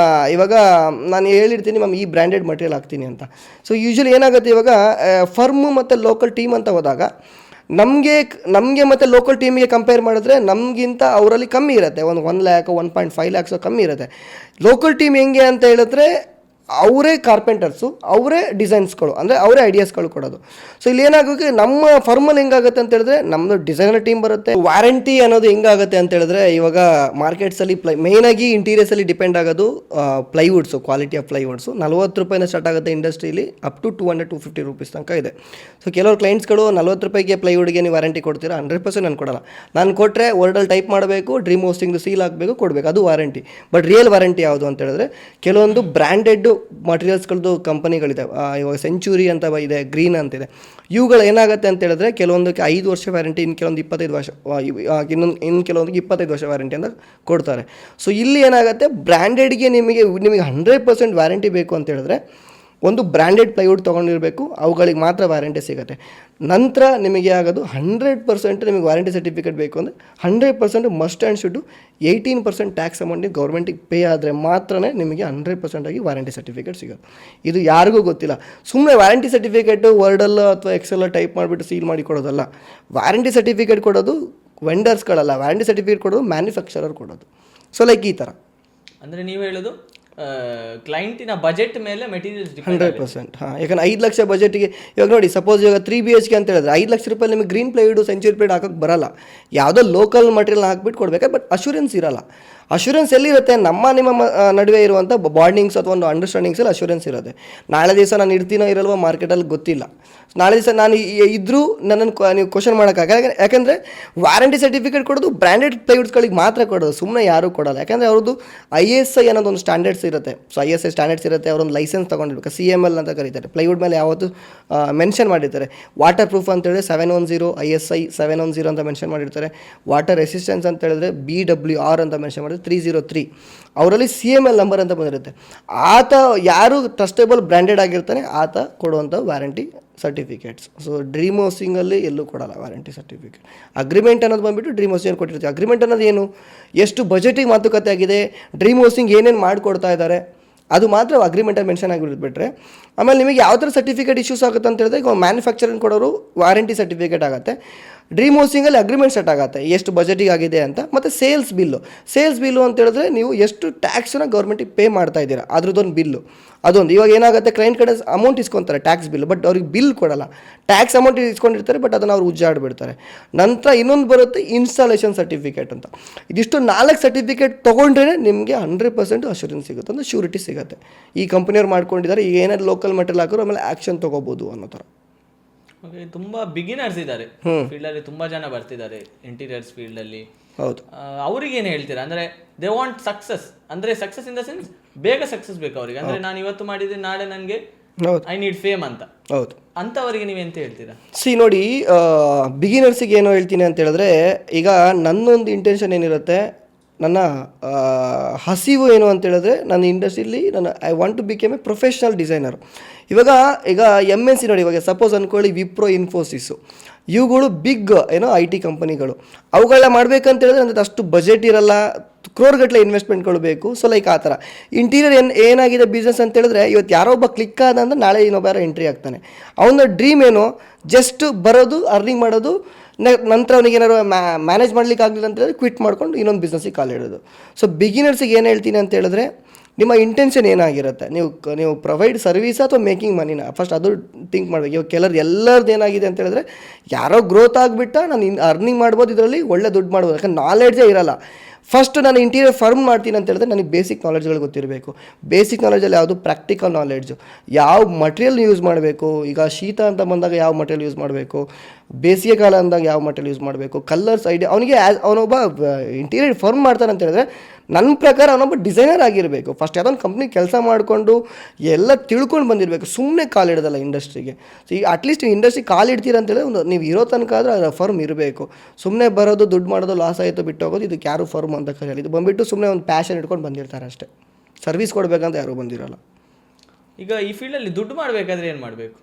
ಇವಾಗ ನಾನು ಹೇಳಿರ್ತೀನಿ ಮ್ಯಾಮ್ ಈ ಬ್ರ್ಯಾಂಡೆಡ್ ಮಟೀರಿಯಲ್ ಹಾಕ್ತೀನಿ ಅಂತ. ಸೊ ಯೂಶ್ವಲಿ ಏನಾಗುತ್ತೆ, ಇವಾಗ ಫರ್ಮ್ ಮತ್ತು ಲೋಕಲ್ ಟೀಮ್ ಅಂತ ಹೋದಾಗ ನಮಗೆ ಮತ್ತು ಲೋಕಲ್ ಟೀಮಿಗೆ ಕಂಪೇರ್ ಮಾಡಿದ್ರೆ ನಮಗಿಂತ ಅವರಲ್ಲಿ ಕಮ್ಮಿ ಇರುತ್ತೆ, ಒಂದು 1 ಲ್ಯಾಕ್ 1.5 ಲ್ಯಾಕ್ಸ್ ಕಮ್ಮಿ ಇರುತ್ತೆ. ಲೋಕಲ್ ಟೀಮ್ ಹೆಂಗೆ ಅಂತ ಹೇಳಿದ್ರೆ, ಅವರೇ ಕಾರ್ಪೆಂಟರ್ಸು, ಅವರೇ ಡಿಸೈನ್ಸ್ಗಳು, ಅಂದರೆ ಅವರೇ ಐಡಿಯಾಸ್ಗಳು ಕೊಡೋದು. ಸೊ ಇಲ್ಲಿ ಏನಾಗುತ್ತೆ, ನಮ್ಮ ಫರ್ಮಲ್ಲಿ ಹೆಂಗಾಗುತ್ತೆ ಅಂತ ಹೇಳಿದ್ರೆ, ನಮ್ಮದು ಡಿಸೈನರ್ ಟೀಮ್ ಬರುತ್ತೆ. ವಾರಂಟಿ ಅನ್ನೋದು ಹೆಂಗಾಗುತ್ತೆ ಅಂತ ಹೇಳಿದ್ರೆ, ಇವಾಗ ಮಾರ್ಕೆಟ್ಸಲ್ಲಿ ಮೇಯ್ನಾಗಿ ಇಂಟೀರಿಯರ್ಸಲ್ಲಿ ಡಿಪೆಂಡ್ ಆಗೋದು ಪ್ಲೈವುಡ್ಸು, ಕ್ವಾಲಿಟಿ ಆಫ್ ಪ್ಲೈವುಡ್ಸು 40 ರೂಪಾಯಿಂದ ಸ್ಟಾರ್ಟ್ ಆಗುತ್ತೆ ಇಂಡಸ್ಟ್ರಿಯಲ್ಲಿ, ಅಪ್ ಟು 200-250 ರುಪೀಸ್ ತನಕ ಇದೆ. ಸೊ ಕೆಲವರು ಕ್ಲೈಂಟ್ಸ್ಗಳು 40 ರೂಪಾಯಿಗೆ ಪ್ಲೈವುಡ್ಗೆ ನೀವು ವಾರಂಟಿ ಕೊಡ್ತೀರಾ, 100% ನಾನು ಕೊಡಲ್ಲ. ನಾನು ಕೊಟ್ಟರೆ ವರ್ಡಲ್ಲಿ ಟೈಪ್ ಮಾಡಬೇಕು, ಡ್ರೀಮ್ ಹೌಸಿಂಗ್ದು ಸೀಲ್ ಹಾಕಬೇಕು, ಕೊಡಬೇಕು, ಅದು ವಾರಂಟಿ. ಬಟ್ ರಿಯಲ್ ವಾರಂಟಿ ಯಾವುದು ಅಂತ ಹೇಳಿದ್ರೆ, ಕೆಲವೊಂದು ಬ್ರ್ಯಾಂಡೆಡ್ ಮಟೀರಿಯಲ್ಸ್ಗಳದ್ದು ಕಂಪನಿಗಳಿದೆ. ಇವಾಗ ಸೆಂಚುರಿ ಅಂತ ಇದೆ, ಗ್ರೀನ್ ಅಂತಿದೆ. ಇವುಗಳು ಏನಾಗುತ್ತೆ ಅಂತ ಹೇಳಿದ್ರೆ, ಕೆಲವೊಂದಕ್ಕೆ 5 ವರ್ಷ ವ್ಯಾರಂಟಿ, ಇನ್ನು ಕೆಲವೊಂದು 25 ವರ್ಷ, ಇನ್ನು ಕೆಲವೊಂದಕ್ಕೆ 25 ವರ್ಷ ವ್ಯಾರಂಟಿ ಅಂತ ಕೊಡ್ತಾರೆ. ಸೊ ಇಲ್ಲಿ ಏನಾಗುತ್ತೆ, ಬ್ರ್ಯಾಂಡೆಡ್ಗೆ ನಿಮಗೆ 100% ವ್ಯಾರಂಟಿ ಬೇಕು ಅಂತ ಹೇಳಿದ್ರೆ, ಒಂದು ಬ್ರ್ಯಾಂಡೆಡ್ ಪ್ಲೈವುಡ್ ತೊಗೊಂಡಿರಬೇಕು, ಅವುಗಳಿಗೆ ಮಾತ್ರ ವ್ಯಾರಂಟಿ ಸಿಗುತ್ತೆ. ನಂತರ ನಿಮಗೆ ಆಗೋದು 100% ನಿಮಗೆ ವ್ಯಾರಂಟಿ ಸರ್ಟಿಫಿಕೇಟ್ ಬೇಕು ಅಂದರೆ 100% ಮಸ್ಟ್ ಆ್ಯಂಡ್ ಶುಡ್ಡು 18% ಟ್ಯಾಕ್ಸ್ ಅಮೌಂಟಿಗೆ ಗೌರ್ಮೆಂಟಿಗೆ ಪೇ ಆದರೆ ಮಾತ್ರ ನಿಮಗೆ 100% ಆಗಿ ವಾರಂಟಿ ಸರ್ಟಿಫಿಕೇಟ್ ಸಿಗೋದು. ಇದು ಯಾರಿಗೂ ಗೊತ್ತಿಲ್ಲ. ಸುಮ್ಮನೆ ವ್ಯಾರಂಟಿ ಸರ್ಟಿಫಿಕೇಟು ವರ್ಡಲ್ಲ ಅಥವಾ ಎಕ್ಸೆಲ್ಲ ಟೈಪ್ ಮಾಡಿಬಿಟ್ಟು ಸೀಲ್ ಮಾಡಿ ಕೊಡೋದಲ್ಲ. ವ್ಯಾರಂಟಿ ಸರ್ಟಿಫಿಕೇಟ್ ಕೊಡೋದು ವೆಂಡರ್ಸ್ಗಳಲ್ಲ, ವ್ಯಾರಂಟಿ ಸರ್ಟಿಫಿಕೇಟ್ ಕೊಡೋದು ಮ್ಯಾನುಫ್ಯಾಕ್ಚರರ್ ಕೊಡೋದು. ಸೊ ಲೈಕ್ ಈ ಥರ. ಅಂದರೆ ನೀವು ಹೇಳೋದು ಕ್ಲೈಂಟಿನ ಬಜೆಟ್ ಮೇಲೆ ಮೆಟೀರಿಯಲ್ಸ್ 100%. ಹಾಂ, ಯಾಕಂದ್ರೆ 5 ಲಕ್ಷ ಬಜೆಟ್ಗೆ, ಇವಾಗ ನೋಡಿ, ಸಪೋಸ್ ಇವಾಗ 3 BHK ಅಂತ ಹೇಳಿದ್ರೆ 5 ಲಕ್ಷ ರೂಪಾಯಿ ನಿಮಗೆ ಗ್ರೀನ್ ಪ್ಲೈವುಡ್, ಸೆಂಚುರಿ ಪ್ಲೈವುಡ್ ಹಾಕೋಕ್ಕೆ ಬರಲ್ಲ. ಯಾವುದೋ ಲೋಕಲ್ ಮಟೀರಿಯಲ್ ಹಾಕ್ಬಿಟ್ಟು ಕೊಡಬೇಕು. ಬಟ್ ಅಶ್ಯೂರೆನ್ಸ್ ಇರಲ್ಲ. ಅಶ್ಯೂರೆನ್ಸ್ ಎಲ್ಲಿರುತ್ತೆ, ನಿಮ್ಮ ನಡುವೆ ಇರುವಂಥ ಬಾಂಡಿಂಗ್ಸ್ ಅಥವಾ ಒಂದು ಅಂಡರ್ಸ್ಟ್ಯಾಂಡಿಂಗ್ಸಲ್ಲಿ ಅಶ್ಯೂರೆನ್ಸ್ ಇರುತ್ತೆ. ನಾಳೆ ದಿವಸ ನಾನು ಇರ್ತೀನೋ ಇರಲ್ವೋ ಮಾರ್ಕೆಟಲ್ಲಿ ಗೊತ್ತಿಲ್ಲ. ನಾಳೆ ದಿವಸ ನಾನು ಇದ್ದರೂ ನನ್ನನ್ನು ನೀವು ಕ್ವಶನ್ ಮಾಡೋಕ್ಕಾಗಲ್ಲ. ಯಾಕೆಂದರೆ ವಾರಂಟಿ ಸರ್ಟಿಫಿಕೇಟ್ ಕೊಡೋದು ಬ್ರ್ಯಾಂಡೆಡ್ ಪ್ಲೈವುಡ್ಸ್ಗಳಿಗೆ ಮಾತ್ರ ಕೊಡೋದು, ಸುಮ್ಮನೆ ಯಾರೂ ಕೊಡಲ್ಲ. ಯಾಕೆಂದರೆ ಅವ್ರದ್ದು ISI ಅನ್ನೋದೊಂದು ಸ್ಟ್ಯಾಂಡರ್ಡ್ಸ್ ಇರುತ್ತೆ. ಸೊ ISI ಸ್ಟ್ಯಾಂಡರ್ಡ್ಸ್ ಇರುತ್ತೆ, ಅವರೊಂದು ಲೈಸೆನ್ಸ್ ತೊಗೊಂಡಿರ್ಬೇಕು, CML ಅಂತ ಕರೀತಾರೆ. ಪ್ಲೈವುಡ್ ಮೇಲೆ ಯಾವತ್ತು ಮೆನ್ಷನ್ ಮಾಡಿರ್ತಾರೆ. ವಾಟರ್ ಪ್ರೂಫ್ ಅಂತೇಳಿದ್ರೆ 710, ISI 710 ಅಂತ ಮೆನ್ಷನ್ ಮಾಡಿರ್ತಾರೆ. ವಾಟರ್ ರೆಸಿಸ್ಟೆನ್ಸ್ ಅಂತ ಹೇಳಿದ್ರೆ BWR ಅಂತ ಮೆನ್ಷನ್ ಮಾಡಿದ್ರೆ 303. ಅವರಲ್ಲಿ CML ನಂಬರ್ ಅಂತ ಬಂದಿರುತ್ತೆ. ಆತ ಯಾರು ಟ್ರಸ್ಟೇಬಲ್ ಬ್ರ್ಯಾಂಡೆಡ್ ಆಗಿರ್ತಾನೆ ಆತ ಕೊಡುವಂಥ ವ್ಯಾರಂಟಿ ಸರ್ಟಿಫಿಕೇಟ್ಸ್. ಸೊ ಡ್ರೀಮ್ ಹೌಸಿಂಗಲ್ಲಿ ಎಲ್ಲೂ ಕೊಡಲ್ಲ ವ್ಯಾರಂಟಿ ಸರ್ಟಿಫಿಕೇಟ್. ಅಗ್ರಿಮೆಂಟ್ ಅನ್ನೋದು ಬಂದುಬಿಟ್ಟು ಡ್ರೀಮ್ ಹೌಸಿಂಗ್ ಕೊಟ್ಟಿರ್ತೀವಿ. ಅಗ್ರಿಮೆಂಟ್ ಅನ್ನೋದು ಏನು, ಎಷ್ಟು ಬಜೆಟಿಗೆ ಮಾತುಕತೆ ಆಗಿದೆ, ಡ್ರೀಮ್ ಹೌಸಿಂಗ್ ಏನೇನು ಮಾಡಿಕೊಡ್ತಾ ಇದ್ದಾರೆ, ಅದು ಮಾತ್ರ ಅಗ್ರಿಮೆಂಟಲ್ಲಿ ಮೆನ್ಷನ್ ಆಗಿಬಿಟ್ಬಿಟ್ರೆ, ಆಮೇಲೆ ನಿಮಗೆ ಯಾವ ಥರ ಸರ್ಟಿಫಿಕೇಟ್ ಇಶ್ಯೂಸ್ ಆಗುತ್ತೆ ಅಂತ ಹೇಳಿದ್ರೆ, ಈಗ ಮ್ಯಾನುಫ್ಯಾಕ್ಚರಿಂಗ್ ಕೊಡೋರು ವಾರಂಟಿ ಸರ್ಟಿಫಿಕೇಟ್ ಆಗುತ್ತೆ. ಡ್ರೀಮ್ ಹೌಸಿಂಗಲ್ಲಿ ಅಗ್ರಿಮೆಂಟ್ ಸೆಟ್ ಆಗುತ್ತೆ ಎಷ್ಟು ಬಜೆಟಿಗೆ ಆಗಿದೆ ಅಂತ. ಮತ್ತು ಸೇಲ್ಸ್ ಬಿಲ್ಲು ಅಂತ ಹೇಳಿದ್ರೆ ನೀವು ಎಷ್ಟು ಟ್ಯಾಕ್ಸನ್ನ ಗೌರ್ಮೆಂಟಿಗೆ ಪೇ ಮಾಡ್ತಾ ಇದ್ದೀರಾ ಅದ್ರದ್ದೊಂದು ಬಿಲ್ಲು. ಅದೊಂದು ಇವಾಗ ಏನಾಗುತ್ತೆ, ಕ್ಲೈಂಟ್ ಕಡೆ ಅಮೌಂಟ್ ಇಸ್ಕೊತಾರೆ ಟ್ಯಾಕ್ಸ್ ಬಿಲ್, ಬಟ್ ಅವ್ರಿಗೆ ಬಿಲ್ ಕೊಡಲ್ಲ. ಟ್ಯಾಕ್ಸ್ ಅಮೌಂಟ್ ಇಸ್ಕೊಂಡಿರ್ತಾರೆ, ಬಟ್ ಅದನ್ನು ಅವ್ರು ಉಜ್ಜಾಡ್ಬಿಡ್ತಾರೆ. ನಂತರ ಇನ್ನೊಂದು ಬರುತ್ತೆ ಇನ್ಸ್ಟಾಲೇಷನ್ ಸರ್ಟಿಫಿಕೇಟ್ ಅಂತ. ಇದಿಷ್ಟು 4 ಸರ್ಟಿಫಿಕೇಟ್ ತೊಗೊಂಡ್ರೆ ನಿಮಗೆ 100% ಅಶ್ಯೂರೆನ್ಸ್ ಸಿಗುತ್ತೆ, ಅಂದರೆ ಶ್ಯೂರಿಟಿ ಸಿಗುತ್ತೆ. ಈ ಕಂಪ್ನಿಯವ್ರು ಮಾಡ್ಕೊಂಡಿದ್ದಾರೆ, ಈಗ ಏನಾದ್ರು ಲೋಕಲ್ ಮೆಟೀರಿಯಲ್ ಹಾಕೋರು ಆಮೇಲೆ ಆ್ಯಕ್ಷನ್ ತೊಗೋಬೋದು ಅನ್ನೋ ಥರ. ಓಕೆ, ತುಂಬ ಬಿಗಿನರ್ಸ್ ಇದ್ದಾರೆ ಫೀಲ್ಡಲ್ಲಿ, ತುಂಬ ಜನ ಬರ್ತಿದ್ದಾರೆ ಇಂಟೀರಿಯರ್ಸ್ ಫೀಲ್ಡಲ್ಲಿ. ಹೌದು, ಅವ್ರಿಗೆ ಏನು ಹೇಳ್ತೀರಾ? ಅಂದರೆ ದೇ ವಾಂಟ್ ಸಕ್ಸಸ್, ಅಂದರೆ ಸಕ್ಸಸ್ ಇನ್ ದ ಸೆನ್ಸ್ ಬೇಗ ಸಕ್ಸಸ್ ಬೇಕು ಅವರಿಗೆ. ಅಂದರೆ ನಾನು ಇವತ್ತು ಮಾಡಿದ್ರೆ ನಾಳೆ ನನಗೆ ಐ ನೀಡ್ ಫೇಮ್ ಅಂತ. ಹೌದು, ಅಂಥವರಿಗೆ ನೀವೆಂತ ಹೇಳ್ತೀರಾ? ನೋಡಿ, ಬಿಗಿನರ್ಸಿಗೆ ಏನೋ ಹೇಳ್ತೀನಿ ಅಂತ ಹೇಳಿದ್ರೆ, ಈಗ ನನ್ನೊಂದು ಇಂಟೆನ್ಷನ್ ಏನಿರುತ್ತೆ, ನನ್ನ ಹಸಿವು ಏನು ಅಂತ ಹೇಳಿದ್ರೆ, ನನ್ನ ಇಂಡಸ್ಟ್ರಿಯಲ್ಲಿ I want to became a professional designer. ಈಗ MNC ನೋಡಿ, ಇವಾಗ ಸಪೋಸ್ ಅಂದ್ಕೊಳ್ಳಿ ವಿಪ್ರೋ, ಇನ್ಫೋಸಿಸು, ಇವುಗಳು ಬಿಗ್ IT ಕಂಪನಿಗಳು. ಅವುಗಳನ್ನ ಮಾಡಬೇಕಂತ ಹೇಳಿದ್ರೆ ಅಂದರೆ ಅಷ್ಟು ಬಜೆಟ್ ಇರಲ್ಲ, ಕ್ರೋರ್ಗಟ್ಟಲೆ ಇನ್ವೆಸ್ಟ್ಮೆಂಟ್ಗಳು ಬೇಕು. ಸೊ ಲೈಕ್ ಆ ಥರ ಇಂಟೀರಿಯರ್ ಏನಾಗಿದೆ ಬಿಸ್ನೆಸ್ ಅಂತ ಹೇಳಿದ್ರೆ, ಇವತ್ತು ಯಾರೋ ಒಬ್ಬ ಕ್ಲಿಕ್ ಆದಂದ್ರೆ ನಾಳೆ ಇನ್ನೊಬ್ಬ ಯಾರೋ ಎಂಟ್ರಿ ಆಗ್ತಾನೆ. ಅವನ ಡ್ರೀಮ್ ಏನು, ಜಸ್ಟ್ ಬರೋದು, ಅರ್ನಿಂಗ್ ಮಾಡೋದು, ನಂತರ ಅವನಿಗೆ ಏನಾದ್ರು ಮ್ಯಾನೇಜ್ ಮಾಡ್ಲಿಕ್ಕೆ ಆಗಲಿಲ್ಲ ಅಂತ ಹೇಳಿದ್ರೆ ಕ್ವಿಟ್ ಮಾಡ್ಕೊಂಡು ಇನ್ನೊಂದು ಬಿಸ್ನೆಸ್ಸಿಗೆ ಕಾಲಿಡೋದು. ಸೊ ಬಿಗಿನರ್ಸಿಗೆ ಏನು ಹೇಳ್ತೀನಿ ಅಂತ ಹೇಳಿದ್ರೆ, ನಿಮ್ಮ ಇಂಟೆನ್ಷನ್ ಏನಾಗಿರುತ್ತೆ, ನೀವು ಪ್ರೊವೈಡ್ ಸರ್ವಿಸ್ ಅಥವಾ ಮೇಕಿಂಗ್ ಮನಿನ ಫಸ್ಟ್ ಅದು ಥಿಂಕ್ ಮಾಡಬೇಕು. ಇವಾಗ ಎಲ್ಲರದ್ದು ಏನಾಗಿದೆ ಅಂತ ಹೇಳಿದ್ರೆ, ಯಾರೋ ಗ್ರೋತ್ ಆಗಿಬಿಟ್ಟ ನಾನು ಅರ್ನಿಂಗ್ ಮಾಡ್ಬೋದು, ಇದರಲ್ಲಿ ಒಳ್ಳೆ ದುಡ್ಡು ಮಾಡ್ಬೋದು, ಯಾಕಂದ್ರೆ ನಾಲೆಡ್ಜೇ ಇರಲ್ಲ. ಫಸ್ಟ್ ನಾನು ಇಂಟೀರಿಯರ್ ಫರ್ಮ್ ಮಾಡ್ತೀನಿ ಅಂತ ಹೇಳಿದ್ರೆ ನನಗೆ ಬೇಸಿಕ್ ನಾಲೆಡ್ಜ್ಗಳು ಗೊತ್ತಿರಬೇಕು. ಬೇಸಿಕ್ ನಾಲೆಡ್ಜಲ್ಲಿ ಯಾವುದು ಪ್ರಾಕ್ಟಿಕಲ್ ನಾಲೆಡ್ಜು, ಯಾವ ಮಟೀರಿಯಲ್ ಯೂಸ್ ಮಾಡಬೇಕು, ಈಗ ಶೀತ ಅಂತ ಬಂದಾಗ ಯಾವ ಮಟೀರಿಯಲ್ ಯೂಸ್ ಮಾಡಬೇಕು, ಬೇಸಿಗೆ ಕಾಲ ಅಂದಾಗ ಯಾವ ಮಟೀರಿಯಲ್ ಯೂಸ್ ಮಾಡಬೇಕು, ಕಲರ್ಸ್ ಐಡಿಯಾ ಅವನಿಗೆ ಅವನೊಬ್ಬ ಇಂಟೀರಿಯರ್ ಫರ್ಮ್ ಮಾಡ್ತಾನೆ ಅಂತ ಹೇಳಿದ್ರೆ ನನ್ನ ಪ್ರಕಾರ ಅವನೊಬ್ಬ ಡಿಸೈನರ್ ಆಗಿರಬೇಕು. ಫಸ್ಟ್ ಯಾವುದೊಂದು ಕಂಪ್ನಿ ಕೆಲಸ ಮಾಡಿಕೊಂಡು ಎಲ್ಲ ತಿಳ್ಕೊಂಡು ಬಂದಿರಬೇಕು, ಸುಮ್ಮನೆ ಕಾಲಿಡೋದಲ್ಲ ಇಂಡಸ್ಟ್ರಿಗೆ. ಸೊ ಈಗ ಅಟ್ಲೀಸ್ಟ್ ಇಂಡಸ್ಟ್ರಿ ಕಾಲಿಡ್ತೀರ ಅಂತೇಳಿದ್ರೆ ಒಂದು ನೀವು ಇರೋ ತನಕ ಆದರೆ ಅದರ ಫರ್ಮ್ ಇರಬೇಕು. ಸುಮ್ಮನೆ ಬರೋದು, ದುಡ್ಡು ಮಾಡೋದು, ಲಾಸ್ ಆಯಿತು ಬಿಟ್ಟು ಹೋಗೋದು, ಇದಕ್ಕೆ ಯಾರು ಫರ್ಮ್ ಅಂತ ಕರೆಯಲ್ಲ. ಇದು ಬಂದುಬಿಟ್ಟು ಸುಮ್ಮನೆ ಒಂದು ಪ್ಯಾಷನ್ ಇಟ್ಕೊಂಡು ಬಂದಿರ್ತಾರೆ ಅಷ್ಟೇ, ಸರ್ವಿಸ್ ಕೊಡಬೇಕಂತ ಯಾರೂ ಬಂದಿರೋಲ್ಲ. ಈಗ ಈ ಫೀಲ್ಡಲ್ಲಿ ದುಡ್ಡು ಮಾಡಬೇಕಾದ್ರೆ ಏನು ಮಾಡಬೇಕು?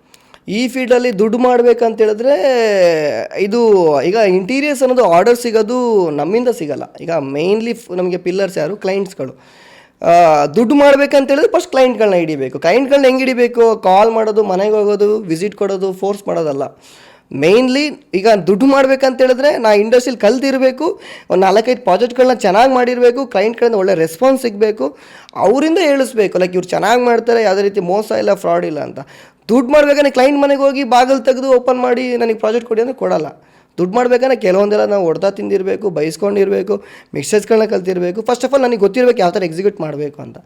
ಈ ಫೀಲ್ಡಲ್ಲಿ ದುಡ್ಡು ಮಾಡಬೇಕಂತ ಹೇಳಿದ್ರೆ ಇದು ಈಗ ಇಂಟೀರಿಯರ್ಸ್ ಅನ್ನೋದು ಆರ್ಡರ್ ಸಿಗೋದು ನಮ್ಮಿಂದ ಸಿಗೋಲ್ಲ. ಈಗ ಮೇಯ್ನ್ಲಿ ನಮಗೆ ಪಿಲ್ಲರ್ಸ್ ಯಾರು, ಕ್ಲೈಂಟ್ಸ್ಗಳು. ದುಡ್ಡು ಮಾಡಬೇಕಂತ ಹೇಳಿದ್ರೆ ಫಸ್ಟ್ ಕ್ಲೈಂಟ್ಗಳನ್ನ ಹಿಡಿಬೇಕು. ಕ್ಲೈಂಟ್ಗಳನ್ನ ಹೆಂಗೆ ಹಿಡಿಬೇಕು? ಕಾಲ್ ಮಾಡೋದು, ಮನೆಗೆ ಹೋಗೋದು, ವಿಸಿಟ್ ಕೊಡೋದು, ಫೋರ್ಸ್ ಮಾಡೋದಲ್ಲ. ಮೇಯ್ನ್ಲಿ ಈಗ ದುಡ್ಡು ಮಾಡ್ಬೇಕಂತ ಹೇಳಿದ್ರೆ ನಾ ಇಂಡಸ್ಟ್ರಿಯಲ್ಲಿ ಕಲ್ತಿರಬೇಕು, ಒಂದು 4-5 ಪ್ರಾಜೆಕ್ಟ್ಗಳನ್ನ ಚೆನ್ನಾಗಿ ಮಾಡಿರಬೇಕು, ಕ್ಲೈಂಟ್ಗಳಿಂದ ಒಳ್ಳೆ ರೆಸ್ಪಾನ್ಸ್ ಸಿಗಬೇಕು, ಅವರಿಂದ ಹೇಳಿಸ್ಬೇಕು ಲೈಕ್ ಇವ್ರು ಚೆನ್ನಾಗಿ ಮಾಡ್ತಾರೆ, ಯಾವುದೇ ರೀತಿ ಮೋಸ ಇಲ್ಲ, ಫ್ರಾಡ್ ಇಲ್ಲ ಅಂತ. ದುಡ್ಡು ಮಾಡ್ಬೇಕಂದ್ರೆ ಕ್ಲೈಂಟ್ ಮನೆಗೆ ಹೋಗಿ ಬಾಗಿಲು ತೆಗೆದು ಓಪನ್ ಮಾಡಿ ನನಗೆ ಪ್ರಾಜೆಕ್ಟ್ ಕೊಡಿ ಅಂದರೆ ಕೊಡಲ್ಲ. ದುಡ್ಡು ಮಾಡ್ಬೇಕಂದ್ರೆ ಕೆಲವೊಂದೆಲ್ಲ ನಾವು ಹೊಡೆದ ತಿಂದಿರಬೇಕು, ಬೈಸ್ಕೊಂಡಿರಬೇಕು, ಮಿಕ್ಸರ್ಸ್ಗಳನ್ನ ಕಲ್ತಿರಬೇಕು. ಫಸ್ಟ್ ಆಫ್ ಆಲ್ ನನಗೆ ಗೊತ್ತಿರಬೇಕು ಯಾವ ಥರ ಎಕ್ಸಿಕ್ಯೂಟ್ ಮಾಡಬೇಕು ಅಂತ.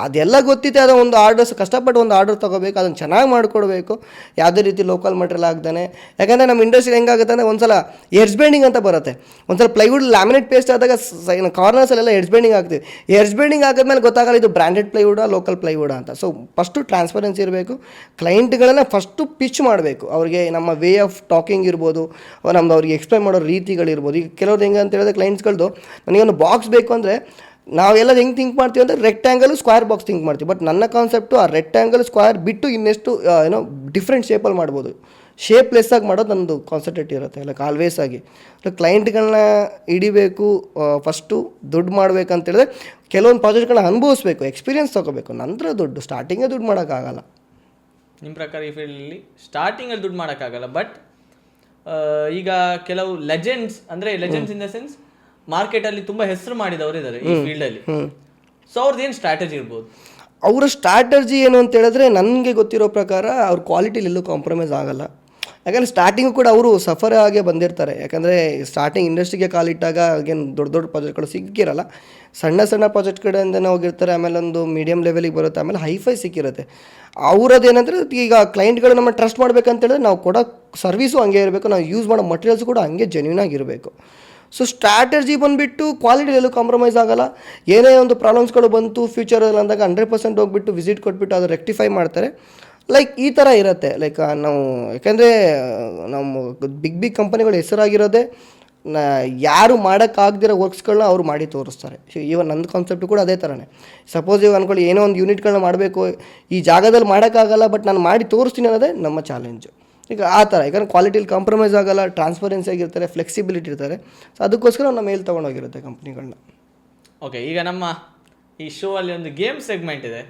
ಅದೆಲ್ಲ ಗೊತ್ತಿತ್ತೆ. ಅದು ಒಂದು ಆರ್ಡರ್ಸ್ ಕಷ್ಟಪಟ್ಟು ಒಂದು ಆರ್ಡರ್ ತೊಗೋಬೇಕು, ಅದನ್ನು ಚೆನ್ನಾಗಿ ಮಾಡಿಕೊಡ್ಬೇಕು, ಯಾವುದೇ ರೀತಿ ಲೋಕಲ್ ಮಟೀರಿಯಲ್ ಆಗ್ದಾನೆ. ಯಾಕಂದರೆ ನಮ್ಮ ಇಂಡಸ್ಟ್ರಿ ಹೆಂಗಾಗುತ್ತೆ ಅಂದರೆ ಒಂದು ಸಲ ಎಡ್ಜ್ ಬೆಂಡಿಂಗ್ ಅಂತ ಬರುತ್ತೆ. ಒಂದು ಸಲ ಪ್ಲೈವುಡ್ ಲ್ಯಾಮಿನೇಟ್ ಪೇಸ್ಟ್ ಆದಾಗ ಕಾರ್ನರ್ಸಲ್ಲೆಲ್ಲ ಎಡ್ಜ್ ಬೆಂಡಿಂಗ್ ಆಗ್ತೀವಿ. ಎಡ್ಜ್ ಬೆಂಡಿಂಗ್ ಆಗೋದ್ಮೇಲೆ ಗೊತ್ತಾಗಲ್ಲ ಇದು ಬ್ರ್ಯಾಂಡೆಡ್ ಪ್ಲೈವುಡಾ ಲೋಕಲ್ ಪ್ಲೈವುಡಾ ಅಂತ. ಸೊ ಫಸ್ಟು ಟ್ರಾನ್ಸ್ಪರೆನ್ಸಿ ಇರಬೇಕು. ಕ್ಲೈಂಟ್ಗಳನ್ನು ಫಸ್ಟು ಪಿಚ್ ಮಾಡಬೇಕು. ಅವ್ರಿಗೆ ನಮ್ಮ ವೇ ಆಫ್ ಟಾಕಿಂಗ್ ಇರ್ಬೋದು, ನಮ್ಮದು ಅವ್ರಿಗೆ ಎಕ್ಸ್ಪ್ಲೈನ್ ಮಾಡೋ ರೀತಿಗಳಿರ್ಬೋದು. ಈಗ ಕೆಲವ್ರು ಹೆಂಗೆ ಅಂತ ಹೇಳಿದ್ರೆ ಕ್ಲೈಂಟ್ಸ್ಗಳದ್ದು ನನಗೊಂದು ಬಾಕ್ಸ್ ಬೇಕು ಅಂದರೆ ನಾವೆಲ್ಲ ಹೆಂಗೆ ಥಿಂಕ್ ಮಾಡ್ತೀವಿ ಅಂದರೆ ರೆಕ್ಟ್ಯಾಂಗಲ್ ಸ್ಕ್ವೇರ್ ಬಾಕ್ಸ್ ಥಿಂಕ್ ಮಾಡ್ತೀವಿ. ಬಟ್ ನನ್ನ ಕಾನ್ಸೆಪ್ಟು ಆ ರೆಕ್ಟ್ಯಾಂಗಲ್ ಸ್ಕ್ವೇರ್ ಬಿಟ್ಟು ಇನ್ನೆಷ್ಟು ಡಿಫ್ರೆಂಟ್ ಶೇಪಲ್ಲಿ ಮಾಡ್ಬೋದು. ಶೇಪ್ಲೆಸ್ ಆಗಿ ಮಾಡೋದು ನನ್ನದು ಕಾನ್ಸಂಟ್ರೇಟ್ ಇರುತ್ತೆ ಲೈಕ್ ಆಲ್ವೇಸ್ ಆಗಿ. ಕ್ಲೈಂಟ್ಗಳನ್ನ ಹಿಡಿಬೇಕು, ಫಸ್ಟು ದುಡ್ಡು ಮಾಡಬೇಕಂತೇಳಿದ್ರೆ ಕೆಲವೊಂದು ಪ್ರಾಜೆಕ್ಟ್ಗಳನ್ನ ಅನುಭವಿಸ್ಬೇಕು, ಎಕ್ಸ್ಪೀರಿಯನ್ಸ್ ತೊಗೋಬೇಕು, ನಂತರ ದುಡ್ಡು. ಸ್ಟಾರ್ಟಿಂಗೇ ದುಡ್ಡು ಮಾಡೋಕ್ಕಾಗಲ್ಲ. ನಿಮ್ಮ ಪ್ರಕಾರ ಈ ಫೀಲ್ಡಲ್ಲಿ ಸ್ಟಾರ್ಟಿಂಗಲ್ಲಿ ದುಡ್ಡು ಮಾಡೋಕ್ಕಾಗಲ್ಲ. ಬಟ್ ಈಗ ಕೆಲವು ಲೆಜೆಂಡ್ಸ್, ಅಂದರೆ ಲೆಜೆಂಡ್ಸ್ ಇನ್ ದ ಸೆನ್ಸ್ ಮಾರ್ಕೆಟಲ್ಲಿ ತುಂಬ ಹೆಸರು ಮಾಡಿದವರು ಇದ್ದಾರೆ ಈ ಫೀಲ್ಡಲ್ಲಿ. ಸೊ ಅವ್ರದ್ದು ಏನು ಸ್ಟ್ರಾಟಜಿ ಇರ್ಬೋದು? ಅವರ ಸ್ಟ್ರಾಟಜಿ ಏನು ಅಂತ ಹೇಳಿದ್ರೆ ನನಗೆ ಗೊತ್ತಿರೋ ಪ್ರಕಾರ ಅವ್ರ ಕ್ವಾಲಿಟಿಲಿ ಎಲ್ಲೂ ಕಾಂಪ್ರಮೈಸ್ ಆಗಲ್ಲ. ಯಾಕಂದರೆ ಸ್ಟಾರ್ಟಿಂಗು ಕೂಡ ಅವರು ಸಫರ್ ಆಗೇ ಬಂದಿರ್ತಾರೆ. ಯಾಕಂದರೆ ಸ್ಟಾರ್ಟಿಂಗ್ ಇಂಡಸ್ಟ್ರಿಗೆ ಕಾಲಿಟ್ಟಾಗ ಏನು ದೊಡ್ಡ ದೊಡ್ಡ ಪ್ರಾಜೆಕ್ಟ್ಗಳು ಸಿಕ್ಕಿರಲ್ಲ, ಸಣ್ಣ ಸಣ್ಣ ಪ್ರಾಜೆಕ್ಟ್ ಕಡೆಯಿಂದನೇ ಹೋಗಿರ್ತಾರೆ. ಆಮೇಲೆ ಒಂದು ಮೀಡಿಯಮ್ ಲೆವೆಲಿಗೆ ಬರುತ್ತೆ, ಆಮೇಲೆ ಹೈಫೈ ಸಿಕ್ಕಿರುತ್ತೆ. ಅವರದ್ದೇನಂದರೆ ಈಗ ಕ್ಲೈಂಟ್ಗಳು ನಮ್ಮ ಟ್ರಸ್ಟ್ ಮಾಡಬೇಕಂತೇಳಿದ್ರೆ ನಾವು ಕೊಡೋ ಸರ್ವಿಸು ಹಂಗೆ ಇರಬೇಕು, ನಾವು ಯೂಸ್ ಮಾಡೋ ಮಟೀರಿಯಲ್ಸು ಕೂಡ ಹಂಗೆ ಜೆನ್ಯೂನ್ ಆಗಿರಬೇಕು. ಸೊ ಸ್ಟ್ರಾಟಜಿ ಬಂದುಬಿಟ್ಟು ಕ್ವಾಲಿಟಿಯಲ್ಲೂ ಕಾಂಪ್ರಮೈಸ್ ಆಗಲ್ಲ. ಏನೇ ಒಂದು ಪ್ರಾಬ್ಲಮ್ಸ್ಗಳು ಬಂತು ಫ್ಯೂಚರಲ್ಲಿ ಅಂದಾಗ 100% ಹೋಗ್ಬಿಟ್ಟು ವಿಸಿಟ್ ಕೊಟ್ಬಿಟ್ಟು ಅದು ರೆಕ್ಟಿಫೈ ಮಾಡ್ತಾರೆ. ಲೈಕ್ ಈ ಥರ ಇರುತ್ತೆ. ಲೈಕ್ ನಾವು ಯಾಕೆಂದರೆ ನಮ್ಮ ಬಿಗ್ ಕಂಪನಿಗಳು ಹೆಸರಾಗಿರೋದೇ ಯಾರು ಮಾಡೋಕ್ಕಾಗದಿರೋ ವರ್ಕ್ಸ್ಗಳನ್ನ ಅವರು ಮಾಡಿ ತೋರಿಸ್ತಾರೆ. ಈವನ್ ನನ್ನ ಕಾನ್ಸೆಪ್ಟು ಕೂಡ ಅದೇ ಥರನೇ. ಸಪೋಸ್ ಇವಾಗ ಅಂದ್ಕೊಳ್ಳಿ ಏನೋ ಒಂದು ಯೂನಿಟ್ಗಳನ್ನ ಮಾಡಬೇಕು, ಈ ಜಾಗದಲ್ಲಿ ಮಾಡೋಕ್ಕಾಗಲ್ಲ, ಬಟ್ ನಾನು ಮಾಡಿ ತೋರಿಸ್ತೀನಿ ಅನ್ನೋದೇ ನಮ್ಮ ಚಾಲೆಂಜು. ಈಗ ಆ ಥರ, ಯಾಕಂದ್ರೆ ಕ್ವಾಲಿಟಿಲಿ ಕಾಂಪ್ರಮೈಸ್ ಆಗಲ್ಲ, ಟ್ರಾನ್ಸ್ಪರೆನ್ಸಿ ಆಗಿರ್ತಾರೆ, ಫ್ಲೆಕ್ಸಿಬಿಲಿಟಿ ಇರ್ತಾರೆ. ಸೊ ಅದಕ್ಕೋಸ್ಕರ ನಮ್ಮ ಮೇಲೆ ತೊಗೊಂಡೋಗಿರುತ್ತೆ ಕಂಪ್ನಿಗಳನ್ನ. ಓಕೆ, ಈಗ ನಮ್ಮ ಈ ಶೋ ಅಲ್ಲಿ ಒಂದು ಗೇಮ್ ಸೆಗ್ಮೆಂಟ್ ಇದೆ,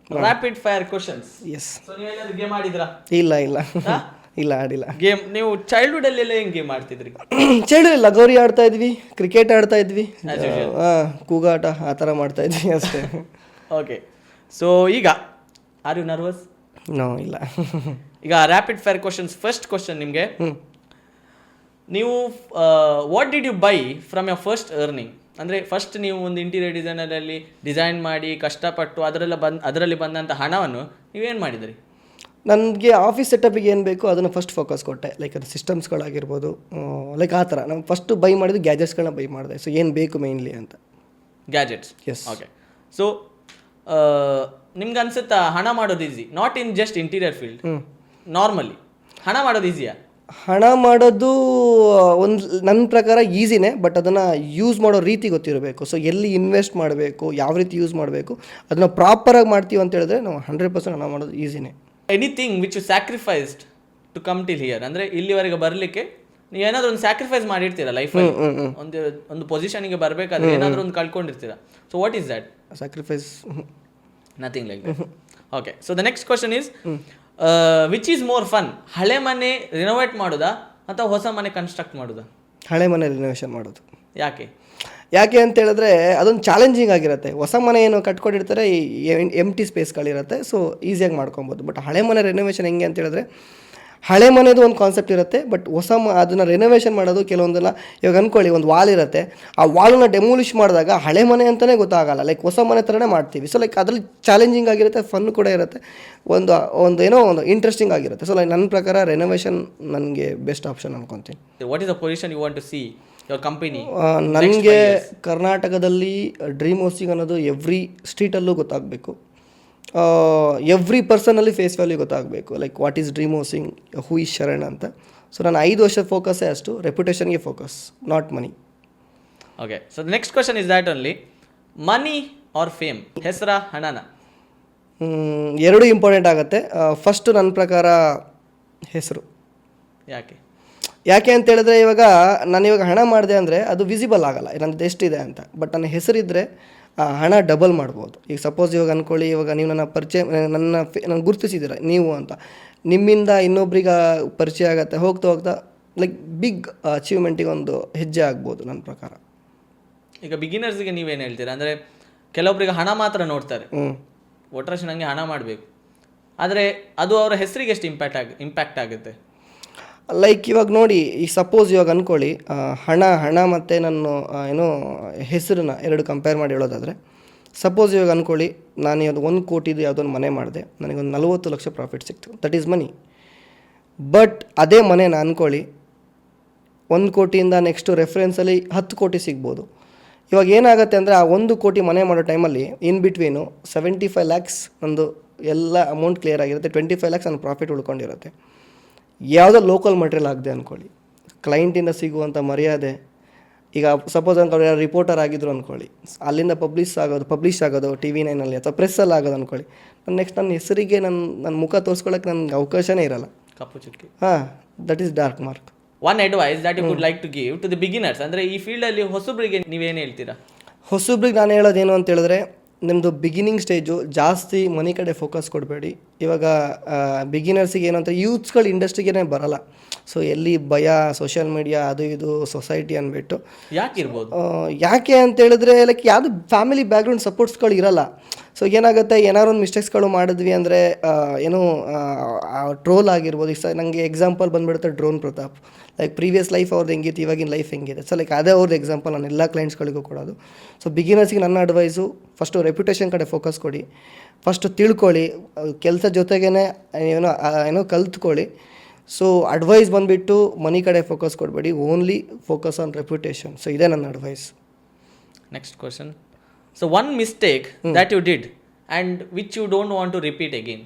rapid fire questions. Yes. So ನೀವೇನಾದ್ರು ಗೇಮ್ ಆಡಿದ್ರಾ? ಇಲ್ಲ ಆಡಿಲ್ಲ. ಗೇಮ್ ನೀವು ಚೈಲ್ಡ್ಹುಡ್ ಅಲ್ಲಿ ಎಲ್ಲ ಹೆಂಗ್ ಗೇಮ್ ಆಡ್ತಿದ್ರಿ? ಚೈಲ್ಡ್ಹುಡ್ ಲಗೋರಿ ಆಡ್ತಾ ಇದ್ವಿ, ಕ್ರಿಕೆಟ್ ಆಡ್ತಾ ಇದ್ವಿ, ಕೂಗಾಟ ಆ ಥರ ಮಾಡ್ತಾ ಇದ್ವಿ ಅಷ್ಟೇ. ಓಕೆ, ಸೊ ಈಗ ಆರ್ ಯು ನರ್ವಸ್? ನೋ, ಇಲ್ಲ. ಈಗ rapid fire questions. First question ನಿಮಗೆ, ನೀವು what did you buy from your first earning? ಅಂದರೆ ಫಸ್ಟ್ ನೀವು ಒಂದು ಇಂಟೀರಿಯರ್ ಡಿಸೈನರಲ್ಲಿ ಡಿಸೈನ್ ಮಾಡಿ ಕಷ್ಟಪಟ್ಟು ಅದರಲ್ಲಿ ಬಂದಂಥ ಹಣವನ್ನು ನೀವೇನು ಮಾಡಿದ್ರಿ? ನನಗೆ ಆಫೀಸ್ ಸೆಟಪಿಗೆ ಏನು ಬೇಕು ಅದನ್ನು ಫಸ್ಟ್ ಫೋಕಸ್ ಕೊಟ್ಟೆ. ಲೈಕ್ ಅದು ಸಿಸ್ಟಮ್ಸ್ಗಳಾಗಿರ್ಬೋದು, ಲೈಕ್ ಆ ಥರ. ನಾನು ಫಸ್ಟು ಬೈ ಮಾಡಿದ್ದು ಗ್ಯಾಜೆಟ್ಸ್ಗಳನ್ನ ಬೈ ಮಾಡಿದೆ. ಸೊ ಏನು ಬೇಕು ಮೇಯ್ನ್ಲಿ ಅಂತ. ಗ್ಯಾಜೆಟ್ಸ್. ಎಸ್. ಓಕೆ, ಸೊ ನಿಮ್ಗೆ ಅನ್ಸುತ್ತಾ ಹಣ ಮಾಡೋದು easy? Not in just interior field, normally ಹಣ ಮಾಡೋದು ಈಸಿಯಾ? ಹಣ ಮಾಡೋದು ಒಂದು ನನ್ನ ಪ್ರಕಾರ ಈಸಿನೇ, ಬಟ್ ಅದನ್ನು ಯೂಸ್ ಮಾಡೋ ರೀತಿ ಗೊತ್ತಿರಬೇಕು. ಸೊ ಎಲ್ಲಿ ಇನ್ವೆಸ್ಟ್ ಮಾಡಬೇಕು, ಯಾವ ರೀತಿ ಯೂಸ್ ಮಾಡಬೇಕು, ಅದನ್ನು ಪ್ರಾಪರಾಗಿ ಮಾಡ್ತೀವಿ ಅಂತ ಹೇಳಿದ್ರೆ ನಾವು 100% ಹಣ ಮಾಡೋದು ಈಸಿನೇ. Anything which you sacrificed to come till here? ಅಂದರೆ ಇಲ್ಲಿವರೆಗೆ ಬರಲಿಕ್ಕೆ ನೀವು ಏನಾದರೂ ಒಂದು ಸ್ಯಾಕ್ರಿಫೈಸ್ ಮಾಡಿರ್ತೀರ ಲೈಫಲ್ಲಿ, ಒಂದು ಪೊಸಿಷನಿಗೆ ಬರಬೇಕಾದ್ರೆ ಏನಾದರೂ ಒಂದು ಕಳ್ಕೊಂಡಿರ್ತೀರ. So what is that sacrifice? Nothing like that. Okay, so the next question is which is more fun? ಹಳೆ ಮನೆ ರಿನೋವೇಟ್ ಮಾಡೋದಾ ಅಥವಾ ಹೊಸ ಮನೆ ಕನ್ಸ್ಟ್ರಕ್ಟ್ ಮಾಡೋದಾ? ಹಳೆ ಮನೆ ರಿನೋವೇಷನ್ ಮಾಡೋದು. ಯಾಕೆ? ಯಾಕೆ ಅಂತ ಹೇಳಿದ್ರೆ ಅದೊಂದು ಚಾಲೆಂಜಿಂಗ್ ಆಗಿರುತ್ತೆ. ಹೊಸ ಮನೆ ಏನು ಕಟ್ಕೊಂಡಿರ್ತಾರೆ, ಎಂಟಿ ಸ್ಪೇಸ್ಗಳಿರುತ್ತೆ, ಸೊ ಈಸಿಯಾಗಿ ಮಾಡ್ಕೊಬೋದು. ಬಟ್ ಹಳೆ ಮನೆ ರೆನೋವೇಷನ್ ಹೆಂಗೆ ಅಂತ ಹೇಳಿದ್ರೆ, ಹಳೆ ಮನೆದು ಒಂದು ಕಾನ್ಸೆಪ್ಟ್ ಇರುತ್ತೆ, ಬಟ್ ಅದನ್ನು ರೆನೋವೇಷನ್ ಮಾಡೋದು ಕೆಲವೊಂದೆಲ್ಲ. ಇವಾಗ ಅಂದ್ಕೊಳ್ಳಿ, ಒಂದು ವಾಲ್ ಇರುತ್ತೆ, ಆ ವಾಲನ್ನು ಡೆಮೋಲಿಷ್ ಮಾಡಿದಾಗ ಹಳೆ ಮನೆ ಅಂತಲೇ ಗೊತ್ತಾಗಲ್ಲ, ಲೈಕ್ ಹೊಸ ಮನೆ ಥರನೇ ಮಾಡ್ತೀವಿ. ಸೊ ಲೈಕ್ ಅದರಲ್ಲಿ ಚಾಲೆಂಜಿಂಗ್ ಆಗಿರುತ್ತೆ, ಫನ್ ಕೂಡ ಇರುತ್ತೆ, ಒಂದು ಇಂಟ್ರೆಸ್ಟಿಂಗ್ ಆಗಿರುತ್ತೆ. ಸೊ ಲೈಕ್ ನನ್ನ ಪ್ರಕಾರ ರೆನೋವೇಷನ್ ನನಗೆ ಬೆಸ್ಟ್ ಆಪ್ಷನ್ ಅನ್ಕೊತೀನಿ. What is the position you want to see your company? ನನಗೆ ಕರ್ನಾಟಕದಲ್ಲಿ ಡ್ರೀಮ್ ಹೌಸಿಂಗ್ ಅನ್ನೋದು ಎವ್ರಿ ಸ್ಟ್ರೀಟಲ್ಲೂ ಗೊತ್ತಾಗಬೇಕು, ಎವ್ರಿ ಪರ್ಸನಲ್ಲಿ ಫೇಸ್ ವ್ಯಾಲ್ಯೂ ಗೊತ್ತಾಗಬೇಕು. Like what is dream housing, who is Sharan ಅಂತ. ಸೊ ನಾನು 5 ವರ್ಷದ ಫೋಕಸ್ಸೇ ಅಷ್ಟು, ರೆಪ್ಯುಟೇಷನ್ಗೆ focus, not money. Okay, so next question is that only, money or fame, ಹೆಸರಾ ಹಣನ? ಎರಡೂ ಇಂಪಾರ್ಟೆಂಟ್ ಆಗುತ್ತೆ. ಫಸ್ಟು ನನ್ನ ಪ್ರಕಾರ ಹೆಸರು. ಯಾಕೆ ಅಂತ ಹೇಳಿದ್ರೆ, ಇವಾಗ ನಾನು ಹಣ ಮಾಡಿದೆ ಅಂದರೆ ಅದು ವಿಸಿಬಲ್ ಆಗಲ್ಲ ನನ್ನದು ಎಷ್ಟಿದೆ ಅಂತ. ಬಟ್ ನನ್ನ ಹೆಸರಿದ್ದರೆ ಹಣ ಡಬಲ್ ಮಾಡ್ಬೋದು. ಈಗ ಸಪೋಸ್ ಇವಾಗ ಅಂದ್ಕೊಳ್ಳಿ, ಇವಾಗ ನೀವು ನನ್ನ ಪರಿಚಯ, ನನ್ನ ಗುರುತಿಸಿದ್ದೀರ ನೀವು ಅಂತ, ನಿಮ್ಮಿಂದ ಇನ್ನೊಬ್ರಿಗೆ ಪರಿಚಯ ಆಗುತ್ತೆ, ಹೋಗ್ತಾ ಹೋಗ್ತಾ ಲೈಕ್ ಬಿಗ್ ಅಚೀವ್ಮೆಂಟಿಗೆ ಒಂದು ಹೆಜ್ಜೆ ಆಗ್ಬೋದು ನನ್ನ ಪ್ರಕಾರ. ಈಗ ಬಿಗಿನರ್ಸ್ಗೆ ನೀವೇನು ಹೇಳ್ತೀರಾ? ಅಂದರೆ ಕೆಲವೊಬ್ಬರಿಗೆ ಹಣ ಮಾತ್ರ ನೋಡ್ತಾರೆ, ಒಟ್ರಾಶಿ ನನಗೆ ಹಣ ಮಾಡಬೇಕು, ಆದರೆ ಅದು ಅವರ ಹೆಸರಿಗೆ ಎಷ್ಟು ಇಂಪ್ಯಾಕ್ಟ್ ಆಗುತ್ತೆ? ಲೈಕ್ ಇವಾಗ ನೋಡಿ, ಈಗ ಸಪೋಸ್ ಇವಾಗ ಅಂದ್ಕೊಳ್ಳಿ, ಹಣ ಮತ್ತು ನನ್ನ ಹೆಸರನ್ನ ಎರಡು ಕಂಪೇರ್ ಮಾಡಿ ಹೇಳೋದಾದರೆ, ಸಪೋಸ್ ಇವಾಗ ಅಂದ್ಕೊಳ್ಳಿ, ನಾನು ಇವತ್ತು 1 ಕೋಟಿದು ಯಾವುದೊಂದು ಮನೆ ಮಾಡಿದೆ, ನನಗೊಂದು 40 ಲಕ್ಷ ಪ್ರಾಫಿಟ್ ಸಿಕ್ತು, ದಟ್ ಈಸ್ ಮನಿ. ಬಟ್ ಅದೇ ಮನೆನ ಅಂದ್ಕೊಳ್ಳಿ, 1 ಕೋಟಿಯಿಂದ ನೆಕ್ಸ್ಟು ರೆಫರೆನ್ಸಲ್ಲಿ 10 ಕೋಟಿ ಸಿಗ್ಬೋದು. ಇವಾಗ ಏನಾಗುತ್ತೆ ಅಂದರೆ, ಆ 1 ಕೋಟಿ ಮನೆ ಮಾಡೋ ಟೈಮಲ್ಲಿ ಇನ್ ಬಿಟ್ವೀನು 75 ಲ್ಯಾಕ್ಸ್ ನಂದು ಎಲ್ಲ ಅಮೌಂಟ್ ಕ್ಲಿಯರ್ ಆಗಿರುತ್ತೆ, 25 ಲ್ಯಾಕ್ಸ್ ನನ್ನ ಪ್ರಾಫಿಟ್ ಉಳ್ಕೊಂಡಿರುತ್ತೆ. ಯಾವುದೋ ಲೋಕಲ್ ಮಟೀರಿಯಲ್ ಆಗದೆ ಅಂದ್ಕೊಳ್ಳಿ, ಕ್ಲೈಂಟಿಂದ ಸಿಗುವಂಥ ಮರ್ಯಾದೆ, ಈಗ ಸಪೋಸ್ ಅಂದ್ಕೊಳ್ಳಿ ರಿಪೋರ್ಟರ್ ಆಗಿದ್ರು ಅಂದ್ಕೊಳ್ಳಿ, ಅಲ್ಲಿಂದ ಪಬ್ಲಿಷ್ ಆಗೋದು TV9 ಅಥವಾ ಪ್ರೆಸ್ಸಲ್ಲಿ ಆಗೋದು ಅಂದ್ಕೊಳ್ಳಿ, ನೆಕ್ಸ್ಟ್ ನನ್ನ ಹೆಸರಿಗೆ ನನ್ನ ಮುಖ ತೋರಿಸ್ಕೊಳ್ಳೋಕೆ ನನಗೆ ಅವಕಾಶನೇ ಇರಲ್ಲ. ಕಪ್ಪು ಚುಕ್ಕಿ. That is dark mark. One advice that you would like to give to the beginners, ಅಂದರೆ ಈ ಫೀಲ್ಡಲ್ಲಿ ಹೊಸಬ್ರಿಗೆ ನೀವೇನು ಹೇಳ್ತೀರಾ? ಹೊಸಬ್ರಿಗೆ ನಾನು ಹೇಳೋದೇನು ಅಂತ ಹೇಳಿದ್ರೆ, ನಿಮ್ಮದು ಬಿಗಿನಿಂಗ್ ಸ್ಟೇಜು, ಜಾಸ್ತಿ ಮನಿ ಕಡೆ ಫೋಕಸ್ ಕೊಡಬೇಡಿ. ಇವಾಗ ಬಿಗಿನರ್ಸಿಗೆ ಏನು ಅಂತ, ಯೂತ್ಸ್ಗಳು ಇಂಡಸ್ಟ್ರಿಗೇ ಬರಲ್ಲ. ಸೊ ಎಲ್ಲಿ ಭಯ, ಸೋಷಿಯಲ್ ಮೀಡಿಯಾ, ಅದು ಇದು ಸೊಸೈಟಿ ಅಂದ್ಬಿಟ್ಟು. ಯಾಕೆ ಅಂತ ಹೇಳಿದ್ರೆ, ಲೈಕ್ ಯಾವುದು ಫ್ಯಾಮಿಲಿ ಬ್ಯಾಕ್ಗ್ರೌಂಡ್ ಸಪೋರ್ಟ್ಸ್ಗಳು ಇರಲ್ಲ. ಸೊ ಏನಾಗುತ್ತೆ, ಏನಾದ್ರು ಒಂದು ಮಿಸ್ಟೇಕ್ಸ್ಗಳು ಮಾಡಿದ್ವಿ ಅಂದರೆ ಏನೋ ಟ್ರೋಲ್ ಆಗಿರ್ಬೋದು. ಈಗ ನನಗೆ ಎಕ್ಸಾಂಪಲ್ ಬಂದುಬಿಡುತ್ತೆ drone Pratap. Like previous life ಅವ್ರದ್ದು ಹೆಂಗಿತ್ತು, ಇವಾಗಿನ ಲೈಫ್ ಹೆಂಗಿದೆ. ಸೊ ಲೈಕ್ ಅದೇ ಅವ್ರದ್ದು ಎಕ್ಸಾಂಪಲ್ ನಾನು ಎಲ್ಲ ಕ್ಲೈಂಟ್ಸ್ಗಳಿಗೂ ಕೊಡೋದು. ಸೊ ಬಿಗಿನರ್ಸ್ಗೆ ನನ್ನ ಅಡ್ವೈಸು, ಫಸ್ಟು ರೆಪ್ಯುಟೇಷನ್ ಕಡೆ ಫೋಕಸ್ ಕೊಡಿ, ಫಸ್ಟು ತಿಳ್ಕೊಳ್ಳಿ, ಕೆಲಸ ಜೊತೆಗೇ ಏನೋ ಕಲ್ತ್ಕೊಳ್ಳಿ. ಸೊ ಅಡ್ವೈಸ್ ಬಂದುಬಿಟ್ಟು ಮನಿ ಕಡೆ ಫೋಕಸ್ ಕೊಡಬೇಡಿ, only focus on reputation. So ಇದೇ ನನ್ನ advice. Next question, so one mistake that you did and which you don't want to repeat again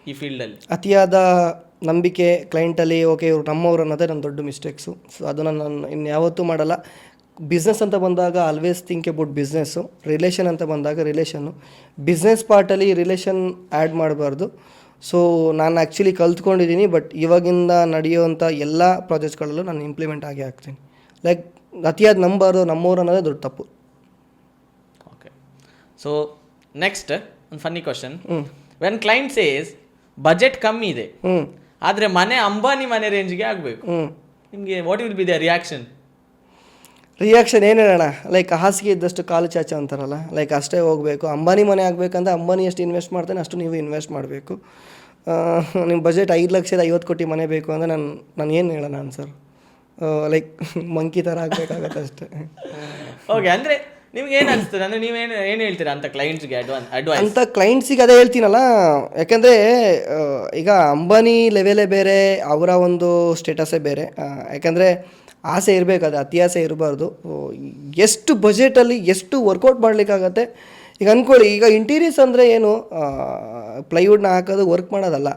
ಈ ಫೀಲ್ಡಲ್ಲಿ? ಅತಿಯಾದ ನಂಬಿಕೆ ಕ್ಲೈಂಟಲ್ಲಿ, ಓಕೆ ಇವ್ರು ನಮ್ಮವ್ರು ಅನ್ನೋದೇ ನನ್ನ ದೊಡ್ಡ ಮಿಸ್ಟೇಕ್ಸು. ಸೊ ಅದನ್ನು ನಾನು ಇನ್ಯಾವತ್ತೂ ಮಾಡಲ್ಲ. ಬಿಸ್ನೆಸ್ ಅಂತ ಬಂದಾಗ always think about business. Relation ಅಂತ ಬಂದಾಗ ರಿಲೇಷನ್ನು, ಬಿಸ್ನೆಸ್ ಪಾರ್ಟಲ್ಲಿ ರಿಲೇಷನ್ ಆ್ಯಡ್ ಮಾಡಬಾರ್ದು. ಸೊ ನಾನು ಆ್ಯಕ್ಚುಲಿ ಕಲ್ತ್ಕೊಂಡಿದ್ದೀನಿ, ಬಟ್ ಇವಾಗಿಂದ ನಡೆಯುವಂಥ ಎಲ್ಲ ಪ್ರಾಜೆಕ್ಟ್ಸ್ಗಳಲ್ಲೂ ನಾನು ಇಂಪ್ಲಿಮೆಂಟ್ ಆಗೇ ಆಗ್ತೀನಿ. ಲೈಕ್ ಅತಿಯಾದ ನಂಬಾರ್ದು, ನಮ್ಮವ್ರು ಅನ್ನೋದೇ ದೊಡ್ಡ ತಪ್ಪು. ಓಕೆ, ಸೊ ನೆಕ್ಸ್ಟ್ ಒಂದು funny question, when client says budget ಕಮ್ಮಿ ಇದೆ ಆದರೆ ಮನೆ ಅಂಬಾನಿ ಮನೆ ರೇಂಜ್ಗೆ ಆಗಬೇಕು, ನಿಮಗೆ what will be the reaction ಏನು ಹೇಳೋಣ, ಲೈಕ್ ಹಾಸಿಗೆ ಇದ್ದಷ್ಟು ಕಾಲು ಚಾಚ ಅಂತಾರಲ್ಲ, ಲೈಕ್ ಅಷ್ಟೇ ಹೋಗಬೇಕು. ಅಂಬಾನಿ ಮನೆ ಆಗಬೇಕಂದ್ರೆ ಅಂಬಾನಿ ಎಷ್ಟು ಇನ್ವೆಸ್ಟ್ ಮಾಡ್ತಾನೆ ಅಷ್ಟು ನೀವು ಇನ್ವೆಸ್ಟ್ ಮಾಡಬೇಕು. ನಿಮ್ಮ ಬಜೆಟ್ 5 ಲಕ್ಷದ 50 ಕೋಟಿ ಮನೆ ಬೇಕು ಅಂದರೆ ನಾನು ಏನು ಹೇಳೋಣ ಆನ್ಸರ್, ಲೈಕ್ ಮಂಕಿ ಥರ ಆಗಬೇಕಾಗತ್ತೆ ಅಷ್ಟೇ. ಓಕೆ, ಅಂದರೆ ನಿಮ್ಗೆ ಏನು ಅನಿಸ್ತದೆ, ಅಂದರೆ ಏನು ಹೇಳ್ತೀರಾ ಅಂತ ಕ್ಲೈಂಟ್ಸ್ಗೆ ಅಡ್ವೈಸ್? ಅಂತ ಕ್ಲೈಂಟ್ಸಿಗೆ ಅದೇ ಹೇಳ್ತೀನಲ್ಲ, ಯಾಕೆಂದರೆ ಈಗ ಅಂಬಾನಿ ಲೆವೆಲೇ ಬೇರೆ, ಅವರ ಒಂದು ಸ್ಟೇಟಸ್ಸೇ ಬೇರೆ. ಯಾಕೆಂದರೆ ಆಸೆ ಇರಬೇಕು, ಅದು ಅತಿ ಆಸೆ ಇರಬಾರ್ದು. ಎಷ್ಟು ಬಜೆಟಲ್ಲಿ ಎಷ್ಟು ವರ್ಕೌಟ್ ಮಾಡಲಿಕ್ಕಾಗತ್ತೆ. ಈಗ ಅಂದ್ಕೊಳ್ಳಿ, ಈಗ ಇಂಟೀರಿಯರ್ಸ್ ಅಂದರೆ ಏನು, ಪ್ಲೈವುಡ್ನ ಹಾಕೋದು ವರ್ಕ್ ಮಾಡೋದಲ್ಲ,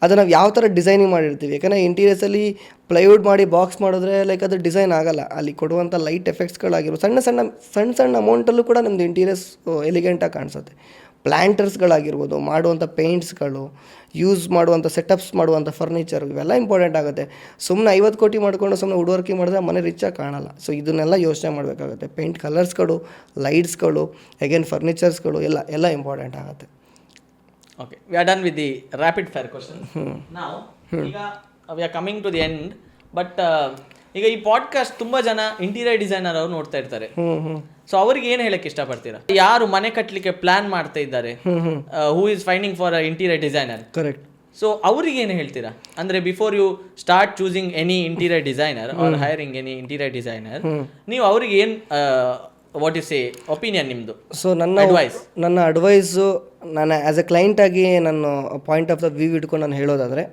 ಅದು ನಾವು ಯಾವ ಥರ ಡಿಸೈನಿಂಗ್ ಮಾಡಿರ್ತೀವಿ. ಯಾಕಂದರೆ ಇಂಟೀರಿಯರ್ಸಲ್ಲಿ ಪ್ಲೈವುಡ್ ಮಾಡಿ ಬಾಕ್ಸ್ ಮಾಡಿದ್ರೆ ಲೈಕ್ ಅದು ಡಿಸೈನ್ ಆಗೋಲ್ಲ. ಅಲ್ಲಿ ಕೊಡುವಂಥ ಲೈಟ್ ಎಫೆಕ್ಟ್ಸ್ಗಳಾಗಿರ್ಬೋದು, ಸಣ್ಣ ಅಮೌಂಟಲ್ಲೂ ಕೂಡ ನಮ್ಮದು ಇಂಟೀರಿಯರ್ಸ್ ಎಲಿಗೆಂಟಾಗಿ ಕಾಣಿಸುತ್ತೆ. ಪ್ಲ್ಯಾಂಟರ್ಸ್ಗಳಾಗಿರ್ಬೋದು, ಮಾಡುವಂಥ ಪೇಂಟ್ಸ್ಗಳು, ಯೂಸ್ ಮಾಡುವಂಥ ಸೆಟಪ್ಸ್, ಮಾಡುವಂಥ ಫರ್ನಿಚರ್, ಇವೆಲ್ಲ ಇಂಪಾರ್ಟೆಂಟ್ ಆಗುತ್ತೆ. ಸುಮ್ಮನೆ 50 ಕೋಟಿ ಮಾಡಿಕೊಂಡು ಸುಮ್ಮನೆ ವುಡ್ ವರ್ಕಿಂಗ್ ಮಾಡಿದ್ರೆ ಮನೆ ರಿಚಾಗಿ ಕಾಣಲ್ಲ. ಸೊ ಇದನ್ನೆಲ್ಲ ಯೋಚನೆ ಮಾಡಬೇಕಾಗುತ್ತೆ. ಪೇಂಟ್ ಕಲರ್ಸ್ಗಳು, ಲೈಟ್ಸ್ಗಳು, ಅಗೇನ್ ಫರ್ನಿಚರ್ಸ್ಗಳು ಎಲ್ಲ ಇಂಪಾರ್ಟೆಂಟ್ ಆಗುತ್ತೆ. Okay, we are done with the rapid fire question. ನಾವು ಈಗ we are coming to the end. But ಈಗ ಈ ಪಾಡ್ಕಾಸ್ಟ್ ತುಂಬ ಜನ ಇಂಟೀರಿಯರ್ ಡಿಸೈನರ್ ಅವ್ರು ನೋಡ್ತಾ ಇರ್ತಾರೆ. ಸೊ ಅವ್ರಿಗೆ ಏನು ಹೇಳಕ್ಕೆ ಇಷ್ಟಪಡ್ತೀರಾ? ಯಾರು ಮನೆ ಕಟ್ಟಲಿಕ್ಕೆ ಪ್ಲಾನ್ ಮಾಡ್ತಾ ಇದ್ದಾರೆ, who is finding for a interior designer, correct. So ಅವ್ರಿಗೆ ಏನು ಹೇಳ್ತೀರಾ? ಅಂದರೆ before you start choosing any interior designer or hiring any interior designer, ನೀವು ಅವ್ರಿಗೆ ಏನು ವಾಟ್ ಯು ಸೇ ಒಪಿನಿಯನ್ ನಿಮ್ಮದು? ಸೊ ನನ್ನ ಅಡ್ವೈಸು, ನಾನು ಆ್ಯಸ್ ಎ ಕ್ಲೈಂಟಾಗಿ ನನ್ನ ಪಾಯಿಂಟ್ ಆಫ್ ದ ವ್ಯೂ ಇಟ್ಕೊಂಡು ನಾನು ಹೇಳೋದಾದರೆ,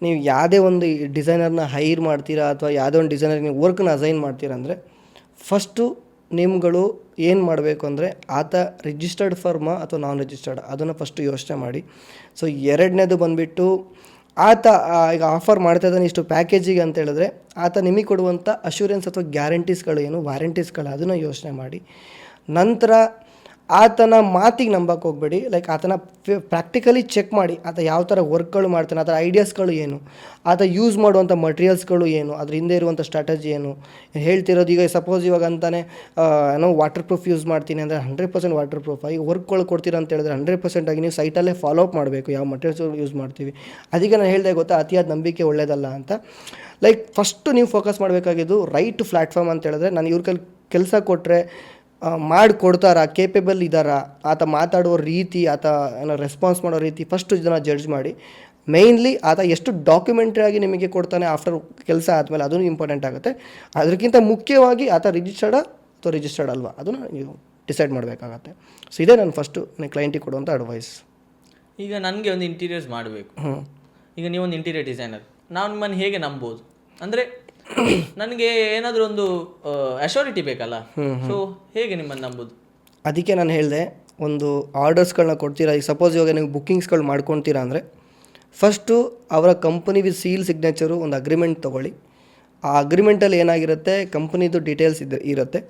ನೀವು ಯಾವುದೇ ಒಂದು ಡಿಸೈನರ್ನ ಹೈರ್ ಮಾಡ್ತೀರಾ ಅಥವಾ ಯಾವುದೇ ಒಂದು ಡಿಸೈನರ್ಗೆ ನೀವು ವರ್ಕ್ನ ಅಸೈನ್ ಮಾಡ್ತೀರಾ ಅಂದರೆ, ಫಸ್ಟು ನಿಮ್ಗಳು ಏನು ಮಾಡಬೇಕು ಅಂದರೆ ಆತ ರಿಜಿಸ್ಟರ್ಡ್ ಫರ್ಮಾ ಅಥವಾ ನಾನ್ ರಿಜಿಸ್ಟರ್ಡ್ ಅದನ್ನು ಫಸ್ಟು ಯೋಚನೆ ಮಾಡಿ. ಸೊ ಎರಡನೇದು ಬಂದುಬಿಟ್ಟು ಆತ ಈಗ ಆಫರ್ ಮಾಡ್ತಾ ಇದ್ದಾನೆ ಇಷ್ಟು ಪ್ಯಾಕೇಜಿಗೆ ಅಂತ ಹೇಳಿದ್ರೆ ಆತ ನಿಮಗೆ ಕೊಡುವಂಥ ಅಶ್ಯೂರೆನ್ಸ್ ಅಥವಾ ಗ್ಯಾರಂಟೀಸ್ಗಳು ಏನು, ವಾರಂಟೀಸ್ಗಳು ಅದನ್ನು ಯೋಚನೆ ಮಾಡಿ. ನಂತರ ಆತನ ಮಾತಿಗೆ ನಂಬಕ್ಕೆ ಹೋಗಬೇಡಿ. ಲೈಕ್ ಆತನ ಪ್ರಾಕ್ಟಿಕಲಿ ಚೆಕ್ ಮಾಡಿ, ಆತ ಯಾವ ಥರ ವರ್ಕ್ಗಳು ಮಾಡ್ತಾನೆ, ಆತನ ಐಡಿಯಾಸ್ಗಳು ಏನು, ಆತ ಯೂಸ್ ಮಾಡುವಂಥ ಮಟೀರಿಯಲ್ಸ್ಗಳು ಏನು, ಅದ್ರ ಹಿಂದೆ ಇರುವಂಥ ಸ್ಟ್ರಾಟಜಿ ಏನು. ಹೇಳ್ತಿರೋದು ಈಗ ಸಪೋಸ್ ಇವಾಗ ಅಂತಾನೆ ಏನೋ ವಾಟರ್ ಪ್ರೂಫ್ ಯೂಸ್ ಮಾಡ್ತೀನಿ ಅಂದರೆ 100% ವಾಟರ್ ಪ್ರೂಫ್. ಈಗ ವರ್ಕ್ಗಳು ಕೊಡ್ತೀರಾ ಅಂತ ಹೇಳಿದ್ರೆ 100% ಆಗಿ ನೀವು ಸೈಟಲ್ಲೇ ಫಾಲೋ ಅಪ್ ಮಾಡಬೇಕು, ಯಾವ ಮಟೀರಿಯಲ್ಸ್ಗಳು ಯೂಸ್ ಮಾಡ್ತೀವಿ. ಅದಕ್ಕೆ ನಾನು ಹೇಳಿದೆ ಗೊತ್ತಾ, ಅತಿಯಾದ ನಂಬಿಕೆ ಒಳ್ಳೆಯದಲ್ಲ ಅಂತ. ಲೈಕ್ ಫಸ್ಟು ನೀವು ಫೋಕಸ್ ಮಾಡಬೇಕಾಗಿದ್ದು ರೈಟ್ ಪ್ಲ್ಯಾಟ್ಫಾರ್ಮ್ ಅಂತ ಹೇಳಿದ್ರೆ, ನಾನು ಇವ್ರ ಕೈಲಿ ಕೆಲಸ ಕೊಟ್ಟರೆ ಮಾಡಿಕೊಡ್ತಾರಾ, ಕೇಪೇಬಲ್ ಇದ್ದಾರಾ, ಆತ ಮಾತಾಡೋ ರೀತಿ, ಆತ ಏನೋ ರೆಸ್ಪಾನ್ಸ್ ಮಾಡೋ ರೀತಿ, ಫಸ್ಟು ಇದನ್ನು ಜಡ್ಜ್ ಮಾಡಿ. ಮೇಯ್ನ್ಲಿ ಆತ ಎಷ್ಟು ಡಾಕ್ಯುಮೆಂಟ್ರಿ ಆಗಿ ನಿಮಗೆ ಕೊಡ್ತಾನೆ ಆಫ್ಟರ್ ಕೆಲಸ ಆದಮೇಲೆ ಅದೂ ಇಂಪಾರ್ಟೆಂಟ್ ಆಗುತ್ತೆ. ಅದಕ್ಕಿಂತ ಮುಖ್ಯವಾಗಿ ಆತ ರಿಜಿಸ್ಟರ್ಡಾ ಅಥವಾ ರಿಜಿಸ್ಟರ್ಡ್ ಅಲ್ವಾ ಅದನ್ನು ನೀವು ಡಿಸೈಡ್ ಮಾಡಬೇಕಾಗತ್ತೆ. ಸೊ ಇದೇ ನಾನು ಫಸ್ಟು ನನ್ನ ಕ್ಲೈಂಟಿಗೆ ಕೊಡುವಂಥ ಅಡ್ವೈಸ್. ಈಗ ನನಗೆ ಒಂದು ಇಂಟೀರಿಯರ್ಸ್ ಮಾಡಬೇಕು, ಈಗ ನೀವೊಂದು ಇಂಟೀರಿಯರ್ ಡಿಸೈನರ್, ನಾನು ನಿಮ್ಮನ್ನು ಹೇಗೆ ನಂಬೋದು? ಅಂದರೆ ನನಗೆ ಏನಾದರೂ ಒಂದು ಅಶ್ಯೂರಿಟಿ ಬೇಕಲ್ಲ, ಸೊ ಹೇಗೆ ನಿಮ್ಮನ್ನು ನಂಬೋದು? ಅದಕ್ಕೆ ನಾನು ಹೇಳಿದೆ, ಒಂದು ಆರ್ಡರ್ಸ್ಗಳನ್ನ ಕೊಡ್ತೀರಾ. ಈಗ ಸಪೋಸ್ ಇವಾಗ ನೀವು ಬುಕ್ಕಿಂಗ್ಸ್ಗಳು ಮಾಡ್ಕೊತೀರಾ ಅಂದರೆ ಫಸ್ಟು ಅವರ ಕಂಪನಿ ವಿತ್ ಸೀಲ್ ಸಿಗ್ನೇಚರು ಒಂದು ಅಗ್ರಿಮೆಂಟ್ ತೊಗೊಳ್ಳಿ. ಆ ಅಗ್ರಿಮೆಂಟಲ್ಲಿ ಏನಾಗಿರುತ್ತೆ, ಕಂಪ್ನಿದು ಡೀಟೇಲ್ಸ್ ಇರುತ್ತೆ.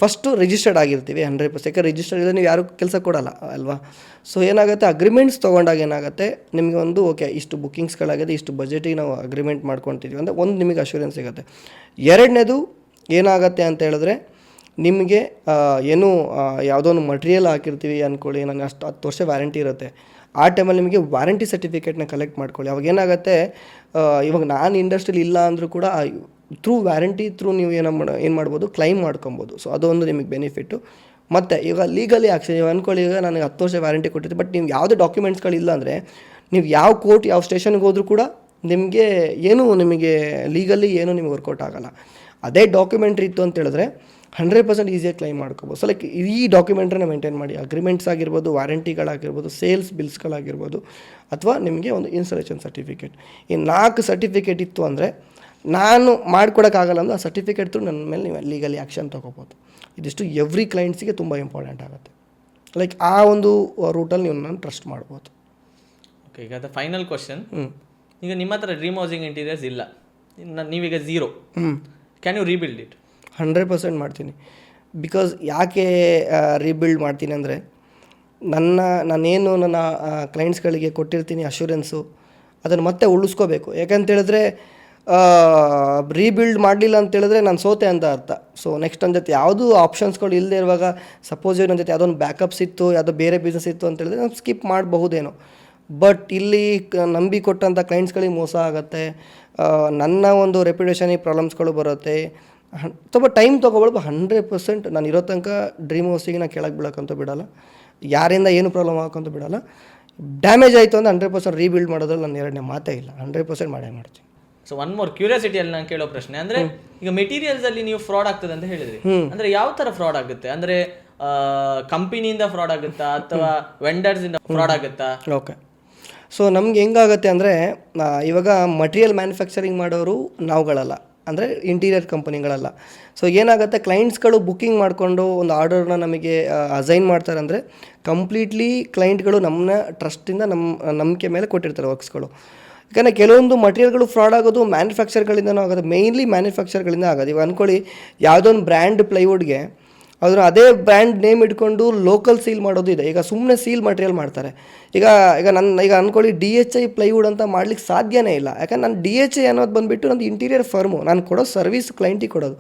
ಫಸ್ಟು ರಿಜಿಸ್ಟರ್ಡ್ ಆಗಿರ್ತೀವಿ 100%. ಯಾಕೆ ರಿಜಿಸ್ಟರ್ಡ್ ಇದ್ದರೆ ನೀವು ಯಾರು ಕೆಲಸ ಕೊಡೋಲ್ಲ ಅಲ್ವಾ. ಸೊ ಏನಾಗುತ್ತೆ, ಅಗ್ರಿಮೆಂಟ್ಸ್ ತೊಗೊಂಡಾಗ ಏನಾಗುತ್ತೆ, ನಿಮಗೆ ಒಂದು ಓಕೆ ಇಷ್ಟು ಬುಕ್ಕಿಂಗ್ಸ್ಗಳಾಗಿದೆ, ಇಷ್ಟು ಬಜೆಟಿಗೆ ನಾವು ಅಗ್ರಿಮೆಂಟ್ ಮಾಡ್ಕೊತೀವಿ ಅಂದರೆ ಒಂದು ನಿಮಗೆ ಅಶ್ಯೂರೆನ್ಸ್ ಸಿಗುತ್ತೆ. ಎರಡನೇದು ಏನಾಗುತ್ತೆ ಅಂತ ಹೇಳಿದ್ರೆ, ನಿಮಗೆ ಏನು ಯಾವುದೋ ಒಂದು ಮಟೀರಿಯಲ್ ಹಾಕಿರ್ತೀವಿ ಅಂದ್ಕೊಳ್ಳಿ, ನನಗೆ 10 ವರ್ಷ ವ್ಯಾರಂಟಿ ಇರುತ್ತೆ. ಆ ಟೈಮಲ್ಲಿ ನಿಮಗೆ ವಾರಂಟಿ ಸರ್ಟಿಫಿಕೇಟ್ನ ಕಲೆಕ್ಟ್ ಮಾಡ್ಕೊಳ್ಳಿ. ಅವಾಗ ಏನಾಗುತ್ತೆ, ಇವಾಗ ನಾನು ಇಂಡಸ್ಟ್ರಿಯಲ್ಲಿ ಇಲ್ಲ ಅಂದರೂ ಕೂಡ ಥ್ರೂ ವ್ಯಾರಂಟಿ ಥ್ರೂ ನೀವು ಏನು ಮಾಡ್ಬೋದು, ಕ್ಲೈಮ್ ಮಾಡ್ಕೊಬೋದು. ಸೊ ಅದೊಂದು ನಿಮಗೆ ಬೆನಿಫಿಟ್ಟು. ಮತ್ತು ಈಗ ಲೀಗಲಿ ಆ್ಯಕ್ಷನ್, ನೀವು ಅಂದ್ಕೊಳ್ಳಿ ಈಗ ನನಗೆ 10 ವರ್ಷ ವ್ಯಾರಂಟಿ ಕೊಟ್ಟಿರ್ತೀವಿ, ಬಟ್ ನೀವು ಯಾವುದೇ ಡಾಕ್ಯುಮೆಂಟ್ಸ್ಗಳಿಲ್ಲ ಅಂದರೆ ನೀವು ಯಾವ ಕೋರ್ಟ್ ಯಾವ ಸ್ಟೇಷನ್ಗೆ ಹೋದರೂ ಕೂಡ ನಿಮಗೆ ಲೀಗಲಿ ಏನೂ ನಿಮಗೆ ವರ್ಕೌಟ್ ಆಗೋಲ್ಲ. ಅದೇ ಡಾಕ್ಯುಮೆಂಟ್ರಿ ಇತ್ತು ಅಂತ ಹೇಳಿದ್ರೆ 100% ಈಸಿಯಾಗಿ ಕ್ಲೈಮ್ ಮಾಡ್ಕೋಬೋದು. ಸೊ ಲೈಕ್ ಈ ಡಾಕ್ಯುಮೆಂಟ್ರನ್ನ ಮೇಂಟೈನ್ ಮಾಡಿ, ಅಗ್ರಿಮೆಂಟ್ಸ್ ಆಗಿರ್ಬೋದು, ವಾರಂಟಿಗಳಾಗಿರ್ಬೋದು, ಸೇಲ್ಸ್ ಬಿಲ್ಸ್ಗಳಾಗಿರ್ಬೋದು, ಅಥವಾ ನಿಮಗೆ ಒಂದು ಇನ್ಸ್ಟಾಲೇಷನ್ ಸರ್ಟಿಫಿಕೇಟ್. ಈ 4 ಸರ್ಟಿಫಿಕೇಟ್ ಇತ್ತು ಅಂದರೆ ನಾನು ಮಾಡ್ಕೊಡೋಕ್ಕಾಗಲ್ಲ ಅಂದರೆ ಆ ಸರ್ಟಿಫಿಕೇಟ್ ಥ್ರೂ ನನ್ನ ಮೇಲೆ ನೀವು ಲೀಗಲಿ ಆ್ಯಕ್ಷನ್ ತೊಗೋಬೋದು. ಇದಿಷ್ಟು ಎವ್ರಿ ಕ್ಲೈಂಟ್ಸಿಗೆ ತುಂಬ ಇಂಪಾರ್ಟೆಂಟ್ ಆಗುತ್ತೆ. ಲೈಕ್ ಆ ಒಂದು ರೂಟಲ್ಲಿ ನೀವು ನಾನು ಟ್ರಸ್ಟ್ ಮಾಡ್ಬೋದು. ಓಕೆ, ಈಗ ಅದು ಫೈನಲ್ ಕ್ವಶನ್. ಈಗ ನಿಮ್ಮ ಹತ್ರ ಡ್ರೀಮ್ ಹೌಸಿಂಗ್ ಇಂಟೀರಿಯರ್ಸ್ ಇಲ್ಲ, ನೀವೀಗ zero, can you rebuild it? 100% ಮಾಡ್ತೀನಿ. ಬಿಕಾಸ್ ಯಾಕೆ ರೀಬಿಲ್ಡ್ ಮಾಡ್ತೀನಿ ಅಂದರೆ, ನಾನೇನು ನನ್ನ ಕ್ಲೈಂಟ್ಸ್ಗಳಿಗೆ ಕೊಟ್ಟಿರ್ತೀನಿ ಅಶ್ಯೂರೆನ್ಸು, ಅದನ್ನು ಮತ್ತೆ ಉಳಿಸ್ಕೋಬೇಕು. ಯಾಕಂತೇಳಿದ್ರೆ ರೀಬಿಲ್ಡ್ ಮಾಡಲಿಲ್ಲ ಅಂತೇಳಿದ್ರೆ ನಾನು ಸೋತೆ ಅಂತ ಅರ್ಥ. ಸೊ ನೆಕ್ಸ್ಟ್ ನನ್ನ ಜೊತೆ ಯಾವುದೂ ಆಪ್ಷನ್ಸ್ಗಳು ಇಲ್ಲದೆ ಇರುವಾಗ, ಸಪೋಸ್ ನನ್ನ ಜೊತೆ ಯಾವುದೋ ಒಂದು ಬ್ಯಾಕಪ್ಸ್ ಇತ್ತು, ಯಾವುದೋ ಬೇರೆ ಬಿಸ್ನೆಸ್ ಇತ್ತು ಅಂತೇಳಿದ್ರೆ ನಾನು ಸ್ಕಿಪ್ ಮಾಡಬಹುದೇನೋ. ಬಟ್ ಇಲ್ಲಿ ನಂಬಿ ಕೊಟ್ಟಂಥ ಕ್ಲೈಂಟ್ಸ್ಗಳಿಗೆ ಮೋಸ ಆಗುತ್ತೆ, ನನ್ನ ಒಂದು ರೆಪ್ಯುಟೇಷನಿಗೆ ಪ್ರಾಬ್ಲಮ್ಸ್ಗಳು ಬರುತ್ತೆ. ಸ್ವಲ್ಪ ಟೈಮ್ ತೊಗೊಬಾರ್ದು. 100% ನಾನು ಇರೋ ತನಕ ಡ್ರೀಮ್ ಹೌಸಿಗೆ ನಾನು ಕೆಳಗೆ ಬೀಳೋಕ್ಕಂತೂ ಬಿಡೋಲ್ಲ, ಯಾರಿಂದ ಏನು ಪ್ರಾಬ್ಲಮ್ ಆಗೋಕ್ಕಂತೂ ಬಿಡೋಲ್ಲ. ಡ್ಯಾಮೇಜ್ ಆಯಿತು ಅಂದರೆ 100% ರೀಬಿಲ್ಡ್ ಮಾಡೋದ್ರಲ್ಲಿ ನಾನು ಎರಡನೇ ಮಾತೇ ಇಲ್ಲ, 100% ಮಾಡೇ ಮಾಡ್ತೀನಿ. ಸೊ ಒನ್ ಮೋರ್ ಕ್ಯೂರಿಯಾಸಿಟಿಯಲ್ಲಿ ನಾನು ಕೇಳೋ ಪ್ರಶ್ನೆ ಅಂದರೆ, ಈಗ ಮೆಟೀರಿಯಲ್ಸ್ ಅಲ್ಲಿ ನೀವು ಫ್ರಾಡ್ ಆಗ್ತದೆ ಅಂತ ಹೇಳಿದ್ರಿ, ಅಂದರೆ ಯಾವ ಥರ ಫ್ರಾಡ್ ಆಗುತ್ತೆ? ಅಂದರೆ ಕಂಪನಿಯಿಂದ ಫ್ರಾಡ್ ಆಗುತ್ತಾ ಅಥವಾ ವೆಂಡರ್ಸಿಂದ ಫ್ರಾಡ್ ಆಗುತ್ತಾ? ಓಕೆ, ಸೊ ನಮ್ಗೆ ಹೆಂಗಾಗುತ್ತೆ ಅಂದರೆ, ಇವಾಗ ಮಟೀರಿಯಲ್ ಮ್ಯಾನುಫ್ಯಾಕ್ಚರಿಂಗ್ ಮಾಡೋರು ನಾವುಗಳಲ್ಲ, ಅಂದರೆ ಇಂಟೀರಿಯರ್ ಕಂಪನಿಗಳಲ್ಲ. ಸೊ ಏನಾಗುತ್ತೆ, ಕ್ಲೈಂಟ್ಸ್ಗಳು ಬುಕ್ಕಿಂಗ್ ಮಾಡಿಕೊಂಡು ಒಂದು ಆರ್ಡರ್ನ ನಮಗೆ ಅಸೈನ್ ಮಾಡ್ತಾರೆ ಅಂದರೆ ಕಂಪ್ಲೀಟ್ಲಿ ಕ್ಲೈಂಟ್ಗಳು ನಮ್ಮನ್ನ ಟ್ರಸ್ಟಿಂದ ನಂಬಿಕೆ ಮೇಲೆ ಕೊಟ್ಟಿರ್ತಾರೆ ವರ್ಕ್ಸ್ಗಳು. ಯಾಕಂದರೆ ಕೆಲವೊಂದು ಮಟೀರಿಯಲ್ಗಳು ಫ್ರಾಡ್ ಆಗೋದು ಮ್ಯಾನುಫ್ಯಾಕ್ಚರ್ಗಳಿಂದನೂ ಆಗೋದು, ಮೇಯ್ನ್ಲಿ ಮ್ಯಾನುಫ್ಯಾಕ್ಚರ್ಗಳಿಂದ ಆಗೋದು. ಇವಾಗ ಅಂದ್ಕೊಳ್ಳಿ, ಯಾವುದೋ ಒಂದು ಬ್ರ್ಯಾಂಡ್ ಪ್ಲೈವುಡ್ಗೆ ಅದೇ ಬ್ರ್ಯಾಂಡ್ ನೇಮ್ ಇಟ್ಕೊಂಡು ಲೋಕಲ್ ಸೀಲ್ ಮಾಡೋದು ಇದೆ. ಈಗ ಸುಮ್ಮನೆ ಸೀಲ್ ಮಟೀರಿಯಲ್ ಮಾಡ್ತಾರೆ. ಈಗ ಅಂದ್ಕೊಳ್ಳಿ, DHI ಪ್ಲೈವುಡ್ ಅಂತ ಮಾಡ್ಲಿಕ್ಕೆ ಸಾಧ್ಯನೇ ಇಲ್ಲ. ಯಾಕಂದ್ರೆ ನಾನು DHI ಅನ್ನೋದು ಬಂದುಬಿಟ್ಟು ನಂದು ಇಂಟೀರಿಯರ್ ಫರ್ಮು, ನಾನು ಕೊಡೋ ಸರ್ವಿಸ್ ಕ್ಲೈಂಟಿಗೆ ಕೊಡೋದು.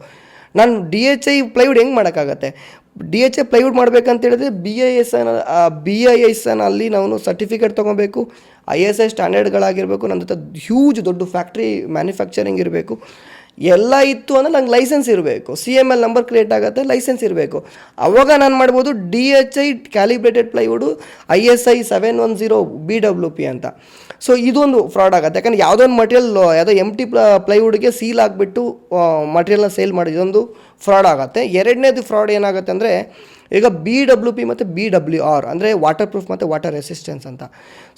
ನಾನು DHI ಪ್ಲೈವುಡ್ ಹೆಂಗೆ ಮಾಡೋಕ್ಕಾಗತ್ತೆ? DHI ಪ್ಲೈವುಡ್ ಮಾಡಬೇಕಂತ ಹೇಳಿದ್ರೆ BIS ಅಲ್ಲಿ ನಾವು ಸರ್ಟಿಫಿಕೇಟ್ ತೊಗೋಬೇಕು, ISI ಸ್ಟ್ಯಾಂಡರ್ಡ್ಗಳಾಗಿರಬೇಕು, ನನ್ನ ಹತ್ರ ಹ್ಯೂಜ್ ದೊಡ್ಡ ಫ್ಯಾಕ್ಟ್ರಿ ಮ್ಯಾನುಫ್ಯಾಕ್ಚರಿಂಗ್ ಇರಬೇಕು, ಎಲ್ಲ ಇತ್ತು ಅಂದರೆ ನಂಗೆ ಲೈಸೆನ್ಸ್ ಇರಬೇಕು, CML ನಂಬರ್ ಕ್ರಿಯೇಟ್ ಆಗುತ್ತೆ, ಲೈಸೆನ್ಸ್ ಇರಬೇಕು. ಅವಾಗ ನಾನು ಮಾಡ್ಬೋದು DHI ಕ್ಯಾಲಿಬ್ರೇಟೆಡ್ ಪ್ಲೈವುಡು ISI 710 BWP ಅಂತ. ಸೊ ಇದೊಂದು ಫ್ರಾಡ್ ಆಗುತ್ತೆ. ಯಾಕಂದರೆ ಯಾವುದೋ ಒಂದು ಮಟೀರಿಯಲ್ ಯಾವುದೋ ಎಂಟಿ ಪ್ಲೈವುಡ್ಗೆ ಸೀಲ್ ಆಗಿಬಿಟ್ಟು ಮಟೀರಿಯಲ್ನ ಸೇಲ್ ಮಾಡಿ ಇದೊಂದು ಫ್ರಾಡ್ ಆಗುತ್ತೆ. ಎರಡನೇದು ಫ್ರಾಡ್ ಏನಾಗುತ್ತೆ ಅಂದರೆ ಈಗ BWP ಮತ್ತು BWR ಅಂದರೆ ವಾಟರ್ ಪ್ರೂಫ್ ಮತ್ತು ವಾಟರ್ ರೆಸಿಸ್ಟೆನ್ಸ್ ಅಂತ.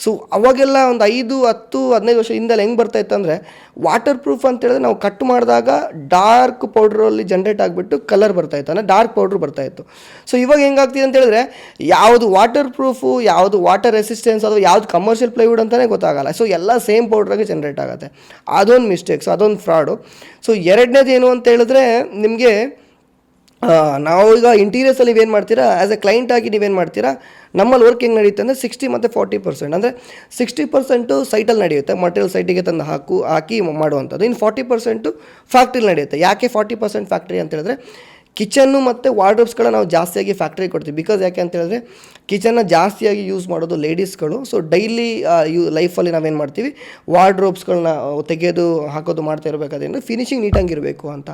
ಸೊ ಅವಾಗೆಲ್ಲ ಒಂದು 5, 10, 15 ವರ್ಷ ಹಿಂದೆಲ್ಲ ಹೆಂಗೆ ಬರ್ತಾಯಿತ್ತು ಅಂದರೆ ವಾಟರ್ ಪ್ರೂಫ್ ಅಂತ ಹೇಳಿದ್ರೆ ನಾವು ಕಟ್ ಮಾಡಿದಾಗ ಡಾರ್ಕ್ ಪೌಡ್ರಲ್ಲಿ ಜನ್ರೇಟ್ ಆಗಿಬಿಟ್ಟು ಕಲರ್ ಬರ್ತಾಯಿತ್ತು, ಅಂದರೆ ಡಾರ್ಕ್ ಪೌಡ್ರ್ ಬರ್ತಾಯಿತ್ತು. ಸೊ ಇವಾಗ ಹೆಂಗಾಗ್ತಿದೆ ಅಂತ ಹೇಳಿದ್ರೆ ಯಾವುದು ವಾಟರ್ ಪ್ರೂಫು, ಯಾವುದು ವಾಟರ್ ರೆಸಿಸ್ಟೆನ್ಸ್, ಅದು ಯಾವುದು ಕಮರ್ಷಿಯಲ್ ಪ್ಲೈವುಡ್ ಅಂತಲೇ ಗೊತ್ತಾಗಲ್ಲ. ಸೊ ಎಲ್ಲ ಸೇಮ್ ಪೌಡ್ರಾಗೆ ಜನ್ರೇಟ್ ಆಗುತ್ತೆ. ಅದೊಂದು ಮಿಸ್ಟೇಕ್ಸ್, ಅದೊಂದು ಫ್ರಾಡು. ಸೊ ಎರಡನೇದು ಏನು ಅಂತ ಹೇಳಿದ್ರೆ ನಿಮಗೆ ನಾವು ಈಗ ಇಂಟೀರಿಯರ್ಸಲ್ಲಿ ನೀವೇನು ಮಾಡ್ತೀರಾ, ಆ್ಯಸ್ ಎ ಕ್ಲೈಂಟಾಗಿ ನೀವೇನು ಮಾಡ್ತೀರಾ, ನಮ್ಮಲ್ಲಿ ವರ್ಕ್ ಹೆಂಗೆ ನಡೆಯುತ್ತೆ ಅಂದರೆ 60 ಮತ್ತು 40%. ಅಂದರೆ 60% ಸೈಟಲ್ಲಿ ನಡೆಯುತ್ತೆ, ಮಟೀರಿಯಲ್ ಸೈಟಿಗೆ ತಂದು ಹಾಕಿ ಮಾಡುವಂಥದ್ದು. ಇನ್ನು 40% ಫ್ಯಾಕ್ಟ್ರಿಲಿ ನಡೆಯುತ್ತೆ. ಯಾಕೆ 40% ಫ್ಯಾಕ್ಟ್ರಿ ಅಂತ ಹೇಳಿದ್ರೆ ಕಿಚನ್ನು ಮತ್ತು ವಾರ್ಡ್ರೋಬ್ಸ್ಗಳನ್ನ ನಾವು ಜಾಸ್ತಿಯಾಗಿ ಫ್ಯಾಕ್ಟ್ರಿಗೆ ಕೊಡ್ತೀವಿ. ಬಿಕಾಸ್ ಯಾಕೆ ಅಂತ ಹೇಳಿದ್ರೆ ಕಿಚನ್ನ ಜಾಸ್ತಿಯಾಗಿ ಯೂಸ್ ಮಾಡೋದು ಲೇಡೀಸ್ಗಳು. ಸೊ ಡೈಲಿ ಲೈಫಲ್ಲಿ ನಾವೇನು ಮಾಡ್ತೀವಿ, ವಾರ್ಡ್ರೋಬ್ಸ್ಗಳನ್ನ ತೆಗೆದು ಹಾಕೋದು ಮಾಡ್ತಾ ಇರಬೇಕಾದ್ರೆ ಫಿನಿಶಿಂಗ್ ನೀಟಾಗಿರಬೇಕು ಅಂತ.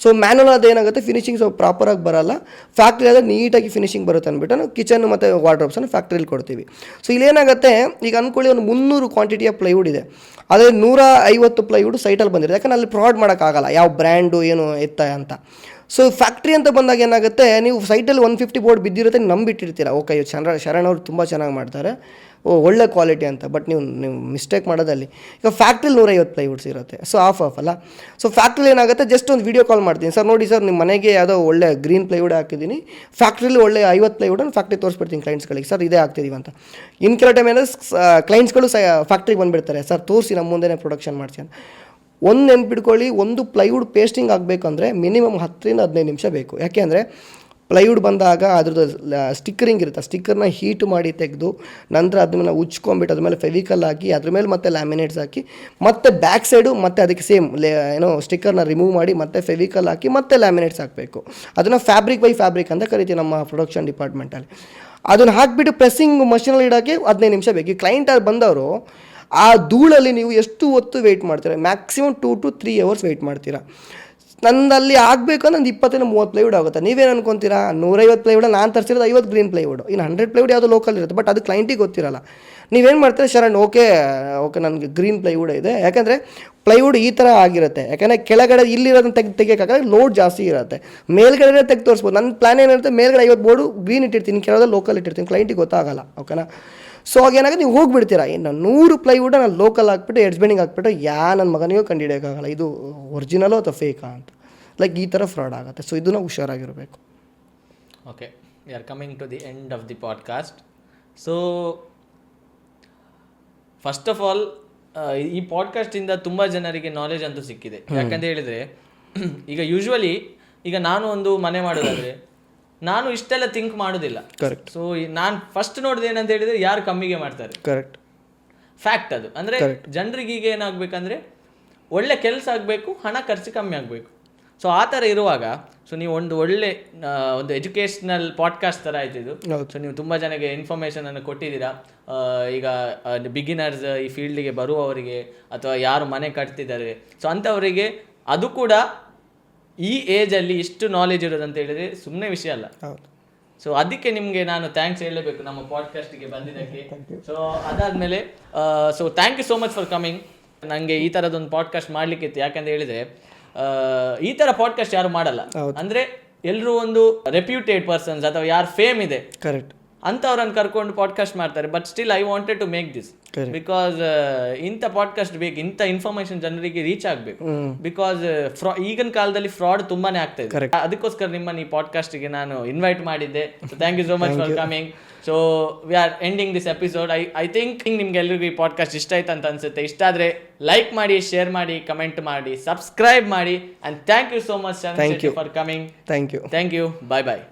ಸೊ ಮ್ಯಾನುವಲ್ ಅದೇನಾಗುತ್ತೆ, ಫಿನಿಶಿಂಗ್ ಸ್ವಲ್ಪ ಪ್ರಾಪರಾಗಿ ಬರೋಲ್ಲ. ಫ್ಯಾಕ್ಟ್ರಿ ಆದರೆ ನೀಟಾಗಿ ಫಿನಿಶಿಂಗ್ ಬರುತ್ತೆ ಅಂದ್ಬಿಟ್ಟು ನಾವು ಕಿಚನ್ನು ಮತ್ತು ವಾರ್ಡ್ರೋಬ್ಸನ್ನು ಫ್ಯಾಕ್ಟ್ರಿಲಿ ಕೊಡ್ತೀವಿ. ಸೊ ಇಲ್ಲೇನಾಗುತ್ತೆ, ಈಗ ಅಂದ್ಕೊಳ್ಳಿ ಒಂದು 300 ಕ್ವಾಂಟಿಟಿಯ ಪ್ಲೈವುಡ್ ಇದೆ, ಅದೇ 150 ಪ್ಲೈವುಡ್ ಸೈಟಲ್ಲಿ ಬಂದಿರುತ್ತೆ. ಯಾಕಂದ್ರೆ ಅಲ್ಲಿ ಫ್ರಾಡ್ ಮಾಡೋಕ್ಕಾಗಲ್ಲ ಯಾವ ಬ್ರ್ಯಾಂಡು ಏನು ಎತ್ತ ಅಂತ. ಸೊ ಫ್ಯಾಕ್ಟ್ರಿ ಅಂತ ಬಂದಾಗ ಏನಾಗುತ್ತೆ, ನೀವು ಸೈಟಲ್ಲಿ 150 ಬೋರ್ಡ್ ಬಿದ್ದಿರುತ್ತೆ, ನೀವು ನಂಬಿಟ್ಟಿರ್ತೀರ, ಓಕೆ ಶರಣ್ ಅವರು ತುಂಬ ಚೆನ್ನಾಗಿ ಮಾಡ್ತಾರೆ, ಒಳ್ಳೆ ಕ್ವಾಲಿಟಿ ಅಂತ. ಬಟ್ ನೀವು ಮಿಸ್ಟೇಕ್ ಮಾಡೋದಲ್ಲಿ ಈಗ ಫ್ಯಾಕ್ಟ್ರಿಲಿ 150 ಪ್ಲೈವುಡ್ಸ್ ಇರುತ್ತೆ. ಸೊ ಆಫ್ ಅಲ್ಲ. ಸೊ ಫ್ಯಾಕ್ಟ್ರಿಲಿ ಏನಾಗುತ್ತೆ, ಜಸ್ಟ್ ಒಂದು ವೀಡಿಯೋ ಕಾಲ್ ಮಾಡ್ತೀನಿ, ಸರ್ ನೋಡಿ ಸರ್ ನಿಮ್ಮ ಮನೆಗೆ ಯಾವುದೋ ಒಳ್ಳೆ ಗ್ರೀನ್ ಪ್ಲೈವುಡ್ ಹಾಕಿದ್ದೀನಿ, ಫ್ಯಾಕ್ಟ್ರಿಲಿ ಒಳ್ಳೆ 50 ಪ್ಲೈವುಡನ್ನು ಫ್ಯಾಕ್ಟ್ರಿ ತೋರಿಸ್ಬಿಡ್ತೀನಿ ಕ್ಲೈಂಟ್ಸ್ಗಳಿಗೆ, ಸರ್ ಇದೇ ಆಗ್ತಿದ್ದೀವಿ ಅಂತ. ಇನ್ನು ಕೆಲವು ಟೈಮ್ ಏನಾದ್ರೆ ಕ್ಲೈಂಟ್ಸ್ಗಳು ಫ್ಯಾಕ್ಟ್ರಿಗೆ ಬಂದುಬಿಡ್ತಾರೆ, ಸರ್ ತೋರಿಸಿ ನಮ್ಮ ಮುಂದೆನೇ ಪ್ರೊಡಕ್ಷನ್ ಮಾಡಿಸಿ ಅಂತ. ಒಂದು ನೆನ್ಪಿಟ್ಕೊಳ್ಳಿ, ಒಂದು ಪ್ಲೈವುಡ್ ಪೇಸ್ಟಿಂಗ್ ಆಗಬೇಕಂದ್ರೆ ಮಿನಿಮಮ್ 10 ರಿಂದ 15 ನಿಮಿಷ ಬೇಕು. ಯಾಕೆ ಅಂದರೆ ಪ್ಲೈವುಡ್ ಬಂದಾಗ ಅದ್ರದ್ದು ಸ್ಟಿಕ್ಕರಿಂಗ್ ಇರುತ್ತೆ, ಸ್ಟಿಕ್ಕರ್ನ ಹೀಟ್ ಮಾಡಿ ತೆಗೆದು ನಂತರ ಅದನ್ನ ಉಚ್ಕೊಂಡ್ಬಿಟ್ಟು ಅದ್ರ ಮೇಲೆ ಫೆವಿಕಲ್ ಹಾಕಿ ಅದ್ರ ಮೇಲೆ ಮತ್ತೆ ಲ್ಯಾಮಿನೇಟ್ಸ್ ಹಾಕಿ ಮತ್ತೆ ಬ್ಯಾಕ್ ಸೈಡು ಮತ್ತೆ ಅದಕ್ಕೆ ಸೇಮ್ ಸ್ಟಿಕ್ಕರ್ನ ರಿಮೂವ್ ಮಾಡಿ ಮತ್ತೆ ಫೆವಿಕಲ್ ಹಾಕಿ ಮತ್ತೆ ಲ್ಯಾಮಿನೇಟ್ಸ್ ಹಾಕಬೇಕು. ಅದನ್ನು ಫ್ಯಾಬ್ರಿಕ್ ಬೈ ಫ್ಯಾಬ್ರಿಕ್ ಅಂತ ಕರಿತೀವಿ ನಮ್ಮ ಪ್ರೊಡಕ್ಷನ್ ಡಿಪಾರ್ಟ್ಮೆಂಟಲ್ಲಿ. ಅದನ್ನು ಹಾಕಿಬಿಟ್ಟು ಪ್ರೆಸ್ಸಿಂಗ್ ಮಷೀನಲ್ಲಿ ಇಡೋಕ್ಕೆ 15 ನಿಮಿಷ ಬೇಕು. ಈ ಕ್ಲೈಂಟಲ್ಲಿ ಬಂದವರು ಆ ಧೂಳಲ್ಲಿ ನೀವು ಎಷ್ಟು ಹೊತ್ತು ವೆಯ್ಟ್ ಮಾಡ್ತೀರಾ, ಮ್ಯಾಕ್ಸಿಮಮ್ 2 to 3 hours ವೆಯ್ಟ್ ಮಾಡ್ತೀರಾ. ನಂದಲ್ಲಿ ಆಗಬೇಕು ಅಂದ್ರೆ ಒಂದು 20 ರಿಂದ 30 ಪ್ಲೈವುಡ್ ಆಗುತ್ತೆ. ನೀವೇನು ಅನ್ಕೊತೀರಾ, 150 ಪ್ಲೈವುಡ್ ನಾನು ತರಿಸಿರೋದು 50 ಗ್ರೀನ್ ಪ್ಲೈವುಡ್, ಇನ್ನು 100 ಪ್ಲೈವುಡ್ ಯಾವುದೋ ಲೋಕಲ್ ಇರುತ್ತೆ, ಬಟ್ ಅದು ಕ್ಲೈಂಟಿಗೆ ಗೊತ್ತಿರಲ್ಲ. ನೀವೇನು ಮಾಡ್ತೀರಾ, ಶರಣ್ ಓಕೆ ನನಗೆ ಗ್ರೀನ್ ಪ್ಲೈವುಡ್ ಇದೆ, ಯಾಕಂದರೆ ಪ್ಲೈವುಡ್ ಈ ಥರ ಆಗಿರುತ್ತೆ. ಯಾಕಂದರೆ ಕೆಳಗಡೆ ಇಲ್ಲಿರೋದನ್ನ ತೆಗಿಯೋಕ್ಕಾಗಲ್ಲ, ಲೋಡ್ ಜಾಸ್ತಿ ಇರುತ್ತೆ. ಮೇಲ್ಗಡೆ ತೆಗೆದು ತೋರಿಸ್ಬೋದು. ನನ್ನ ಪ್ಲಾನ್ ಏನಿರುತ್ತೆ, ಮೇಲ್ಗಡೆ 50 ಬೋರ್ಡು ಗ್ರೀನ್ ಇಟ್ಟಿರ್ತೀನಿ, ಕೆಳಗಡೆ ಲೋಕಲ್ ಇಟ್ಟಿರ್ತೀನಿ, ಕ್ಲೈಂಟಿಗೆ ಗೊತ್ತಾಗಲ್ಲ. ಓಕೆನಾ? ಸೊ ಆಗೇನಾಗುತ್ತೆ, ನೀವು ಹೋಗಿಬಿಡ್ತೀರಾ. ಇನ್ನು 100 ಪ್ಲೈವುಡ್ ನಾನು ಲೋಕಲ್ ಹಾಕ್ಬಿಟ್ಟು ಎಡ್ಜ್ ಬೆಂಡಿಂಗ್ ಹಾಕ್ಬಿಟ್ಟು ನನ್ನ ಮಗನಿಗೂ ಕಂಡುಹಿಡಿಯೋಕ್ಕಾಗಲ್ಲ ಇದು ಒರಿಜಿನಲೋ ಅಥವಾ ಫೇಕಾ ಅಂತ. ಲೈಕ್ ಈ ಥರ ಫ್ರಾಡ್ ಆಗುತ್ತೆ. ಸೊ ಇದನ್ನು ಹುಷಾರಾಗಿರಬೇಕು. Okay, we are coming to the end of the podcast. So first of all ಈ ಪಾಡ್ಕಾಸ್ಟಿಂದ ತುಂಬ ಜನರಿಗೆ ನಾಲೆಜ್ ಅಂತೂ ಸಿಕ್ಕಿದೆ. ಯಾಕಂತ ಹೇಳಿದರೆ ಈಗ ಯೂಶ್ವಲಿ ಈಗ ನಾನು ಒಂದು ಮನೆ ಮಾಡೋದಾದರೆ ನಾನು ಇಷ್ಟೆಲ್ಲ ಥಿಂಕ್ ಮಾಡೋದಿಲ್ಲ. ಕರೆಕ್ಟ್. ಸೊ ನಾನು ಫಸ್ಟ್ ನೋಡಿದೆ ಏನಂತ ಹೇಳಿದರೆ ಯಾರು ಕಮ್ಮಿಗೆ ಮಾಡ್ತಾರೆ. ಕರೆಕ್ಟ್. ಫ್ಯಾಕ್ಟ್ ಅದು. ಅಂದರೆ ಜನರಿಗೆ ಈಗ ಏನಾಗಬೇಕಂದ್ರೆ ಒಳ್ಳೆ ಕೆಲಸ ಆಗಬೇಕು, ಹಣ ಖರ್ಚು ಕಮ್ಮಿ ಆಗಬೇಕು. ಸೊ ಆ ಥರ ಇರುವಾಗ ಸೊ ನೀವು ಒಂದು ಒಳ್ಳೆ ಒಂದು ಎಜುಕೇಷ್ನಲ್ ಪಾಡ್ಕಾಸ್ಟ್ ಥರ ಆಯ್ತು ಇದು. ಸೊ ನೀವು ತುಂಬ ಜನಕ್ಕೆ ಇನ್ಫಾರ್ಮೇಷನನ್ನು ಕೊಟ್ಟಿದ್ದೀರಾ. ಈಗ ಬಿಗಿನರ್ಸ್ ಈ ಫೀಲ್ಡಿಗೆ ಬರುವವರಿಗೆ ಅಥವಾ ಯಾರು ಮನೆ ಕಟ್ತಿದ್ದಾರೆ, ಸೊ ಅಂಥವರಿಗೆ ಅದು ಕೂಡ ಈ ಏಜಲ್ಲಿ ಇಷ್ಟು ನಾಲೆಜ್ ಇರೋದಂತ ಹೇಳಿದರೆ ಸುಮ್ಮನೆ ವಿಷಯ ಅಲ್ಲ. ಸೊ ಅದಕ್ಕೆ ನಿಮಗೆ ನಾನು ಥ್ಯಾಂಕ್ಸ್ ಹೇಳಬೇಕು ನಮ್ಮ ಪಾಡ್ಕಾಸ್ಟಿಗೆ ಬಂದಿದ್ದಕ್ಕೆ. ಸೊ ಅದಾದಮೇಲೆ so thank you so much for coming. ನನಗೆ ಈ ಥರದೊಂದು ಪಾಡ್ಕಾಸ್ಟ್ ಮಾಡಲಿಕ್ಕಿತ್ತು. ಯಾಕಂತ ಹೇಳಿದರೆ ಈ ಥರ ಪಾಡ್ಕಾಸ್ಟ್ ಯಾರು ಮಾಡಲ್ಲ. ಅಂದರೆ ಎಲ್ಲರೂ ಒಂದು ರೆಪ್ಯೂಟೆಡ್ ಪರ್ಸನ್ಸ್ ಅಥವಾ ಯಾರು ಫೇಮ್ ಇದೆ ಕರೆಕ್ಟ್ ಅಂಥವ್ರನ್ನ ಕರ್ಕೊಂಡು ಪಾಡ್ಕಾಸ್ಟ್ ಮಾಡ್ತಾರೆ. But still I wanted to make this because ಇಂಥ ಪಾಡ್ಕಾಸ್ಟ್ ಬೇಕು, ಇಂಥ ಇನ್ಫಾರ್ಮೇಶನ್ ಜನರಿಗೆ ರೀಚ್ ಆಗಬೇಕು. ಬಿಕಾಸ್ ಈಗಿನ ಕಾಲದಲ್ಲಿ ಫ್ರಾಡ್ ತುಂಬಾನೇ ಆಗ್ತಾ ಇದೆ. ಅದಕ್ಕೋಸ್ಕರ ನಿಮ್ಮನ್ನು ಈ ಪಾಡ್ಕಾಸ್ಟ್ಗೆ ನಾನು ಇನ್ವೈಟ್ ಮಾಡಿದ್ದೆ. So thank you so much for coming. So we are ending this episode. I think ನಿಮ್ಗೆ ಎಲ್ರಿಗೂ ಈ ಪಾಡ್ಕಾಸ್ಟ್ ಇಷ್ಟ ಆಯ್ತು ಅಂತ ಅನ್ಸುತ್ತೆ. ಇಷ್ಟ ಆದರೆ ಲೈಕ್ ಮಾಡಿ, ಶೇರ್ ಮಾಡಿ, ಕಮೆಂಟ್ ಮಾಡಿ, ಸಬ್ಸ್ಕ್ರೈಬ್ ಮಾಡಿ. And thank you so much for coming. Thank you. Bye bye.